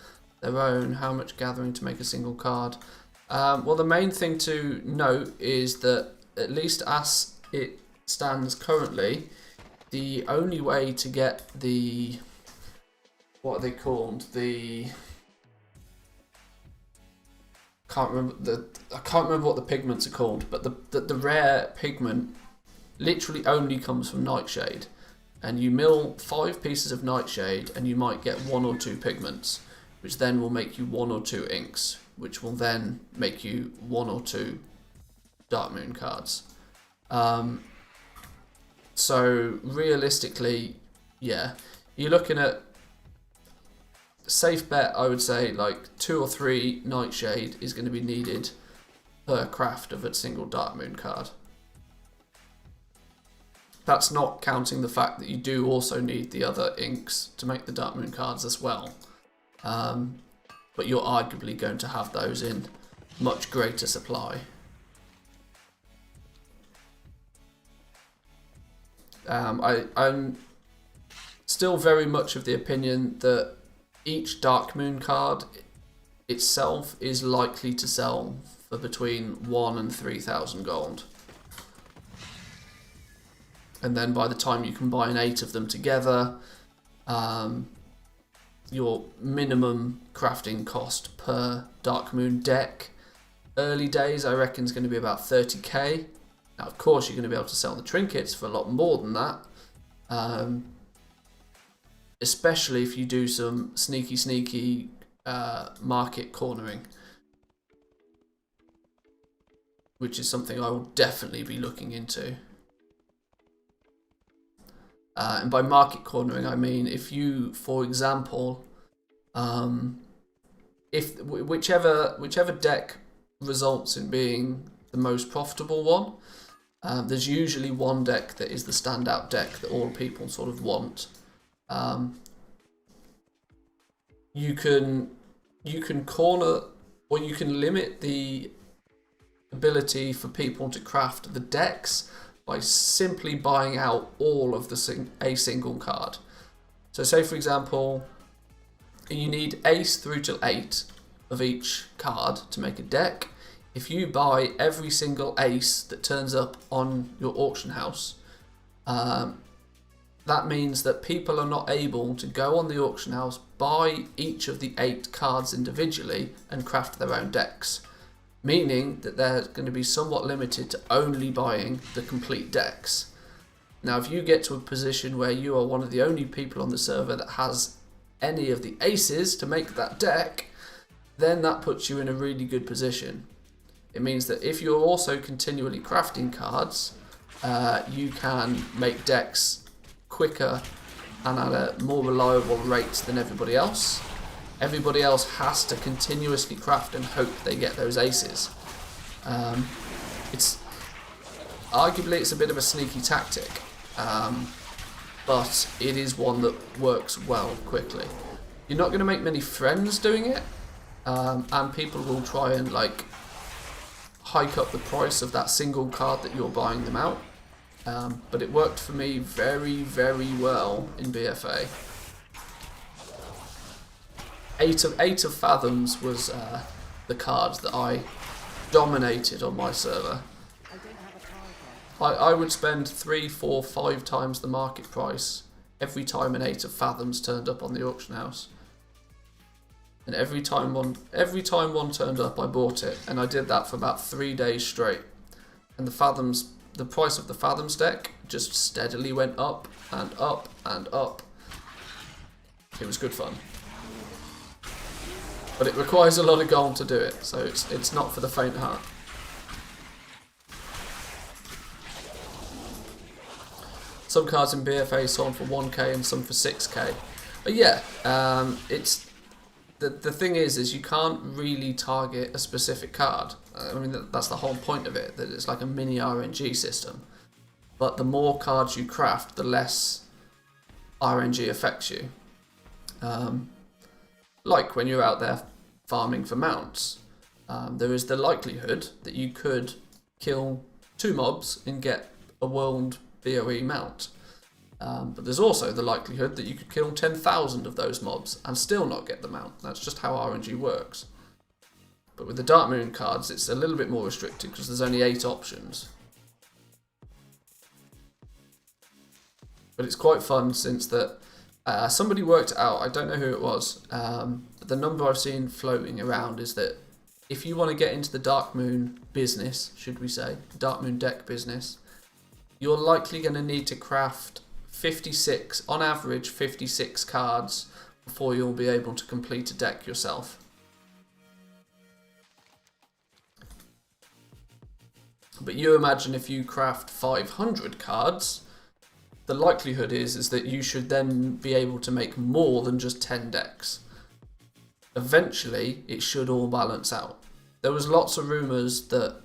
their own, how much gathering to make a single card. Well, the main thing to note is that, at least as it stands currently, the only way to get the, what are they called, I can't remember what the pigments are called, but the rare pigment literally only comes from Nightshade, and you mill 5 pieces of Nightshade and you might get 1 or 2 pigments, which then will make you 1 or 2 inks, which will then make you 1 or 2 Darkmoon cards. So realistically, yeah, you're looking at safe bet. I would say like 2 or 3 Nightshade is going to be needed per craft of a single Darkmoon card. That's not counting the fact that you do also need the other inks to make the Darkmoon cards as well. But you're arguably going to have those in much greater supply. I'm still very much of the opinion that each Darkmoon card itself is likely to sell for between 1,000 and 3,000 gold. And then by the time you combine 8 of them together, your minimum crafting cost per Darkmoon deck, early days I reckon is going to be about 30k. Now of course you're going to be able to sell the trinkets for a lot more than that. Especially if you do some sneaky market cornering, which is something I will definitely be looking into. And by market cornering, I mean if you, for example, if whichever deck results in being the most profitable one, there's usually one deck that is the standout deck that all people sort of want. You can corner, or you can limit the ability for people to craft the decks by simply buying out all of a single card. So say for example, you need ace through to 8 of each card to make a deck. If you buy every single ace that turns up on your auction house, that means that people are not able to go on the auction house, buy each of the 8 cards individually and craft their own decks. Meaning that they're going to be somewhat limited to only buying the complete decks. Now if you get to a position where you are one of the only people on the server that has any of the aces to make that deck, then that puts you in a really good position. It means that if you're also continually crafting cards, you can make decks quicker and at a more reliable rate than everybody else. Everybody else has to continuously craft and hope they get those aces. It's arguably a bit of a sneaky tactic, but it is one that works well quickly. You're not going to make many friends doing it, and people will try and like hike up the price of that single card that you're buying them out. But it worked for me very, very well in BFA. 8 of Fathoms was the card that I dominated on my server. I would spend 3, 4, 5 times the market price every time an 8 of Fathoms turned up on the auction house. And every time one turned up, I bought it, and I did that for about 3 days straight. And the price of the Fathoms deck just steadily went up and up and up. It was good fun. But it requires a lot of gold to do it, so it's not for the faint heart. Some cards in BFA sold for 1k and some for 6k. But yeah, it's the thing is you can't really target a specific card. I mean that's the whole point of it, that it's like a mini RNG system. But the more cards you craft, the less RNG affects you. Like when you're out there farming for mounts, there is the likelihood that you could kill 2 mobs and get a world BOE mount. But there's also the likelihood that you could kill 10,000 of those mobs and still not get the mount. That's just how RNG works. But with the Darkmoon cards, it's a little bit more restricted because there's only 8 options. But it's quite fun since that somebody worked it out, I don't know who it was, but the number I've seen floating around is that if you want to get into the Darkmoon business, should we say, Darkmoon deck business, you're likely going to need to craft 56, on average 56 cards before you'll be able to complete a deck yourself. But you imagine if you craft 500 cards, the likelihood is that you should then be able to make more than just 10 decks. Eventually, it should all balance out. There was lots of rumours that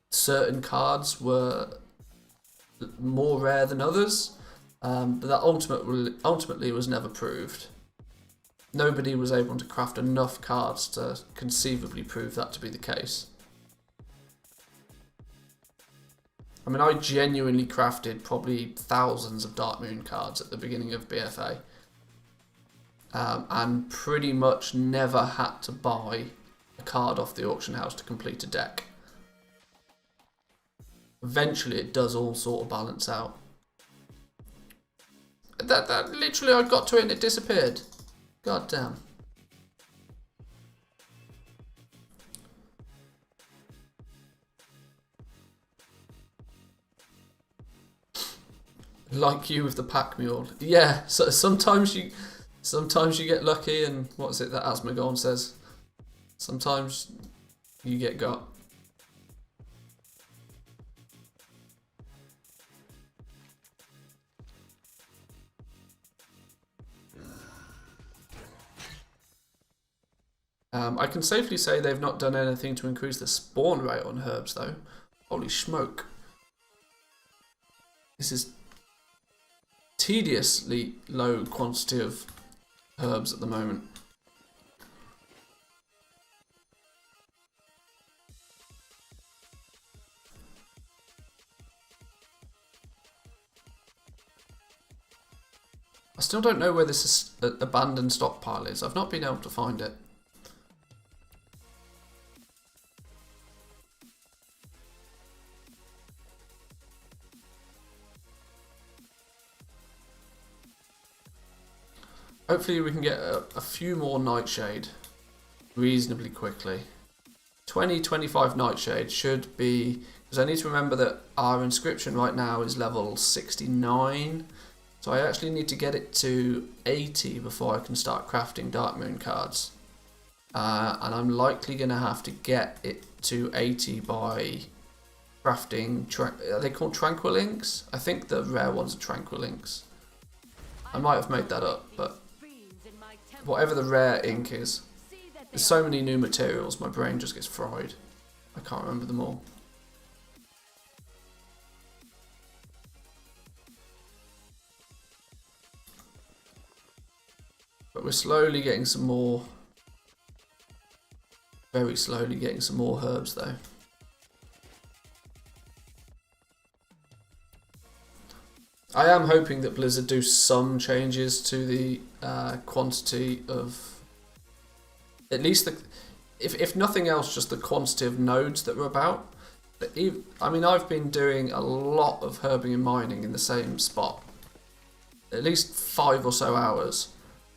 certain cards were more rare than others, but that ultimately was never proved. Nobody was able to craft enough cards to conceivably prove that to be the case. I mean, I genuinely crafted probably thousands of Darkmoon cards at the beginning of BFA. And pretty much never had to buy a card off the auction house to complete a deck. Eventually it does all sort of balance out. That literally, I got to it and it disappeared. God damn. Like you with the pack mule. Yeah, so sometimes you get lucky, and what's it that Asmogon says? Sometimes you get got. I can safely say they've not done anything to increase the spawn rate on herbs though. Holy smoke. This is tediously low quantity of herbs at the moment. I still don't know where this abandoned stockpile is. I've not been able to find it. Hopefully we can get a few more Nightshade reasonably quickly. 20-25 Nightshade should be, because I need to remember that our inscription right now is level 69, so I actually need to get it to 80 before I can start crafting Darkmoon cards. And I'm likely going to have to get it to 80 by crafting, are they called Tranquil Inks? I think the rare ones are Tranquil Inks. I might have made that up, but whatever the rare ink is, there's so many new materials, my brain just gets fried. I can't remember them all. But we're slowly getting some more, very slowly getting some more herbs though. I am hoping that Blizzard do some changes to the quantity of, at least the, if nothing else, just the quantity of nodes that were about. I mean, I've been doing a lot of herbing and mining in the same spot, at least 5 or so hours,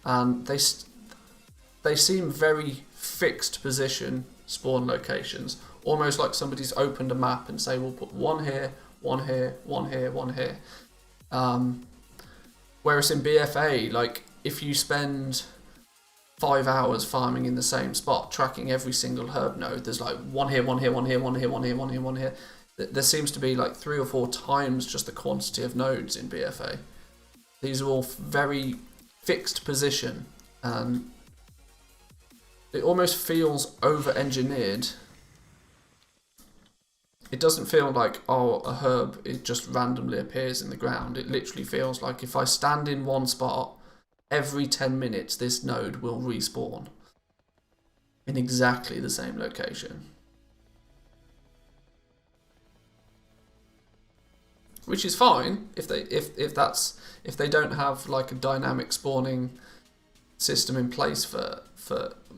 and they seem very fixed position spawn locations, almost like somebody's opened a map and say, we'll put one here, one here, one here, one here. Whereas in BFA, like if you spend 5 hours farming in the same spot, tracking every single herb node, there's like one here, one here, one here, one here, one here, one here, one here. There seems to be like 3 or 4 times just the quantity of nodes in BFA. These are all very fixed position, and it almost feels over-engineered. It doesn't feel like, oh, a herb, it just randomly appears in the ground. It literally feels like if I stand in one spot, every 10 minutes this node will respawn in exactly the same location. Which is fine if they don't have like a dynamic spawning system in place for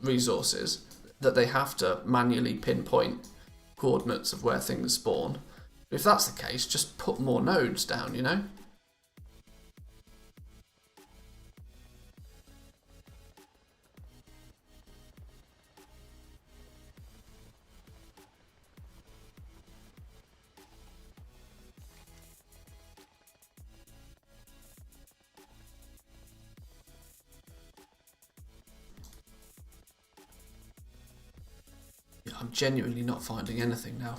resources that they have to manually pinpoint coordinates of where things spawn. If that's the case, just put more nodes down, you know? I'm genuinely not finding anything now.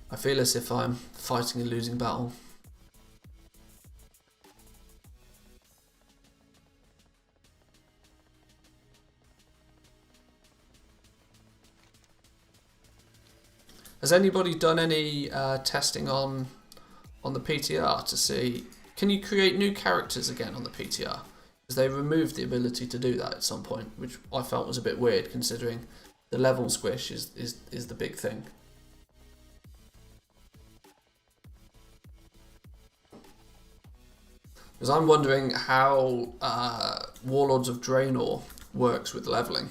I feel as if I'm fighting a losing battle. Has anybody done any testing on the PTR to see, can you create new characters again on the PTR? Because they removed the ability to do that at some point, which I felt was a bit weird considering the level squish is the big thing. Because I'm wondering how Warlords of Draenor works with leveling.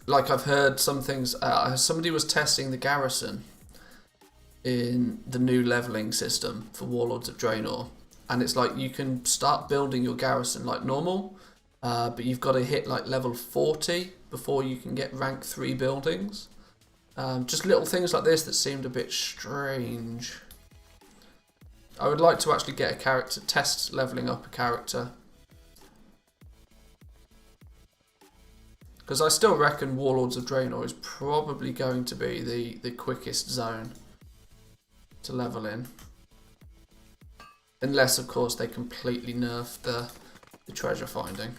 Like I've heard some things, somebody was testing the garrison in the new leveling system for Warlords of Draenor, and it's like you can start building your garrison like normal, but you've got to hit like level 40 before you can get rank 3 buildings. Just little things like this that seemed a bit strange. I would like to actually get a character, test leveling up a character. Because I still reckon Warlords of Draenor is probably going to be the quickest zone to level in. Unless, of course, they completely nerf the treasure finding.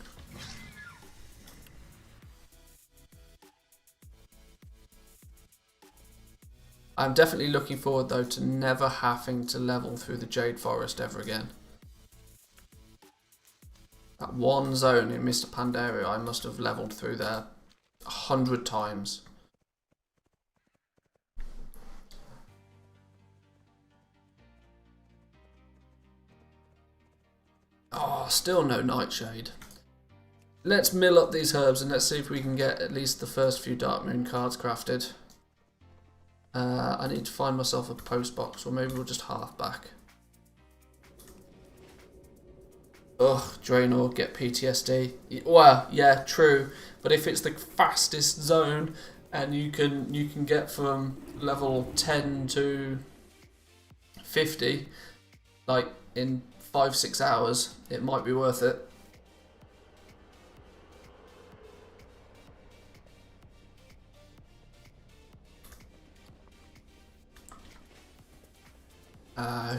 I'm definitely looking forward, though, to never having to level through the Jade Forest ever again. That one zone in Mr. Pandaria, I must have leveled through there 100 times. Oh, still no Nightshade. Let's mill up these herbs and let's see if we can get at least the first few Darkmoon cards crafted. I need to find myself a post box, or maybe we'll just half back. Ugh, Draenor, get PTSD. Well, yeah, true. But if it's the fastest zone and you can get from level 10 to 50, like in 5-6 hours, it might be worth it.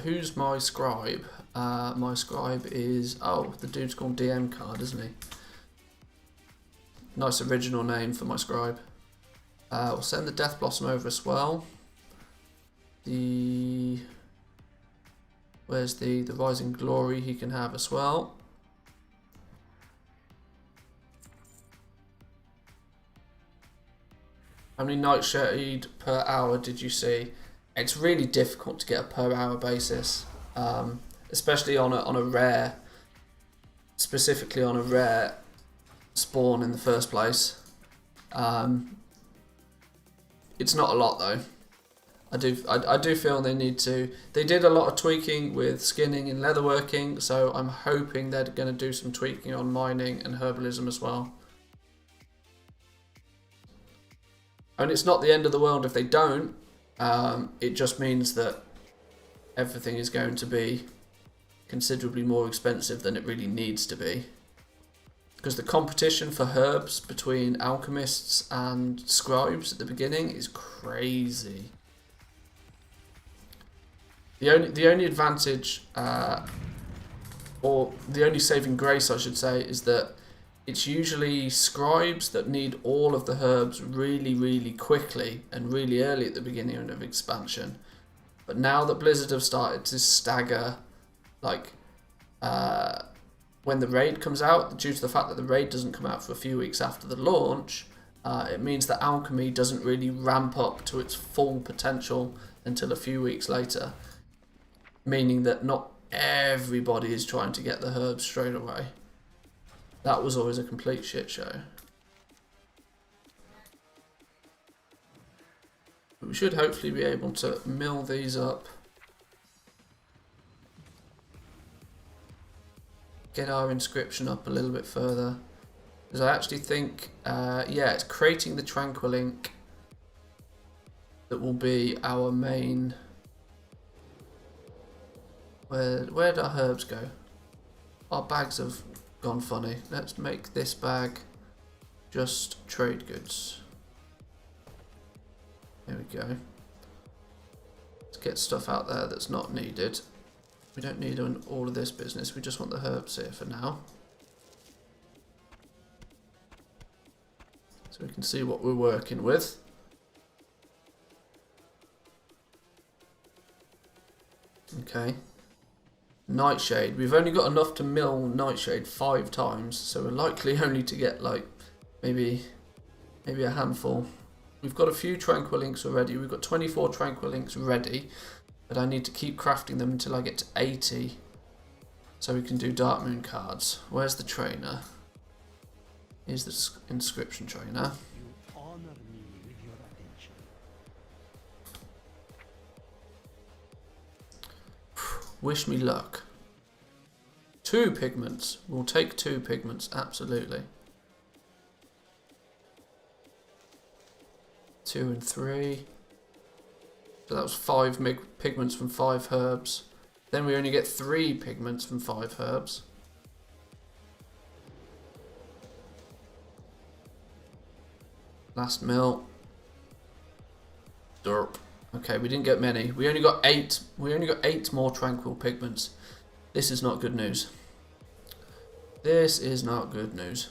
Who's my scribe? My scribe is... Oh, the dude's called DM Card, isn't he? Nice original name for my scribe. We'll send the Death Blossom over as well. Where's the Rising Glory he can have as well. How many Nightshade per hour did you see? It's really difficult to get a per hour basis, especially on a rare, specifically on a rare spawn in the first place. It's not a lot though. I do feel they need to. They did a lot of tweaking with skinning and leatherworking, so I'm hoping they're going to do some tweaking on mining and herbalism as well. And it's not the end of the world if they don't. It just means that everything is going to be considerably more expensive than it really needs to be. Because the competition for herbs between alchemists and scribes at the beginning is crazy. The only advantage, or the only saving grace I should say, is that it's usually scribes that need all of the herbs really, really quickly and really early at the beginning of expansion. But now that Blizzard have started to stagger, like, when the raid comes out, due to the fact that the raid doesn't come out for a few weeks after the launch, it means that alchemy doesn't really ramp up to its full potential until a few weeks later. Meaning that not everybody is trying to get the herbs straight away. That was always a complete shit show. But we should hopefully be able to mill these up. Get our inscription up a little bit further. Because I actually think, yeah, it's creating the Tranquil Ink that will be our main... Where'd our herbs go? Our bags have gone funny. Let's make this bag just trade goods. There we go. Let's get stuff out there that's not needed. We don't need all of this business. We just want the herbs here for now. so we can see what we're working with. Okay. Nightshade. We've only got enough to mill Nightshade 5 times, so we're likely only to get like maybe a handful. We've got a few Tranquil Inks already. We've got 24 Tranquil Inks ready, but I need to keep crafting them until I get to 80, so we can do Darkmoon cards. Where's the trainer? Here's the inscription trainer. You honor me with your attention. Wish me luck. 2 pigments. We'll take 2 pigments, absolutely. 2 and 3. So that was 5 pigments from 5 herbs. Then we only get 3 pigments from 5 herbs. Last mill. Derp. Okay, we didn't get many. We only got 8. We only got 8 more tranquil pigments. This is not good news. This is not good news.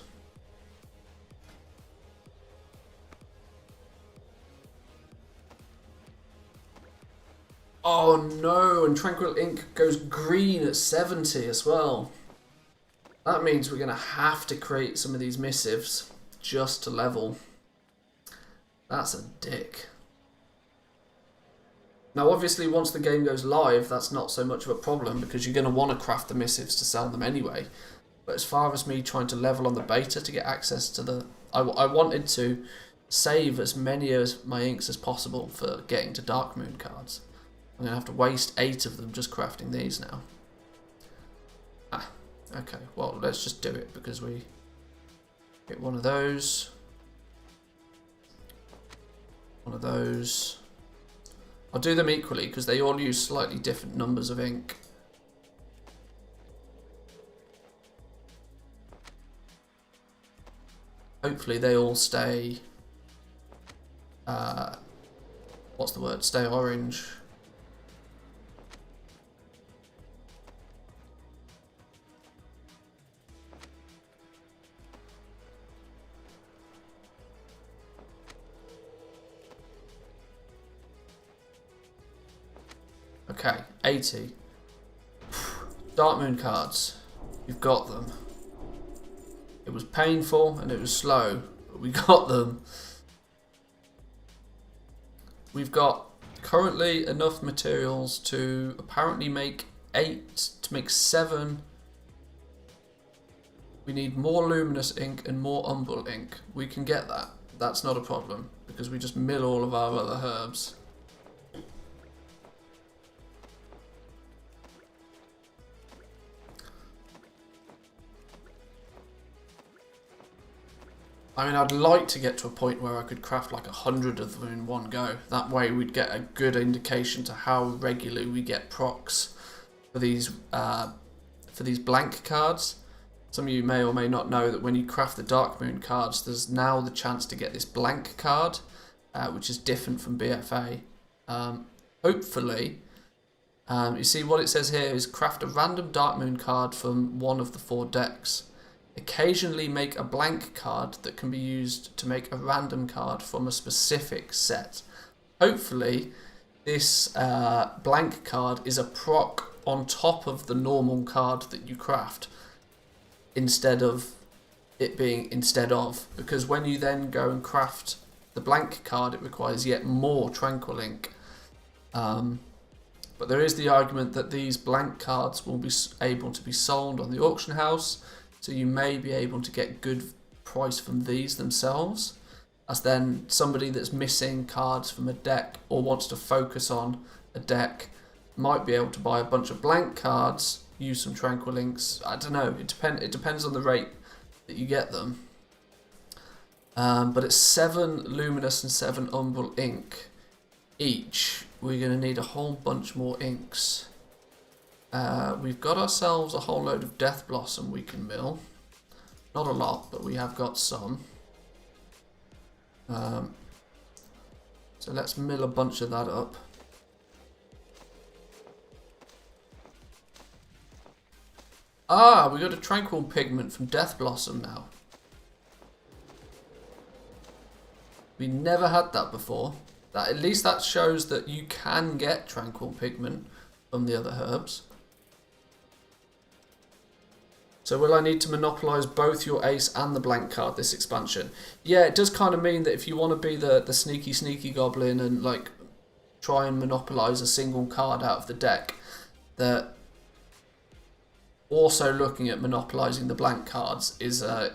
Oh no, and Tranquil Ink goes green at 70 as well. That means we're going to have to create some of these missives just to level. That's a dick. Now obviously once the game goes live, that's not so much of a problem because you're going to want to craft the missives to sell them anyway. But as far as me trying to level on the beta to get access to the... I wanted to save as many of my inks as possible for getting to Darkmoon cards. I'm going to have to waste 8 of them just crafting these now. Ah, okay, well let's just do it because we get one of those. One of those. I'll do them equally because they all use slightly different numbers of ink. Hopefully they all stay, what's the word, stay orange. Okay, 80. Darkmoon cards. You've got them. It was painful and it was slow, but we got them. We've got currently enough materials to apparently make 8, to make 7. We need more luminous ink and more umbral ink. We can get that. That's not a problem because we just mill all of our other herbs. I mean, I'd like to get to a point where I could craft like 100 of them in one go. That way we'd get a good indication to how regularly we get procs for these blank cards. Some of you may or may not know that when you craft the Darkmoon cards, there's now the chance to get this blank card, which is different from BFA. Hopefully, you see what it says here is craft a random Darkmoon card from one of the 4 decks. Occasionally make a blank card that can be used to make a random card from a specific set. Hopefully this blank card is a proc on top of the normal card that you craft instead of it being instead of, because when you then go and craft the blank card it requires yet more tranquil ink. But there is the argument that these blank cards will be able to be sold on the auction house. So you may be able to get good price from these themselves, as then somebody that's missing cards from a deck or wants to focus on a deck might be able to buy a bunch of blank cards, use some tranquil inks. I don't know. It depends on the rate that you get them. But it's 7 luminous and 7 umbral ink each. We're going to need a whole bunch more inks. We've got ourselves a whole load of Death Blossom we can mill. Not a lot, but we have got some. So let's mill a bunch of that up. Ah, we got a Tranquil Pigment from Death Blossom now. We never had that before. That at least that shows that you can get Tranquil Pigment from the other herbs. So will I need to monopolise both your ace and the blank card this expansion? Yeah, it does kind of mean that if you want to be the sneaky goblin and like try and monopolise a single card out of the deck, that also looking at monopolising the blank cards is a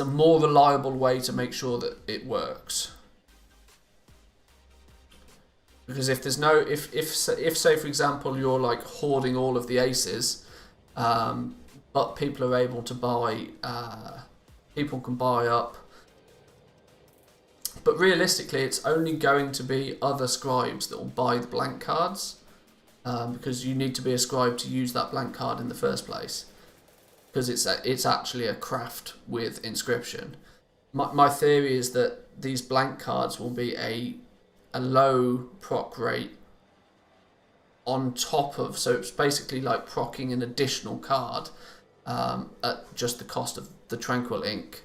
more reliable way to make sure that it works. Because if there's no if say for example you're like hoarding all of the aces, but people are able to buy, people can buy up. But realistically, it's only going to be other scribes that will buy the blank cards, because you need to be a scribe to use that blank card in the first place. Because it's actually a craft with inscription. My theory is that these blank cards will be a low proc rate on top of, so it's basically like procking an additional card at just the cost of the Tranquil Ink.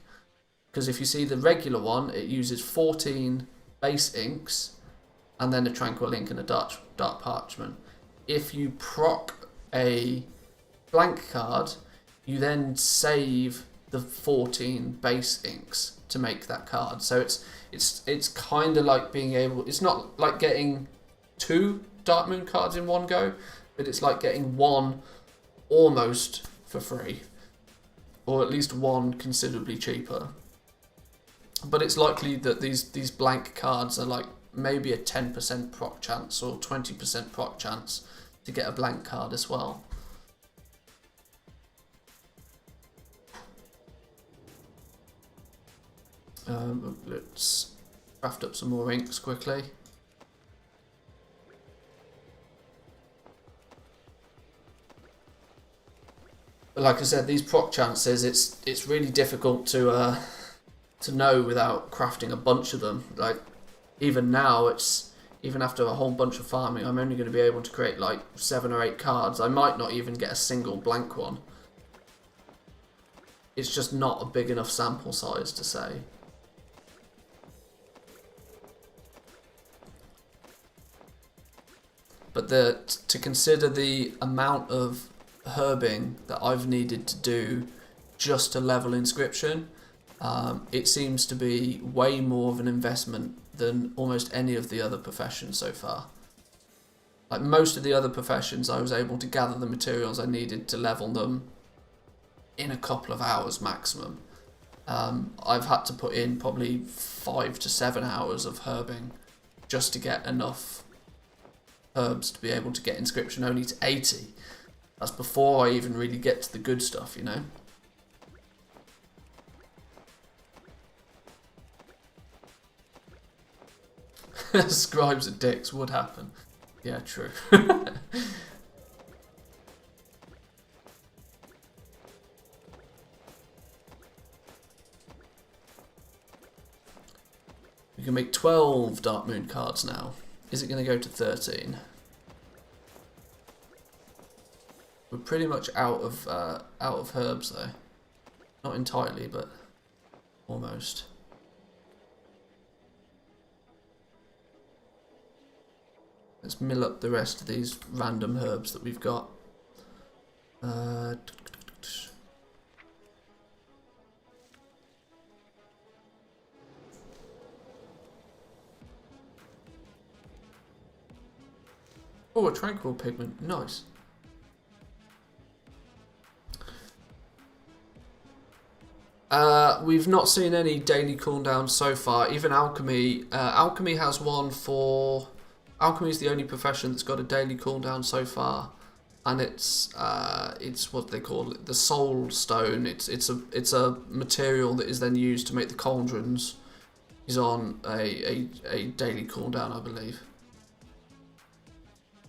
Because if you see the regular one, it uses 14 base inks and then a Tranquil Ink and a dark parchment. If you proc a blank card, you then save the 14 base inks to make that card. So it's kind of like being able, it's not like getting 2 Darkmoon cards in one go, but it's like getting one almost for free, or at least one considerably cheaper. But it's likely that these blank cards are like maybe a 10% proc chance or 20% proc chance to get a blank card as well. Let's craft up some more inks quickly. But like I said, these proc chances, it's really difficult to know without crafting a bunch of them. Like even now, even after a whole bunch of farming, I'm only going to be able to create like 7 or 8 cards. I might not even get a single blank one. It's just not a big enough sample size to say. But to consider the amount of herbing that I've needed to do just to level inscription, it seems to be way more of an investment than almost any of the other professions so far. Like most of the other professions, I was able to gather the materials I needed to level them in a couple of hours maximum. I've had to put in probably 5 to 7 hours of herbing just to get enough herbs to be able to get inscription only to 80. That's before I even really get to the good stuff, you know. Scribes at dicks would happen. Yeah, true. We can make 12 Darkmoon cards now. Is it going to go to 13? We're pretty much out of herbs though. Not entirely, but almost. Let's mill up the rest of these random herbs that we've got. Oh, a Tranquil Pigment. Nice. We've not seen any daily cooldowns so far. Even Alchemy. Alchemy has one for... Alchemy is the only profession that's got a daily cooldown so far. And it's what they call it, the Soul Stone. It's a material that is then used to make the cauldrons. Is on a daily cooldown, I believe.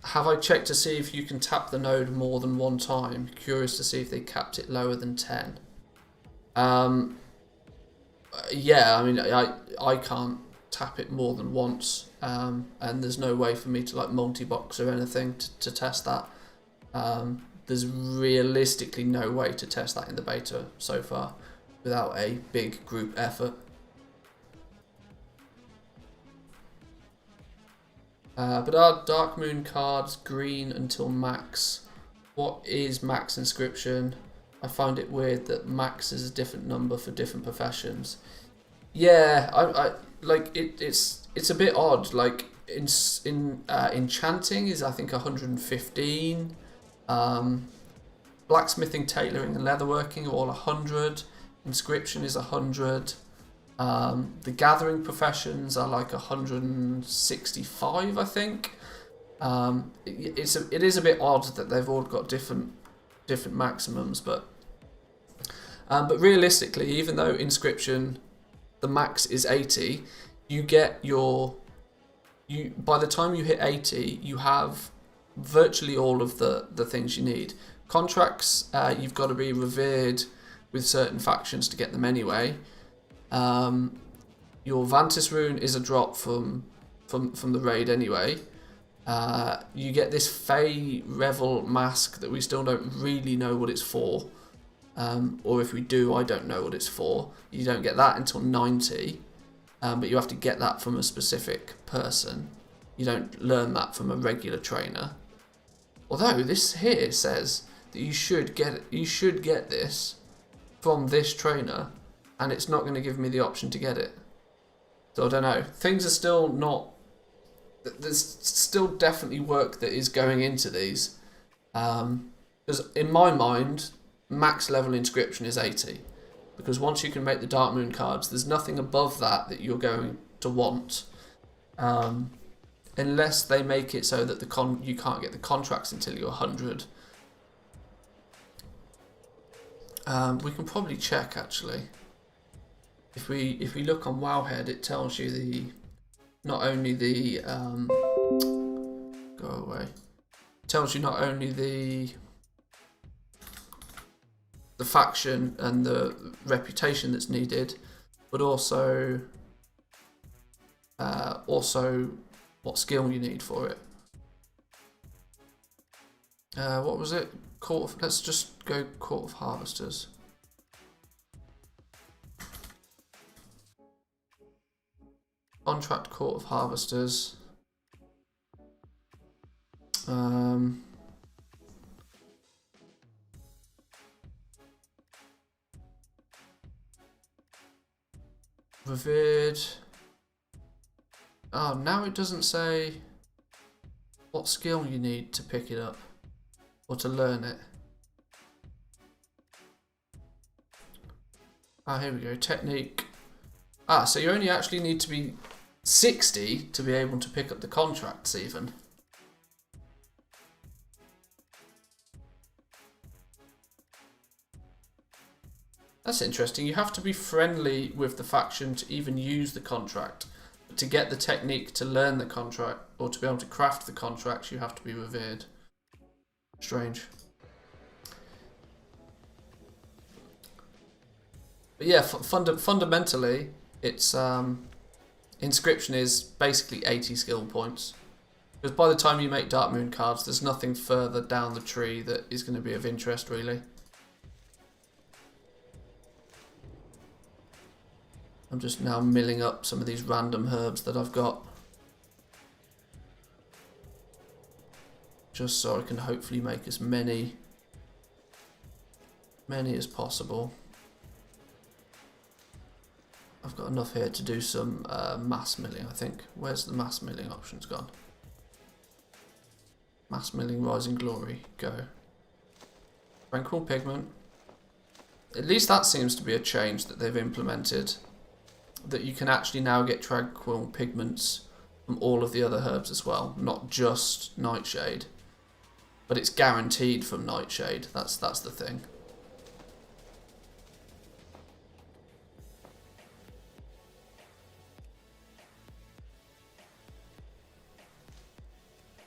Have I checked to see if you can tap the node more than one time? Curious to see if they capped it lower than 10. Yeah, I mean, I can't tap it more than once, and there's no way for me to like multi-box or anything to test that. There's realistically no way to test that in the beta so far without a big group effort. But are Darkmoon cards green until max? What is max inscription? I find it weird that max is a different number for different professions. Yeah, I like it's a bit odd. Like in enchanting is I think 115. Blacksmithing, tailoring, and leatherworking are all 100. Inscription is 100. The gathering professions are like 165, I think. It is a bit odd that they've all got different maximums, but realistically, even though inscription, the max is 80, you get by the time you hit 80, you have virtually all of the things you need. Contracts, you've got to be revered with certain factions to get them anyway. Your Vantis rune is a drop from the raid anyway. You get this Fey Revel mask that we still don't really know what it's for. Or if we do, I don't know what it's for. You don't get that until 90. But you have to get that from a specific person. You don't learn that from a regular trainer. Although this here says that you should get this from this trainer, and it's not going to give me the option to get it. So I don't know. Things are still not. There's still definitely work that is going into these. Because in my mind, max level inscription is 80. Because once you can make the Darkmoon cards, there's nothing above that you're going to want. Unless they make it so that you can't get the contracts until you're 100. We can probably check actually. If we look on WoWhead, it tells you not only the go away. It tells you not only the faction and the reputation that's needed, but also what skill you need for it. What was it? Let's just go Court of Harvesters. Contract Court of Harvesters. Revered. Oh, now it doesn't say what skill you need to pick it up or to learn it. Ah, here we go. Technique. Ah, so you only actually need to be 60 to be able to pick up the contracts even. That's interesting. You have to be friendly with the faction to even use the contract. But to get the technique to learn the contract or to be able to craft the contracts, you have to be revered. Strange. But yeah, fundamentally, it's inscription is basically 80 skill points. Because by the time you make Darkmoon cards, there's nothing further down the tree that is going to be of interest, really. I'm just now milling up some of these random herbs that I've got. Just so I can hopefully make as many as possible. I've got enough here to do some mass milling, I think. Where's the mass milling options gone? Mass milling, Rising Glory, go. Tranquil Pigment. At least that seems to be a change that they've implemented. That you can actually now get Tranquil Pigments from all of the other herbs as well, not just Nightshade. But it's guaranteed from Nightshade, that's the thing.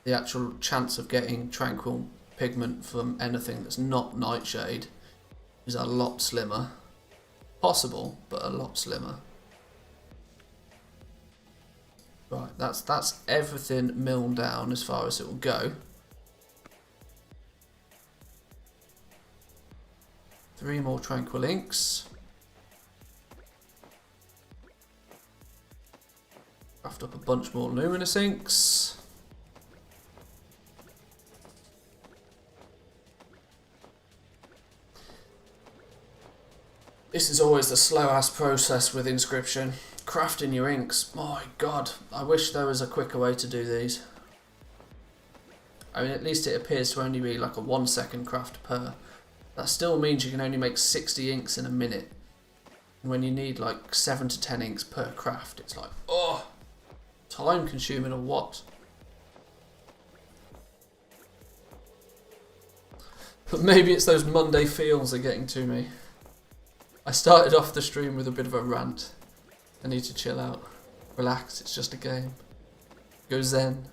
The actual chance of getting Tranquil Pigment from anything that's not Nightshade is a lot slimmer. Possible, but a lot slimmer. Right, that's everything milled down as far as it will go. 3 more Tranquil Inks. Craft up a bunch more Luminous Inks. This is always the slow-ass process with inscription. Crafting your inks. My god, I wish there was a quicker way to do these. I mean, at least it appears to only be like a 1 second craft per. That still means you can only make 60 inks in a minute. And when you need like 7 to 10 inks per craft, it's like, oh, time consuming or what? But maybe it's those Monday feels are getting to me. I started off the stream with a bit of a rant. I need to chill out. Relax, it's just a game. Go zen.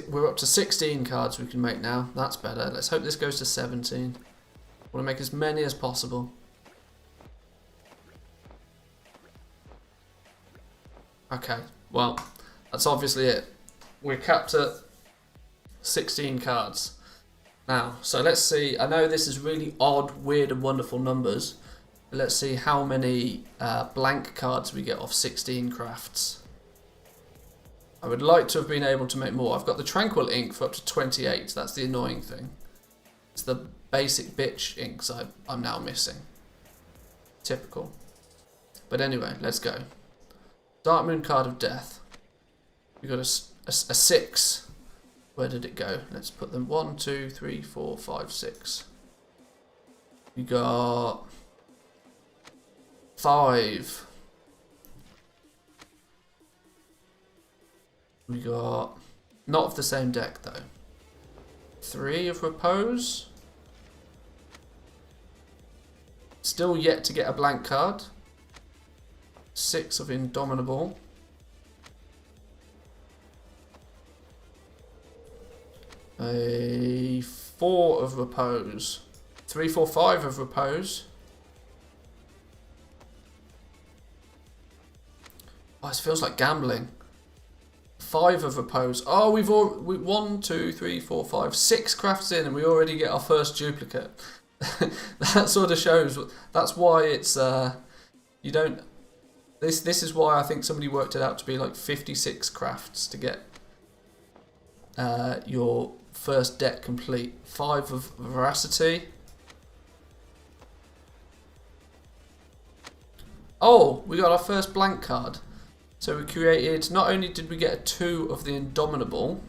We're up to 16 cards we can make now. That's better. Let's hope this goes to 17. I want to make as many as possible. Okay, well, that's obviously it. We're capped at 16 cards. Now, so let's see. I know this is really odd, weird and wonderful numbers. But let's see how many blank cards we get off 16 crafts. I would like to have been able to make more. I've got the Tranquil ink for up to 28. That's the annoying thing. It's the basic bitch inks I'm now missing. Typical. But anyway, let's go. Darkmoon Card of Death. We got a 6. Where did it go? Let's put them 1, 2, 3, 4, 5, 6. We got 5. We got, not of the same deck though. 3 of Repose. Still yet to get a blank card. 6 of Indomitable. A 4 of Repose. 3, 4, 5 of Repose. Oh, this feels like gambling. 5 of Repose. Oh, we've all 1, 2, 3, 4, 5, 6 crafts in, and we already get our first duplicate. That sort of shows. That's why it's you don't. This is why I think somebody worked it out to be like 56 crafts to get your first deck complete. 5 of Veracity. Oh, we got our first blank card. So we created, not only did we get a 2 of the Indomitable,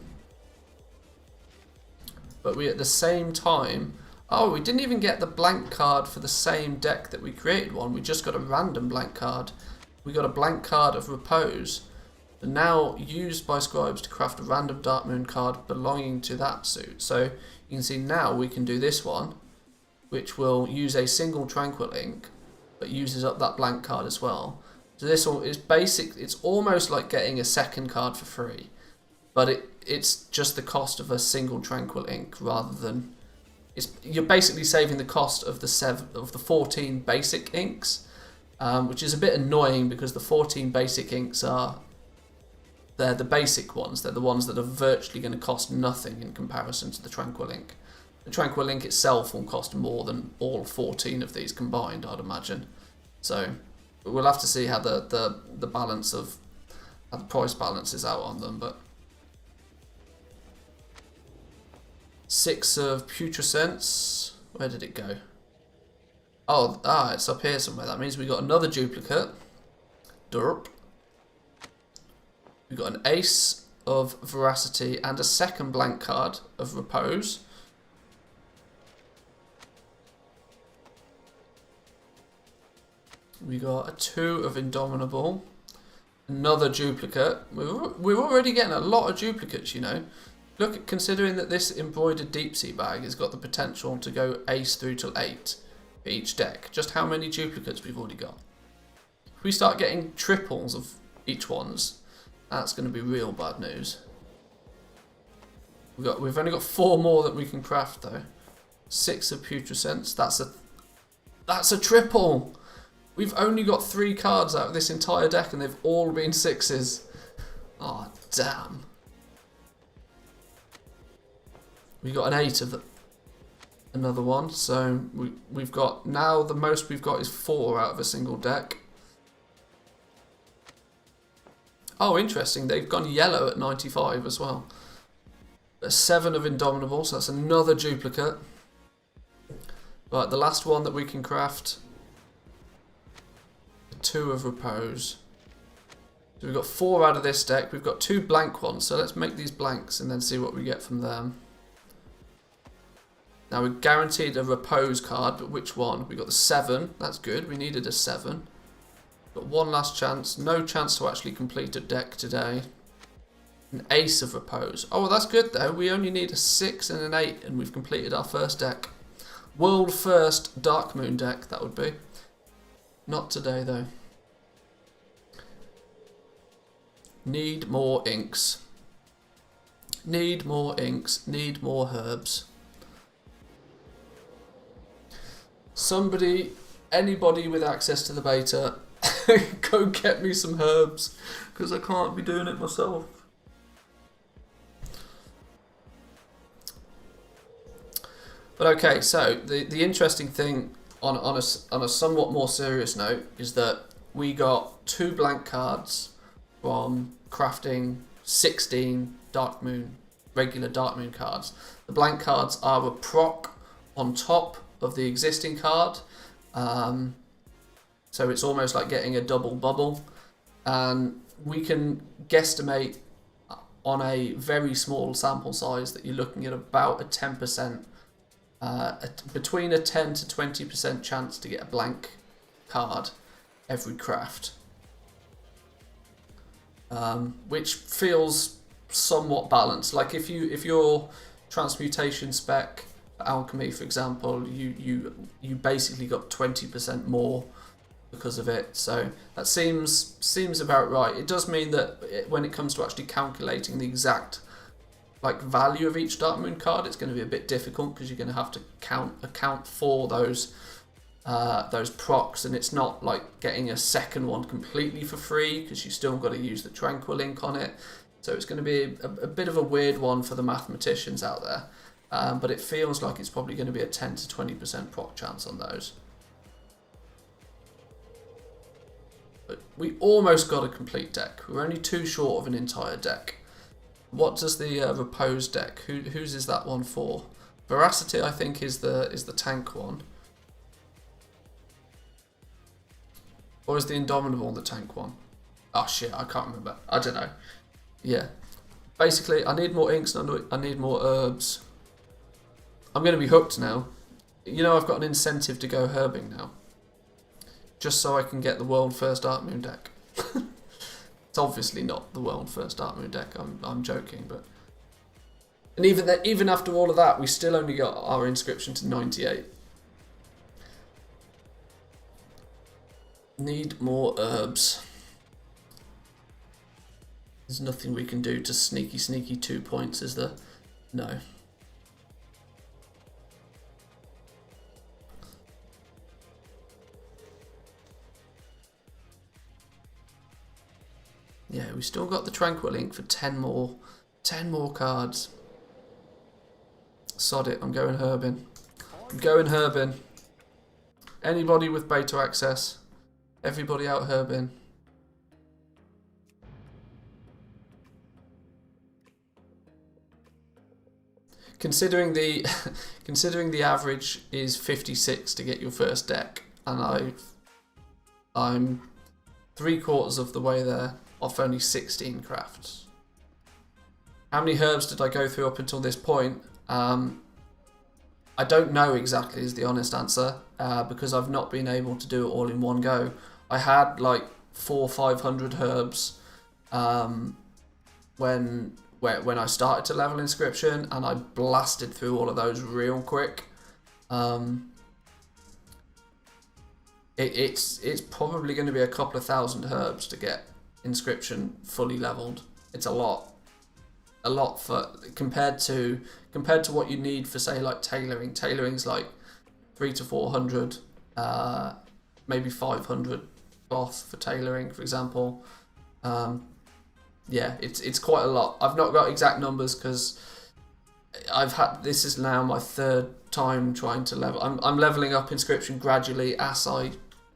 but we at the same time, oh, we didn't even get the blank card for the same deck that we created one. We just got a random blank card. We got a blank card of Repose, and now used by scribes to craft a random Darkmoon card belonging to that suit. So you can see now we can do this one, which will use a single Tranquil ink, but uses up that blank card as well. So this one is basic. It's almost like getting a second card for free, but it's just the cost of a single Tranquil ink rather than. You're basically saving the cost of the 14 basic inks, which is a bit annoying because the 14 basic inks they're the basic ones. They're the ones that are virtually going to cost nothing in comparison to the Tranquil ink. The Tranquil ink itself will cost more than all 14 of these combined, I'd imagine. So. We'll have to see how the balance of how the price balance is out on them, but 6 of Putrescence. Where did it go? Oh, it's up here somewhere. That means we got another duplicate. Derp. We got an Ace of Veracity and a second blank card of Repose. We got a 2 of Indomitable, another duplicate. We're already getting a lot of duplicates, you know. Look, considering that this embroidered deep sea bag has got the potential to go ace through to 8 for each deck. Just how many duplicates we've already got. If we start getting triples of each ones, that's going to be real bad news. We've only got 4 more that we can craft though. 6 of Putrescence. That's a triple. We've only got 3 cards out of this entire deck and they've all been 6s. Oh, damn. We got an 8 of another one. So we've got, now the most we've got is 4 out of a single deck. Oh, interesting. They've gone yellow at 95 as well. There's 7 of Indomitable, so that's another duplicate. Right, the last one that we can craft. 2 of Repose. So we've got 4 out of this deck. We've got 2 blank ones, so let's make these blanks and then see what we get from them. Now we're guaranteed a Repose card, but which one? We got the 7. That's good. We needed a 7. Got one last chance. No chance to actually complete a deck today. An Ace of Repose. Oh, well, that's good though. We only need a 6 and an 8, and we've completed our first deck. World first Darkmoon deck, that would be. Not today though. Need more inks. Need more inks. Need more herbs. Somebody, anybody with access to the beta, go get me some herbs, because I can't be doing it myself. But okay, so the interesting thing on a somewhat more serious note is that we got 2 blank cards from crafting 16 Darkmoon, regular Darkmoon cards. The blank cards are a proc on top of the existing card. So it's almost like getting a double bubble. And we can guesstimate on a very small sample size that you're looking at about a 10%, between a 10 to 20% chance to get a blank card every craft. Which feels somewhat balanced. Like if your transmutation spec for alchemy, for example, you basically got 20% more because of it. So that seems about right. It does mean that when it comes to actually calculating the exact like value of each Darkmoon card, it's going to be a bit difficult because you're going to have to account for those procs, and it's not like getting a second one completely for free because you still got to use the Tranquil ink on it. So it's going to be a bit of a weird one for the mathematicians out there, but it feels like it's probably going to be a 10 to 20% proc chance on those. But we almost got a complete deck. We're only 2 short of an entire deck. What does the Repose deck? Whose is that one for? Veracity, I think, is the tank one. Or is the Indomitable the tank one? Oh shit, I can't remember. I don't know. Yeah. Basically, I need more inks and I need more herbs. I'm going to be hooked now. You know, I've got an incentive to go herbing now. Just so I can get the world first Darkmoon deck. It's obviously not the world first Darkmoon deck. I'm joking, but and even after all of that, we still only got our inscription to 98. Need more herbs. There's nothing we can do to sneaky 2 points, is there? No. Yeah, we still got the Tranquil ink for 10 more cards. Sod it, I'm going herbing. I'm going herbing. Anybody with beta access, everybody out herbing. Considering the average is 56 to get your first deck, and I'm 3/4 of the way there off only 16 crafts. How many herbs did I go through up until this point? I don't know exactly is the honest answer, because I've not been able to do it all in one go. I had like 400 or 500 herbs when I started to level inscription, and I blasted through all of those real quick. It's probably going to be a couple of thousand herbs to get inscription fully leveled. It's a lot for compared to what you need for, say, like tailoring. Tailoring's like 300 to 400, maybe 500 cloth for tailoring, for example. Yeah, it's quite a lot. I've not got exact numbers because this is now my third time trying to level. I'm leveling up Inscription gradually as I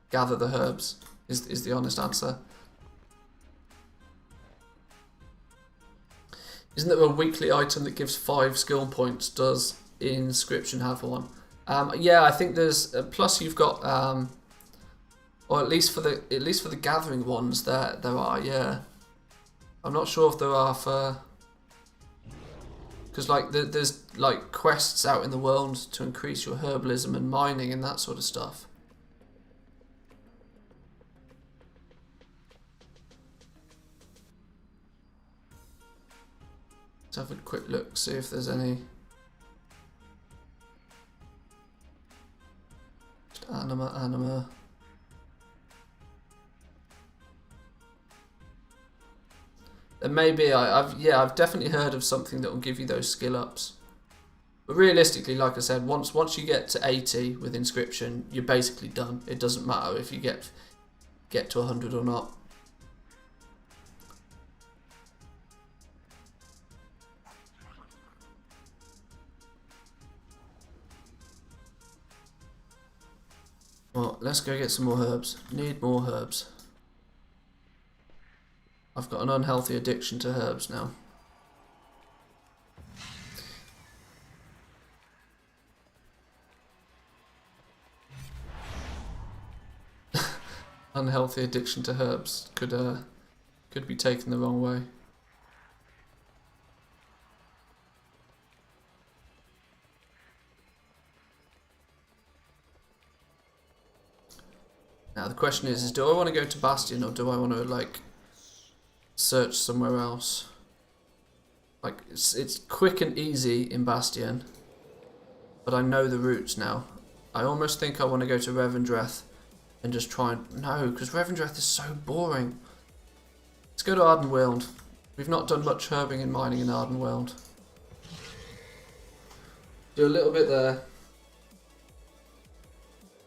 gather the herbs. Is the honest answer. Isn't there a weekly item that gives 5 skill points? Does Inscription have one? Yeah, I think there's plus you've got or at least for the gathering ones there are, yeah. I'm not sure if there are for, because like there's like quests out in the world to increase your herbalism and mining and that sort of stuff. Let's have a quick look, see if there's any. Just anima. There may be. I've definitely heard of something that will give you those skill ups. But realistically, like I said, once you get to 80 with Inscription, you're basically done. It doesn't matter if you get to 100 or not. Well, let's go get some more herbs. Need more herbs. I've got an unhealthy addiction to herbs now. Unhealthy addiction to herbs could be taken the wrong way. Now the question is do I want to go to Bastion or do I want to like search somewhere else? Like it's quick and easy in Bastion, but I know the routes now. I almost think I want to go to Revendreth and just try and no, because Revendreth is so boring. Let's go to Ardenweld. We've not done much herbing and mining in Ardenweld. Do a little bit there.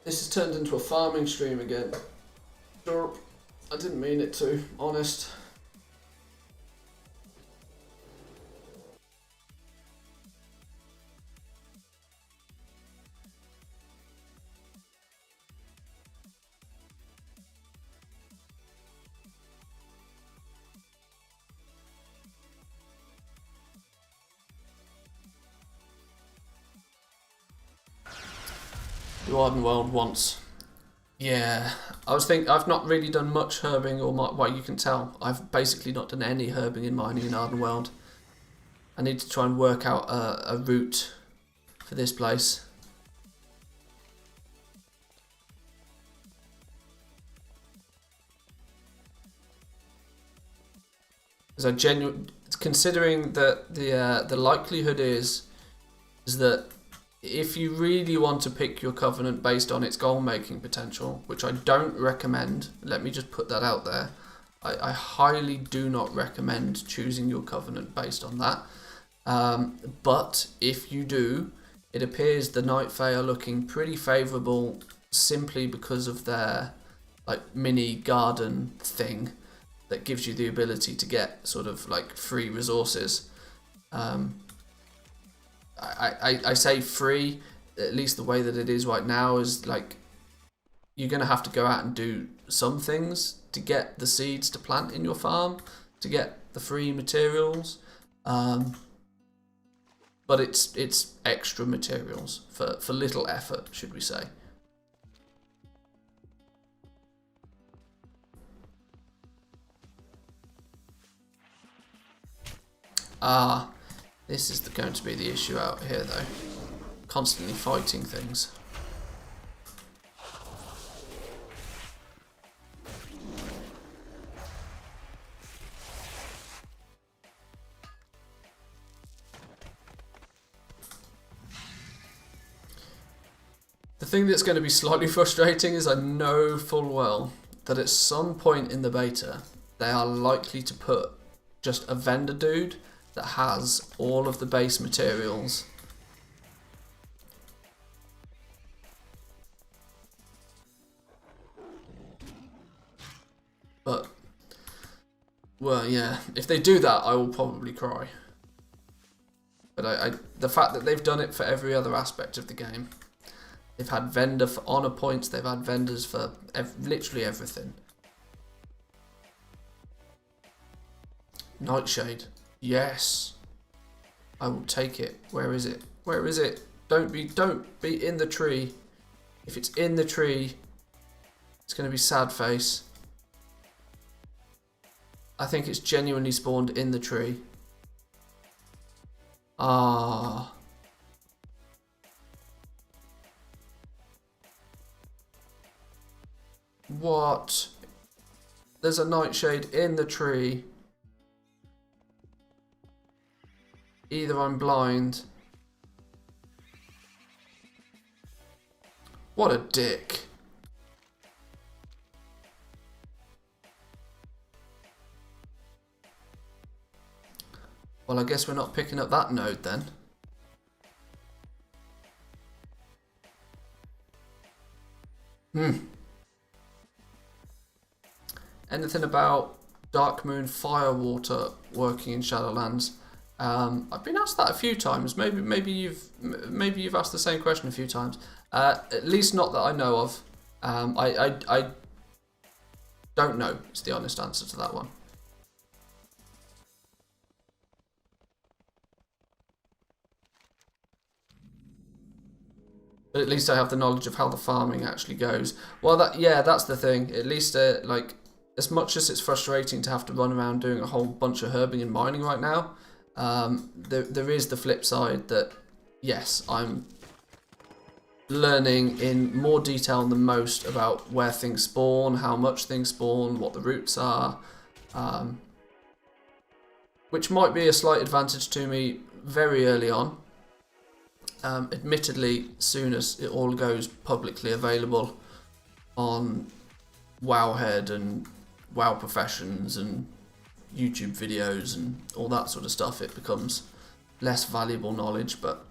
This has turned into a farming stream again. Sure, I didn't mean it to, honest. Ardenweld once. Yeah, I've not really done much herbing or well, you can tell I've basically not done any herbing and mining in Ardenweld. I need to try and work out a route for this place. Because considering that the likelihood is that if you really want to pick your covenant based on its goal-making potential, which I don't recommend, let me just put that out there, I highly do not recommend choosing your covenant based on that. But if you do, it appears the Night Fae are looking pretty favourable simply because of their like mini garden thing that gives you the ability to get sort of like free resources. I say free, at least the way that it is right now is like you're going to have to go out and do some things to get the seeds to plant in your farm, to get the free materials. But it's extra materials for little effort, should we say. This is going to be the issue out here, though. Constantly fighting things. The thing that's going to be slightly frustrating is I know full well that at some point in the beta, they are likely to put just a vendor dude that has all of the base materials. But, well, yeah, if they do that, I will probably cry. But the fact that they've done it for every other aspect of the game. They've had vendor for honor points, they've had vendors for literally everything. Nightshade. Yes. I will take it. Where is it? Where is it? Don't be in the tree. If it's in the tree, it's going to be sad face. I think it's genuinely spawned in the tree. Ah. What? There's a nightshade in the tree. Either I'm blind. What a dick. Well, I guess we're not picking up that node then. Anything about Darkmoon Firewater working in Shadowlands? I've been asked that a few times. Maybe you've asked the same question a few times. At least not that I know of. I don't know. Is the honest answer to that one. But at least I have the knowledge of how the farming actually goes. Well, that's the thing. At least like, as much as it's frustrating to have to run around doing a whole bunch of herbing and mining right now, there is the flip side that, yes, I'm learning in more detail than most about where things spawn, how much things spawn, what the routes are, which might be a slight advantage to me very early on. Admittedly, soon as it all goes publicly available on WoWhead and WoW Professions and YouTube videos and all that sort of stuff, it becomes less valuable knowledge, but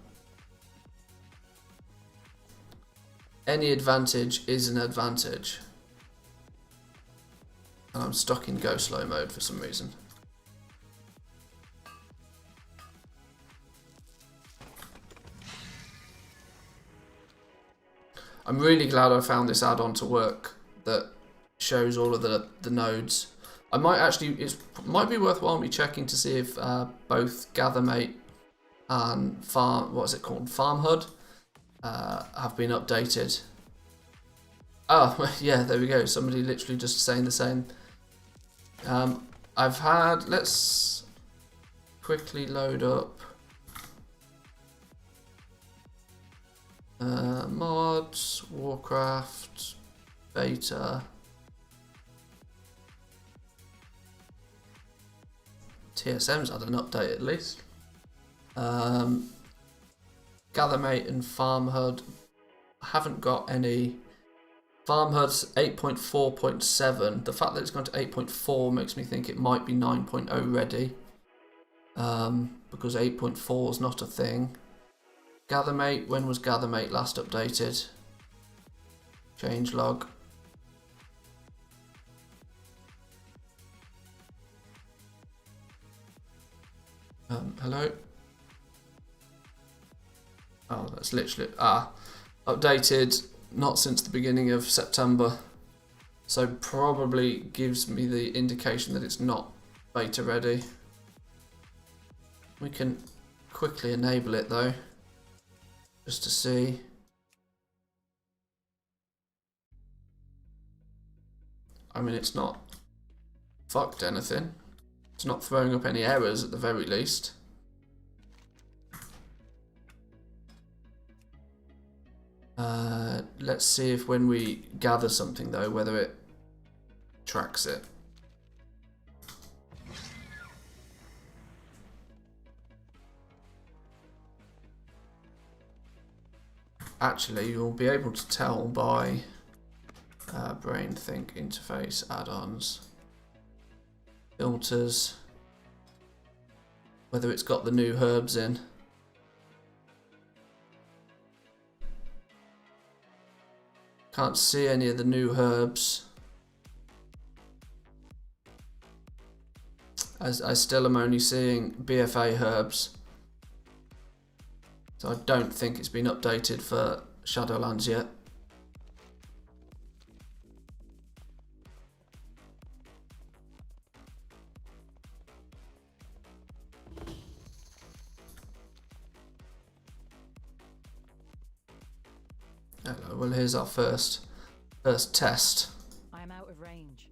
any advantage is an advantage. And I'm stuck in go slow mode for some reason. I'm really glad I found this add-on to work that shows all of the nodes. I might actually, it might be worthwhile me checking to see if both Gathermate and Farm HUD have been updated. Oh, yeah, there we go. Somebody literally just saying the same. I've had, let's quickly load up mods, Warcraft, beta, TSM's had an update at least. Gathermate and Farm HUD haven't got any. Farm HUD's 8.4.7. The fact that it's gone to 8.4 makes me think it might be 9.0 ready, because 8.4 is not a thing. Gathermate, when was Gathermate last updated? Changelog. Hello? Oh, that's literally, updated not since the beginning of September. So probably gives me the indication that it's not beta ready. We can quickly enable it though, just to see. I mean, it's not fucked anything. It's not throwing up any errors at the very least. Let's see if when we gather something though, whether it tracks it. Actually, you'll be able to tell by brain think interface add-ons, filters, whether it's got the new herbs in. Can't see any of the new herbs. As I still am only seeing BFA herbs. So I don't think it's been updated for Shadowlands yet. Hello, well here's our first test. I am out of range.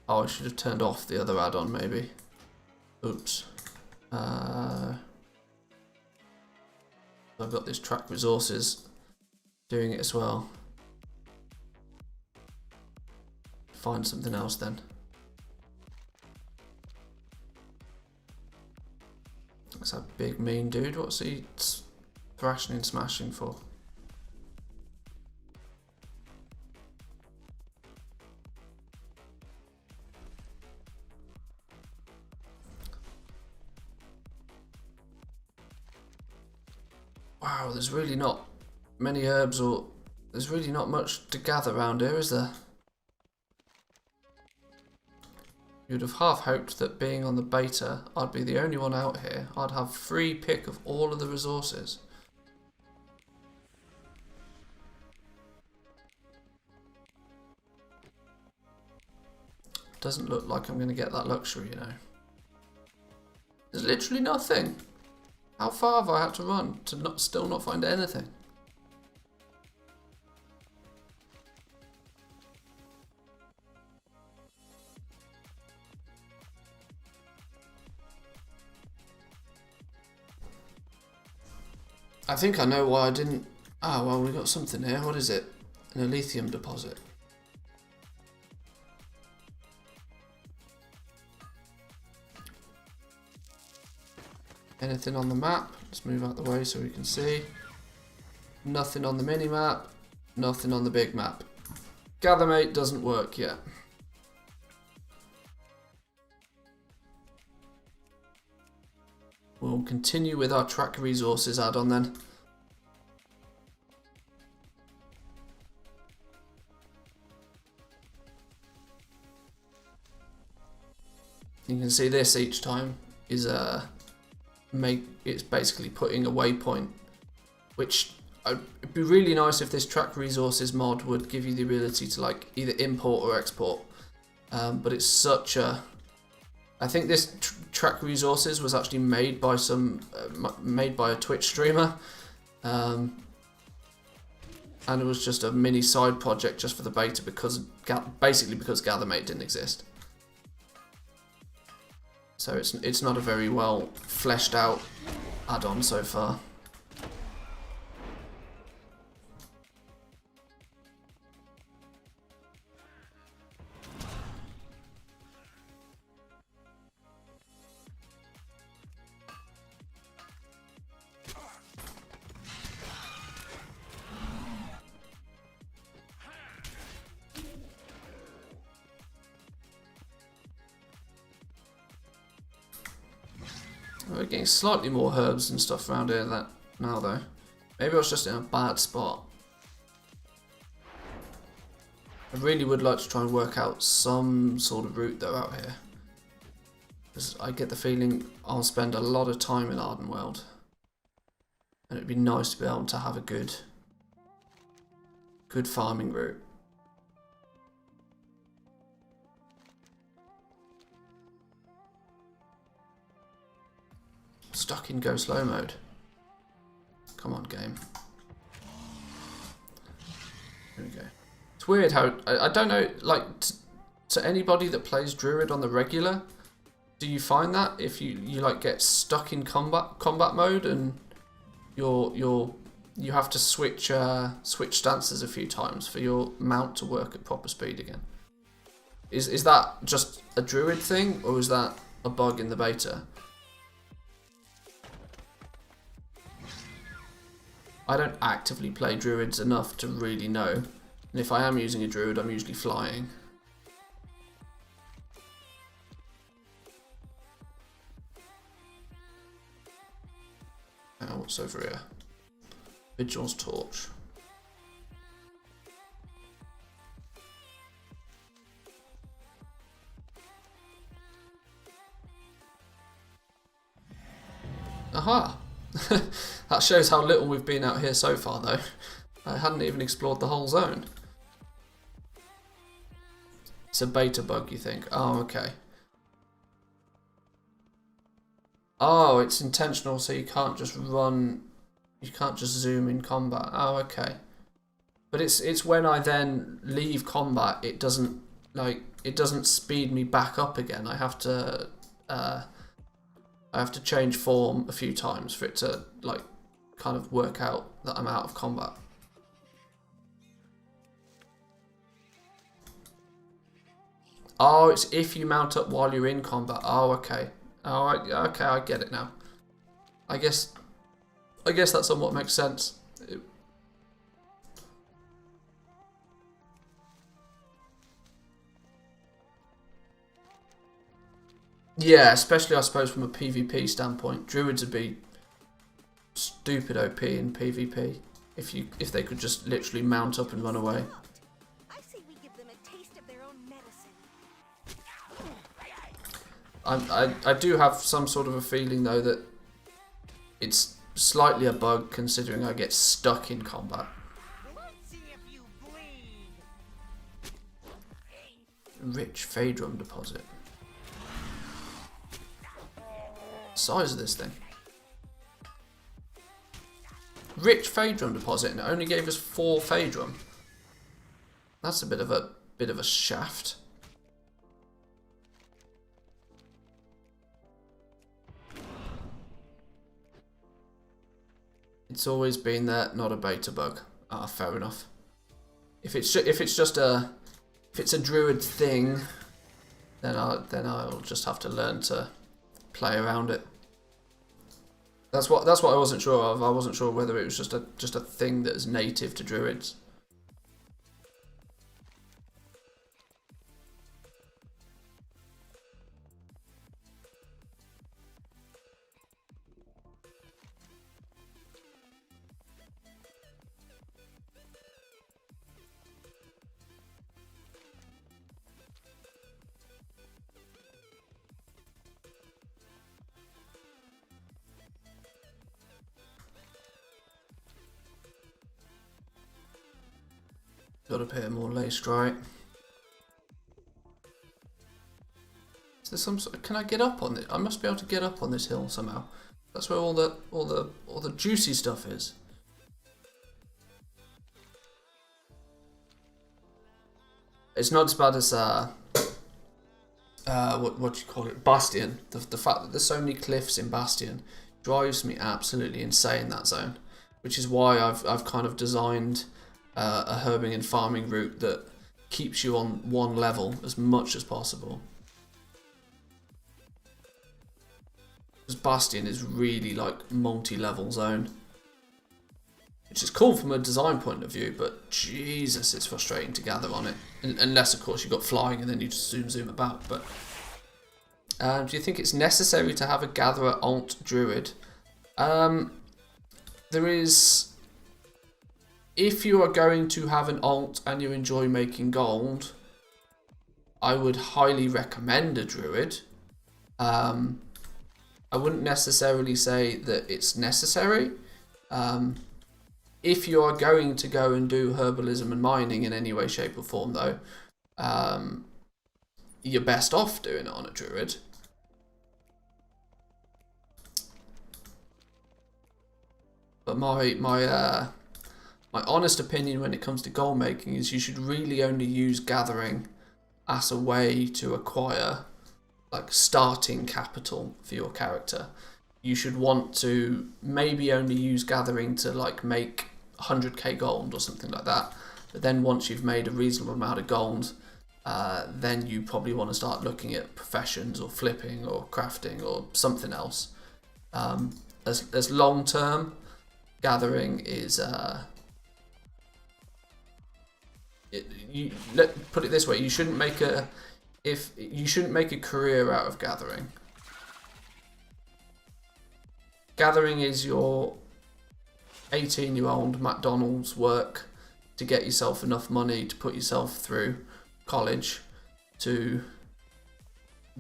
Oh, I should have turned off the other add-on maybe. Oops. I've got this track resources doing it as well. Find something else then. That's a big mean dude. What's he thrashing and smashing for? Wow, there's really not many herbs, or there's really not much to gather around here, is there? You'd have half hoped that being on the beta, I'd be the only one out here. I'd have free pick of all of the resources. Doesn't look like I'm going to get that luxury, you know. There's literally nothing. How far have I had to run to still not find anything? I think I know why I didn't... Ah, well, we got something here. What is it? An lithium deposit. Anything on the map? Let's move out the way so we can see. Nothing on the mini map. Nothing on the big map. Gathermate doesn't work yet. We'll continue with our track resources add-on then. You can see this each time is it's basically putting a waypoint, which it'd be really nice if this track resources mod would give you the ability to like either import or export, but it's such a... I think this track resources was actually made by a Twitch streamer, and it was just a mini side project just for the beta basically because Gathermate didn't exist. So it's not a very well fleshed out add-on so far. We're getting slightly more herbs and stuff around here now though. Maybe I was just in a bad spot. I really would like to try and work out some sort of route though out here, because I get the feeling I'll spend a lot of time in Ardenweld, and it'd be nice to be able to have a good farming route. Stuck in go slow mode. Come on, game. There we go. It's weird how I don't know, like to anybody that plays Druid on the regular, do you find that if you like get stuck in combat mode and you have to switch stances a few times for your mount to work at proper speed again? Is that just a Druid thing, or is that a bug in the beta? I don't actively play Druids enough to really know, and if I am using a Druid, I'm usually flying. Now, what's over here? Vigil's Torch. Aha! That shows how little we've been out here so far, though. I hadn't even explored the whole zone. It's a beta bug, you think? Oh, okay. Oh, it's intentional, so you can't just run... You can't just zoom in combat. Oh, okay. But it's when I then leave combat, it doesn't speed me back up again. I have to change form a few times for it to like kind of work out that I'm out of combat. Oh, it's if you mount up while you're in combat. Oh, okay. Oh, okay, I get it now. I guess that somewhat makes sense. Yeah, especially I suppose from a PvP standpoint. Druids would be stupid OP in PvP if they could just literally mount up and run away. I say we give them a taste of their own medicine. I do have some sort of a feeling though that it's slightly a bug considering I get stuck in combat. Let's see if you bleed. Rich Phaedrum deposit. Size of this thing. Rich Phaedrum deposit, and it only gave us 4 Phaedrum. That's a bit of a shaft. It's always been there, not a beta bug. Ah, fair enough. If it's a druid thing, then I'll just have to learn to play around it. That's what I wasn't sure of. I wasn't sure whether it was just a thing that is native to druids. Got to appear more laced, right? Is there some sort of, can I get up on it? I must be able to get up on this hill somehow. That's where all the juicy stuff is. It's not as bad as what do you call it? Bastion. The fact that there's so many cliffs in Bastion drives me absolutely insane, that zone. Which is why I've kind of designed a herbing and farming route that keeps you on one level as much as possible. Because Bastion is really like multi-level zone. Which is cool from a design point of view, but Jesus, it's frustrating to gather on it. Unless, of course, you've got flying and then you just zoom about. But do you think it's necessary to have a gatherer alt druid? There is... If you are going to have an alt and you enjoy making gold, I would highly recommend a druid. I wouldn't necessarily say that it's necessary. If you are going to go and do herbalism and mining in any way, shape or form though, you're best off doing it on a druid. But my honest opinion when it comes to gold making is you should really only use gathering as a way to acquire like starting capital for your character. You should want to maybe only use gathering to like make 100k gold or something like that. But then once you've made a reasonable amount of gold, then you probably want to start looking at professions or flipping or crafting or something else. As long term, gathering is put it this way: you shouldn't make a career out of gathering. Gathering is your 18-year-old McDonald's work to get yourself enough money to put yourself through college to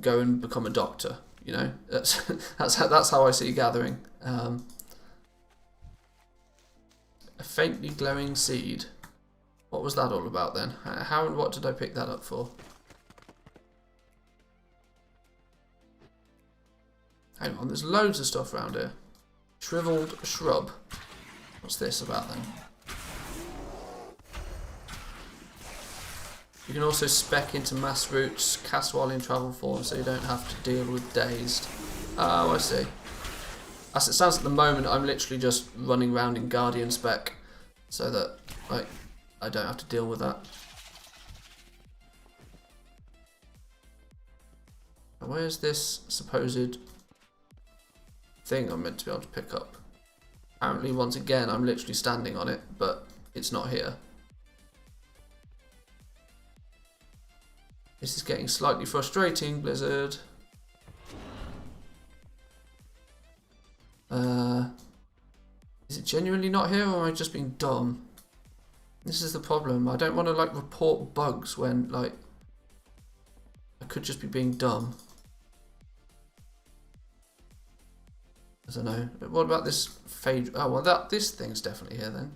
go and become a doctor. You know, that's how I see gathering. A faintly glowing seed. What was that all about then? How and what did I pick that up for? Hang on, there's loads of stuff around here. Shriveled shrub. What's this about then? You can also spec into mass routes, cast while in travel form, so you don't have to deal with dazed. Oh, I see. As it stands at the moment, I'm literally just running around in Guardian spec, so that like I don't have to deal with that. Where's this supposed thing I'm meant to be able to pick up? Apparently, once again, I'm literally standing on it, but it's not here. This is getting slightly frustrating, Blizzard. Is it genuinely not here, or am I just being dumb? This is the problem. I don't want to like report bugs when like I could just be being dumb. I don't know. What about this fade? Oh well, this thing's definitely here then.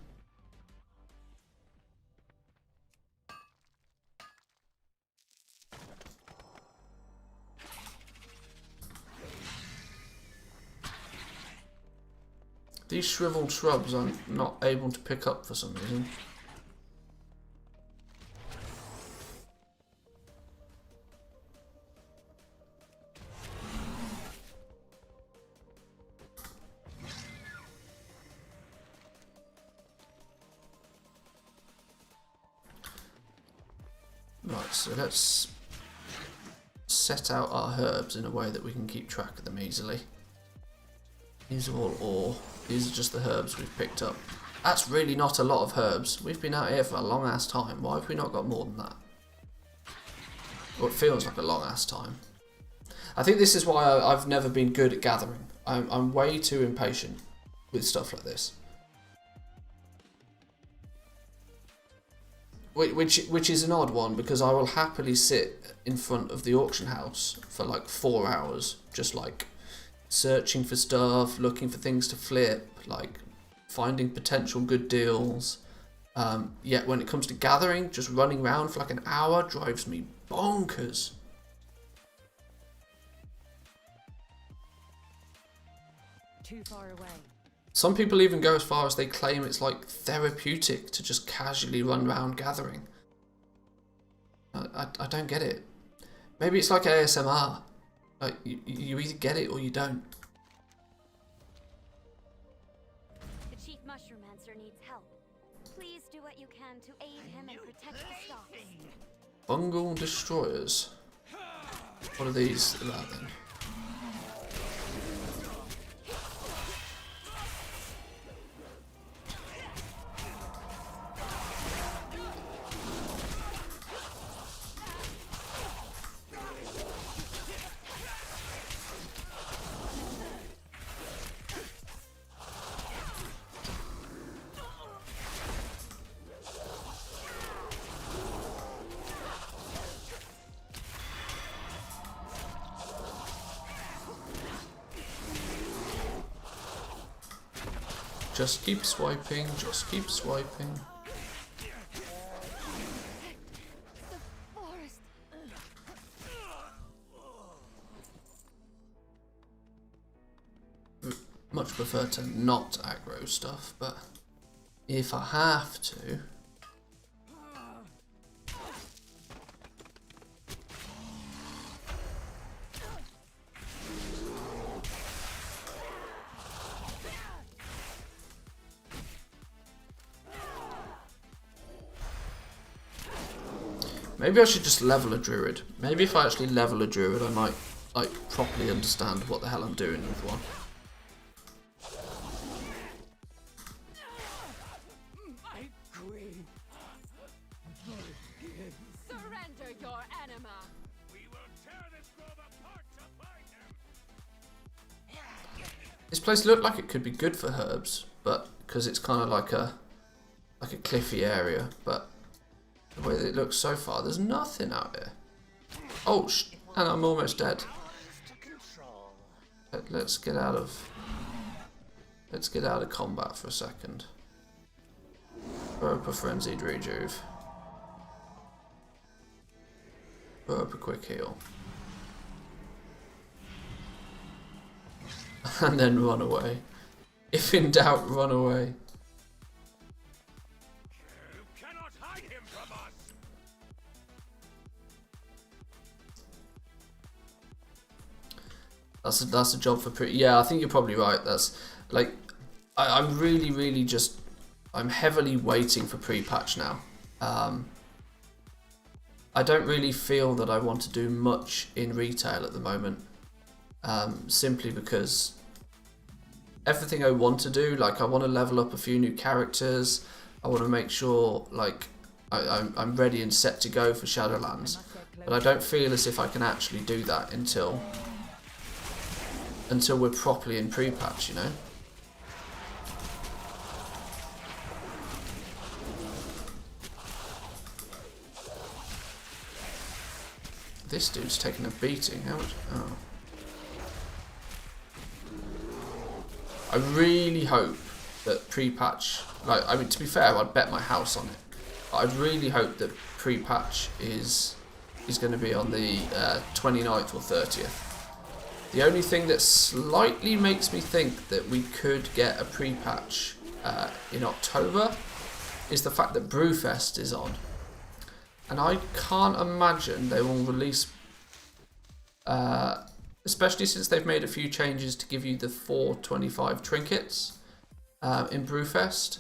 These shriveled shrubs I'm not able to pick up for some reason. Right, so let's set out our herbs in a way that we can keep track of them easily. These are all ore. These are just the herbs we've picked up. That's really not a lot of herbs. We've been out here for a long ass time. Why have we not got more than that? Well, it feels like a long ass time. I think this is why I've never been good at gathering. I'm way too impatient with stuff like this. Which is an odd one, because I will happily sit in front of the auction house for like 4 hours, just like searching for stuff, looking for things to flip, like finding potential good deals. Yet when it comes to gathering, just running around for like an hour drives me bonkers. Too far away. Some people even go as far as they claim it's like therapeutic to just casually run around gathering. I don't get it. Maybe it's like ASMR. Like, you either get it or you don't. The Chief Mushroom-mancer needs help. Please do what you can to aid him and protect the stocks. Fungal destroyers. What are these about then? Just keep swiping, just keep swiping. The forest. Much prefer to not aggro stuff, but if I have to. Maybe I should just level a druid. Maybe if I actually level a druid, I might like properly understand what the hell I'm doing with one. My queen. Surrender your anima. We will tear this grove apart to find him. This place looked like it could be good for herbs, but because it's kind of like a cliffy area, but the way that it looks so far, there's nothing out here. Oh, and I'm almost dead. To control. Let's get out of combat for a second. Throw up a frenzied rejuve. Throw up a quick heal. And then run away. If in doubt, run away. You cannot hide him from us. That's a job for yeah, I think you're probably right. That's like I'm really just I'm heavily waiting for pre-patch now. I don't really feel that I want to do much in retail at the moment. Simply because everything I want to do, like I want to level up a few new characters, I want to make sure like I'm ready and set to go for Shadowlands, but I don't feel as if I can actually do that until we're properly in pre-patch, you know? This dude's taking a beating. How much? Oh. I really hope that pre-patch, like, I mean, to be fair, I'd bet my house on it. But I'd really hope that pre-patch is going to be on the 29th or 30th. The only thing that slightly makes me think that we could get a pre-patch in October is the fact that Brewfest is on. And I can't imagine they will release, especially since they've made a few changes to give you the 425 trinkets in Brewfest.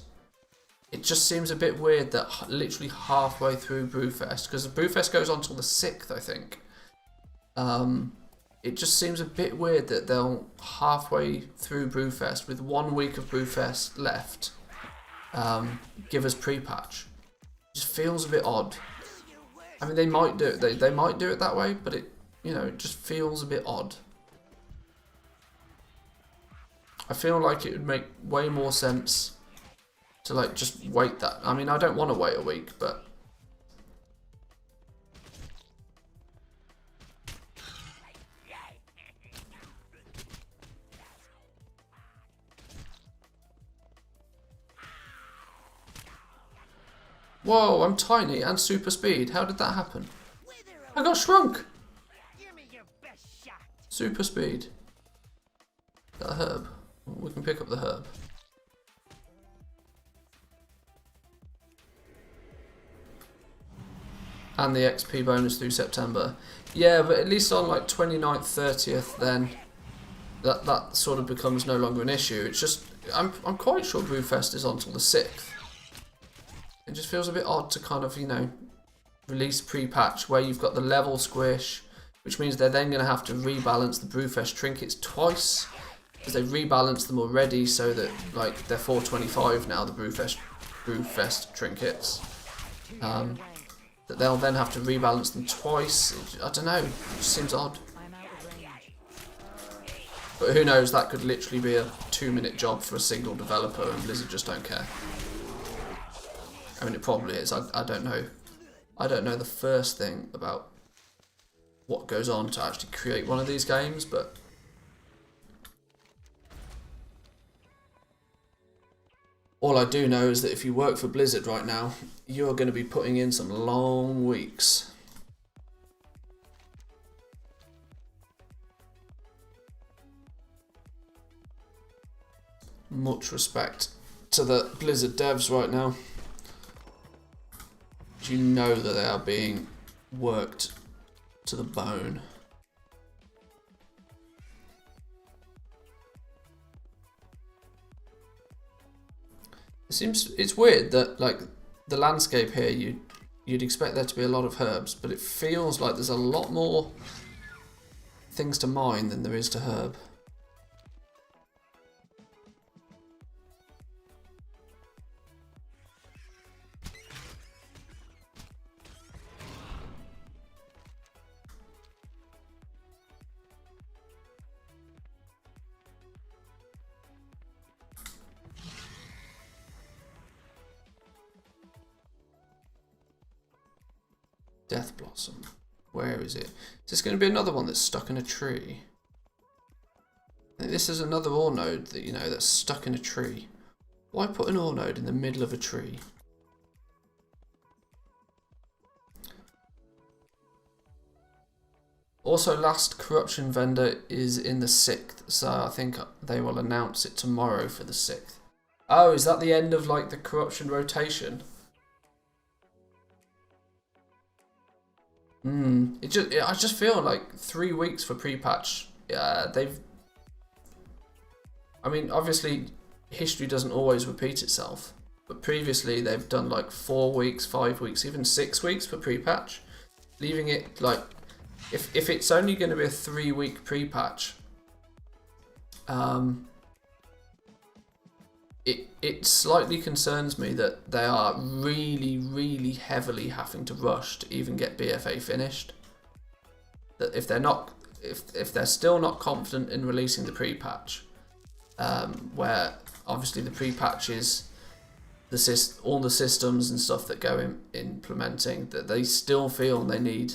It just seems a bit weird that literally halfway through Brewfest, because Brewfest goes on till the 6th, I think. It just seems a bit weird that they'll halfway through Brewfest, with 1 week of Brewfest left, give us pre-patch. It just feels a bit odd. I mean, they might do it. They might do it that way, but it, you know, it just feels a bit odd. I feel like it would make way more sense to like just wait that. I mean, I don't want to wait a week, but whoa, I'm tiny and super speed. How did that happen? I got shrunk. Super speed. That herb. We can pick up the herb. And the XP bonus through September. Yeah, but at least on like 29th, 30th, then that sort of becomes no longer an issue. It's just I'm quite sure Brewfest is on till the 6th. It just feels a bit odd to kind of, you know, release pre-patch where you've got the level squish, which means they're then going to have to rebalance the Brewfest trinkets twice, because they rebalanced them already so that like they're 425 now, the Brewfest trinkets. That they'll then have to rebalance them twice. I don't know, it just seems odd. But who knows, that could literally be a 2-minute job for a single developer and Blizzard just don't care. I mean, it probably is. I don't know. I don't know the first thing about what goes on to actually create one of these games, but all I do know is that if you work for Blizzard right now, you're going to be putting in some long weeks. Much respect to the Blizzard devs right now. You know that they are being worked to the bone. It's weird that like the landscape here, you'd expect there to be a lot of herbs, but it feels like there's a lot more things to mine than there is to herb. Death Blossom. Where is it? Is this going to be another one that's stuck in a tree? think this is another ore node that, you know, that's stuck in a tree. Why put an ore node in the middle of a tree? Also, last corruption vendor is in the 6th, so I think they will announce it tomorrow for the 6th. Oh, is that the end of like the corruption rotation? I just feel like 3 weeks for pre-patch. I mean, obviously, history doesn't always repeat itself, but previously they've done like 4 weeks, 5 weeks, even 6 weeks for pre-patch, leaving it like, if it's only going to be a 3-week pre-patch, it slightly concerns me that they are really, really heavily having to rush to even get BFA finished. That if they're still not confident in releasing the pre-patch, where obviously the pre-patch is all the systems and stuff that go in implementing, that they still feel they need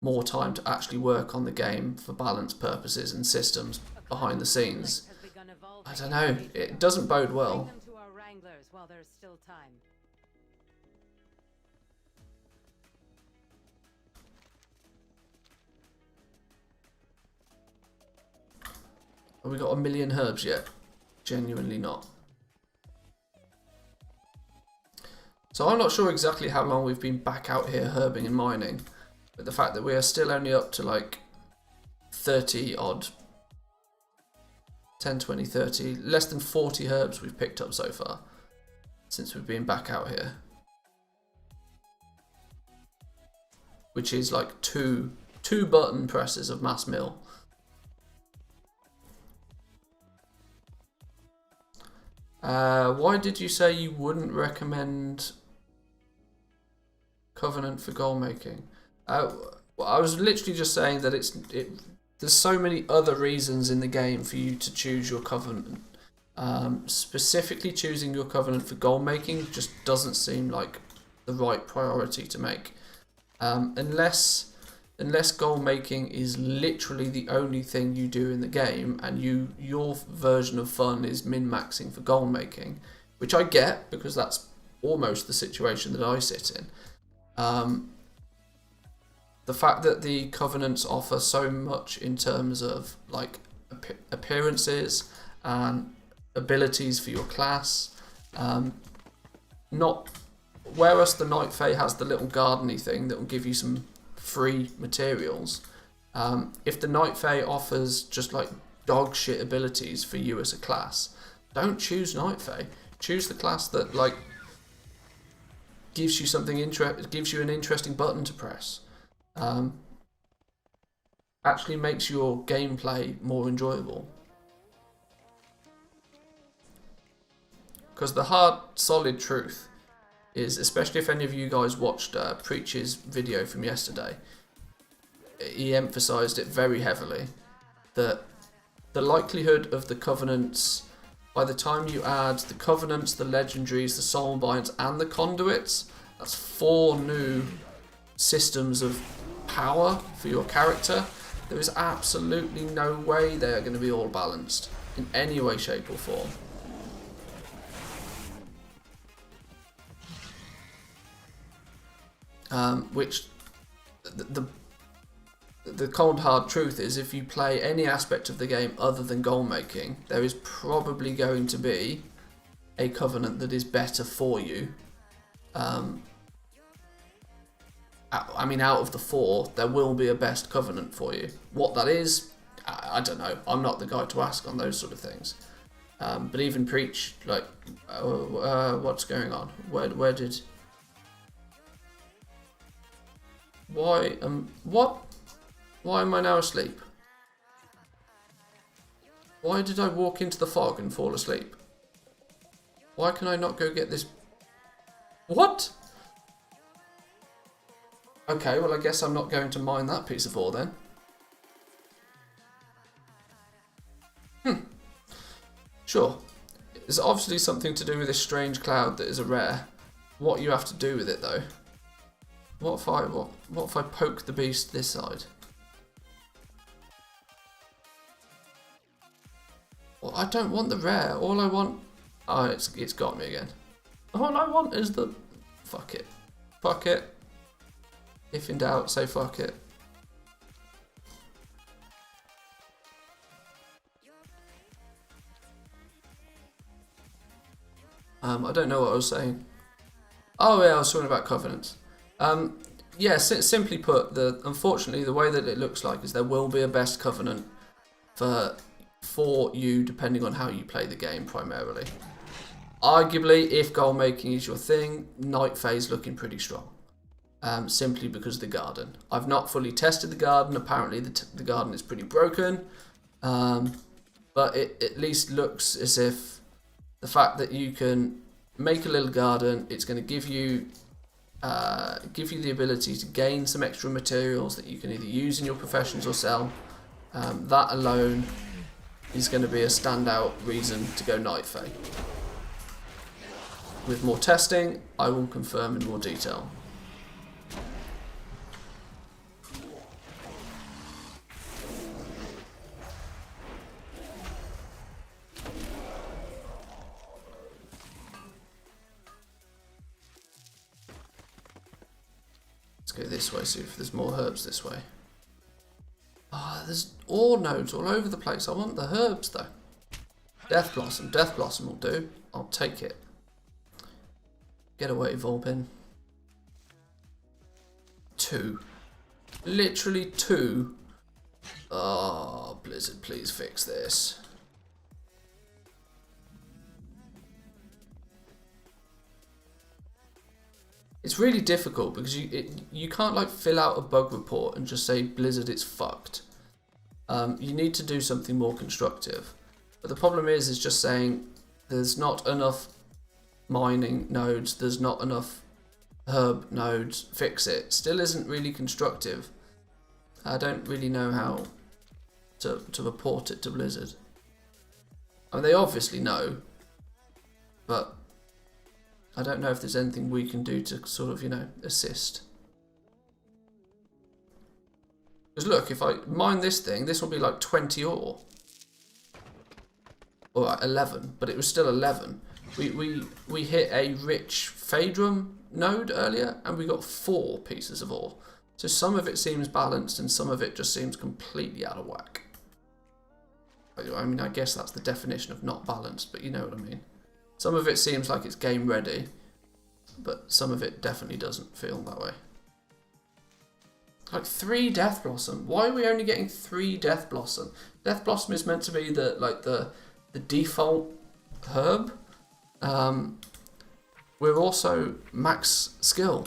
more time to actually work on the game for balance purposes and systems behind the scenes. I don't know, it doesn't bode well. Have we got 1 million herbs yet? Genuinely not. So I'm not sure exactly how long we've been back out here herbing and mining, but the fact that we are still only up to like 30 odd, 10, 20, 30, less than 40 herbs we've picked up so far since we've been back out here. Which is like two button presses of mass mill. Why did you say you wouldn't recommend Covenant for goal making? Well, I was literally just saying that there's so many other reasons in the game for you to choose your Covenant. Specifically choosing your Covenant for goal making just doesn't seem like the right priority to make. Unless goal making is literally the only thing you do in the game, and your version of fun is min-maxing for goal making, which I get because that's almost the situation that I sit in. The fact that the Covenants offer so much in terms of like appearances and abilities for your class, whereas the Night Fae has the little garden-y thing that will give you some free materials. If the Night Fae offers just like dog shit abilities for you as a class, don't choose Night Fae. Choose the class that like gives you something gives you an interesting button to press. Actually makes your gameplay more enjoyable. Because the hard, solid truth is, especially if any of you guys watched Preach's video from yesterday, he emphasised it very heavily, that the likelihood of the Covenants, by the time you add the Covenants, the Legendaries, the Soulbinds and the Conduits, that's 4 new systems of power for your character. There is absolutely no way they are going to be all balanced in any way, shape or form. Which the cold hard truth is, if you play any aspect of the game other than goal making, there is probably going to be a Covenant that is better for you. I mean, out of the 4, there will be a best Covenant for you. What that is, I don't know. I'm not the guy to ask on those sort of things. But even Preach, like, what's going on? Where did... Why am I now asleep? Why did I walk into the fog and fall asleep? Why can I not go get this? What? Okay, well I guess I'm not going to mine that piece of ore then. Sure. There's obviously something to do with this strange cloud that is a rare. What you have to do with it though? What if I poke the beast this side? I don't want the rare. All I want... Oh, it's got me again. All I want is the... Fuck it. Fuck it. If in doubt, say fuck it. I don't know what I was saying. Oh yeah, I was talking about covenants. Yeah, simply put, unfortunately the way that it looks like is there will be a best covenant for you depending on how you play the game primarily. Arguably, if goal making is your thing, Night Phase looking pretty strong. Simply because of the garden. I've not fully tested the garden. Apparently the garden is pretty broken. But it at least looks as if the fact that you can make a little garden, it's going to give you the ability to gain some extra materials that you can either use in your professions or sell. That alone is going to be a standout reason to go Night Fae. With more testing, I will confirm in more detail. Go this way, see if there's more herbs this way. Ah, there's ore nodes all over the place. I want the herbs though. Death Blossom will do. I'll take it. Get away, Volpin. 2. Literally 2. Oh, Blizzard, please fix this. It's really difficult because you can't like fill out a bug report and just say Blizzard it's fucked. You need to do something more constructive. But the problem is just saying there's not enough mining nodes, there's not enough herb nodes, fix it. Still isn't really constructive. I don't really know how to report it to Blizzard. I mean, they obviously know, but I don't know if there's anything we can do to sort of, you know, assist. Because look, if I mine this thing, this will be like 20 ore. Or 11, but it was still 11. We hit a rich Phaedrum node earlier, and we got 4 pieces of ore. So some of it seems balanced, and some of it just seems completely out of whack. I mean, I guess that's the definition of not balanced, but you know what I mean. Some of it seems like it's game ready, but some of it definitely doesn't feel that way. Like 3 Death Blossom. Why are we only getting 3 Death Blossom? Death Blossom is meant to be the default herb. We're also max skill.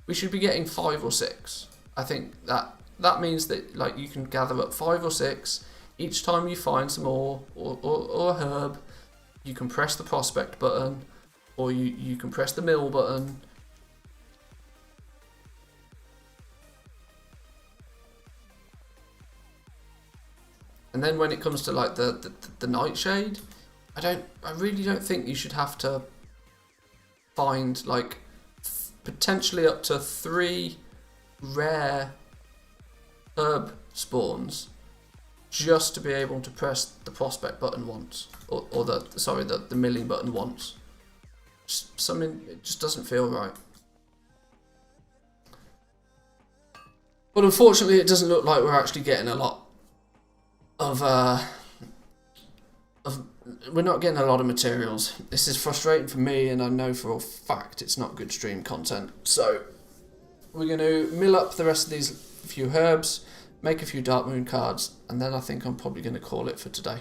We should be getting 5 or 6. I think that means that like you can gather up 5 or 6 each time you find some ore or a herb. You can press the prospect button, or you can press the mill button. And then when it comes to like the nightshade, I really don't think you should have to find like potentially up to 3 rare herb spawns just to be able to press the prospect button once, or the milling button once. Something, it just doesn't feel right. But unfortunately, it doesn't look like we're actually getting a lot of we're not getting a lot of materials. This is frustrating for me, and I know for a fact it's not good stream content. So we're going to mill up the rest of these few herbs, make a few Darkmoon cards, and then I think I'm probably going to call it for today.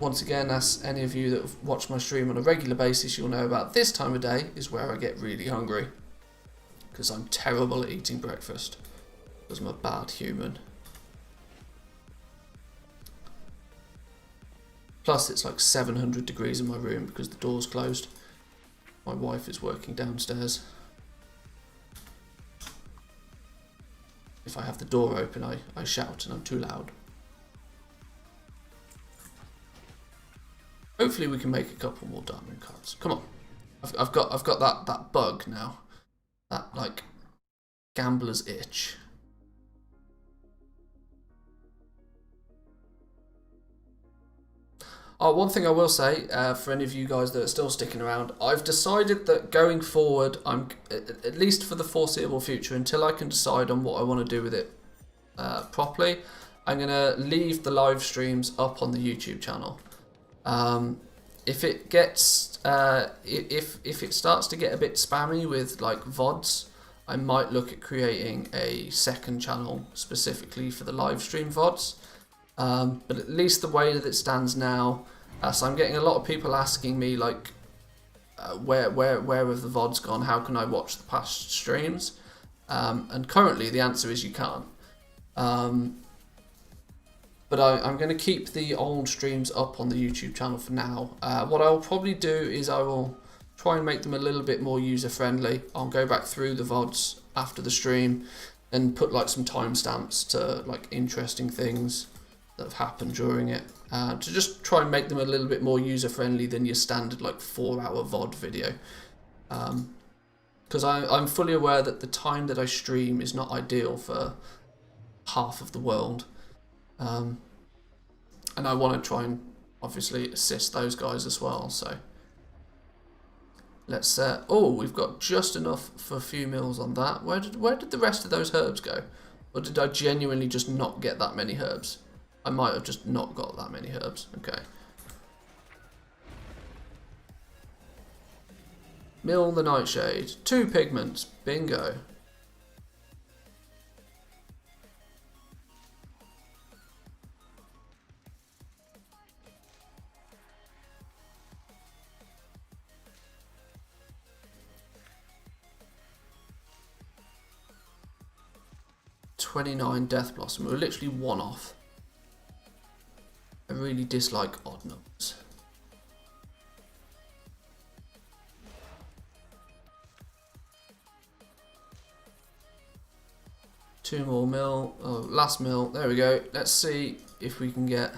Once again, as any of you that have watched my stream on a regular basis, you'll know about this time of day is where I get really hungry. Because I'm terrible at eating breakfast. Because I'm a bad human. Plus it's like 700 degrees in my room because the door's closed. My wife is working downstairs. If I have the door open, I shout and I'm too loud. Hopefully we can make a couple more Darkmoon cards. Come on. I've got that bug now. That like gambler's itch. Oh, one thing I will say, for any of you guys that are still sticking around, I've decided that going forward, I'm at least for the foreseeable future, until I can decide on what I want to do with it properly, I'm going to leave the live streams up on the YouTube channel. If it gets, if it starts to get a bit spammy with like VODs, I might look at creating a second channel specifically for the live stream VODs. But at least the way that it stands now, so I'm getting a lot of people asking me like, where have the VODs gone? How can I watch the past streams? And currently the answer is you can't. But I'm going to keep the old streams up on the YouTube channel for now. What I'll probably do is I will try and make them a little bit more user friendly. I'll go back through the VODs after the stream and put like some timestamps to like interesting things that have happened during it, to just try and make them a little bit more user friendly than your standard like 4-hour VOD video. Because I'm fully aware that the time that I stream is not ideal for half of the world. And I want to try and obviously assist those guys as well, so let's oh, we've got just enough for a few mils on that. Where did the rest of those herbs go? Or did I genuinely just not get that many herbs? I might have just not got that many herbs. Okay. Mill the Nightshade. 2 pigments. Bingo. $29 Death Blossom. We're literally 1 off. I really dislike odd numbers. Two more mil. Oh, last mil. There we go. Let's see if we can get...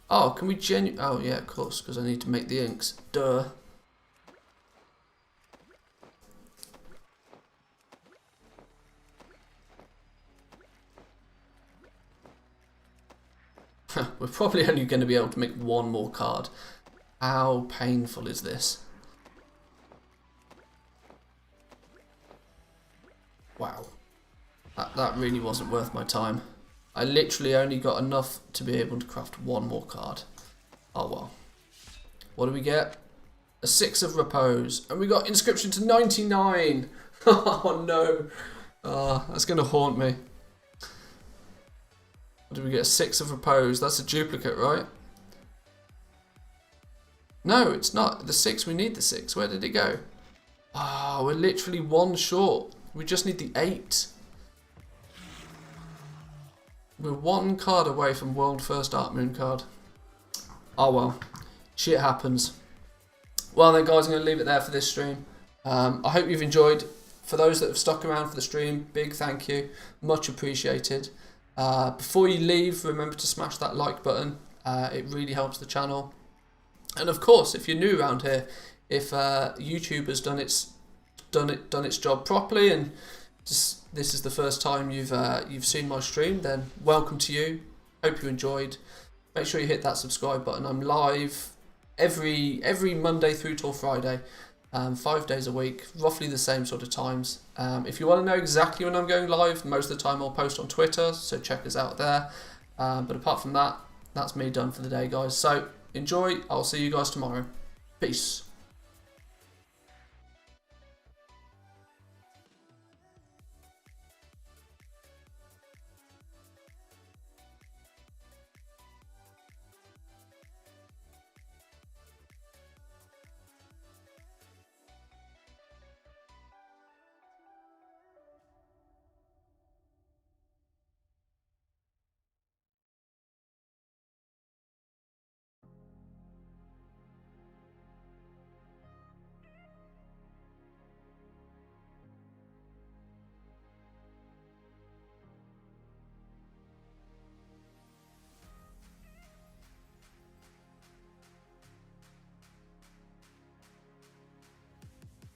Oh, can we Oh, yeah, of course, because I need to make the inks. Duh. We're probably only going to be able to make 1 more card. How painful is this? Wow. That really wasn't worth my time. I literally only got enough to be able to craft 1 more card. Oh well. What do we get? A 6 of Repose. And we got Inscription to 99! Oh no. Oh, that's going to haunt me. What did we get? A 6 of Repose. That's a duplicate, right? No, it's not. The 6, we need the 6. Where did it go? Ah, we're literally 1 short. We just need the 8. We're 1 card away from World First Darkmoon card. Oh well. Shit happens. Well then guys, I'm going to leave it there for this stream. I hope you've enjoyed. For those that have stuck around for the stream, big thank you. Much appreciated. Before you leave, remember to smash that like button. It really helps the channel. And of course, if you're new around here, if YouTube has done its job properly, and this is the first time you've seen my stream, then welcome to you. Hope you enjoyed. Make sure you hit that subscribe button. I'm live every Monday through till Friday. 5 days a week, roughly the same sort of times. If you want to know exactly when I'm going live, most of the time I'll post on Twitter, so check us out there. But apart from that, that's me done for the day, guys. So enjoy. I'll see you guys tomorrow. Peace.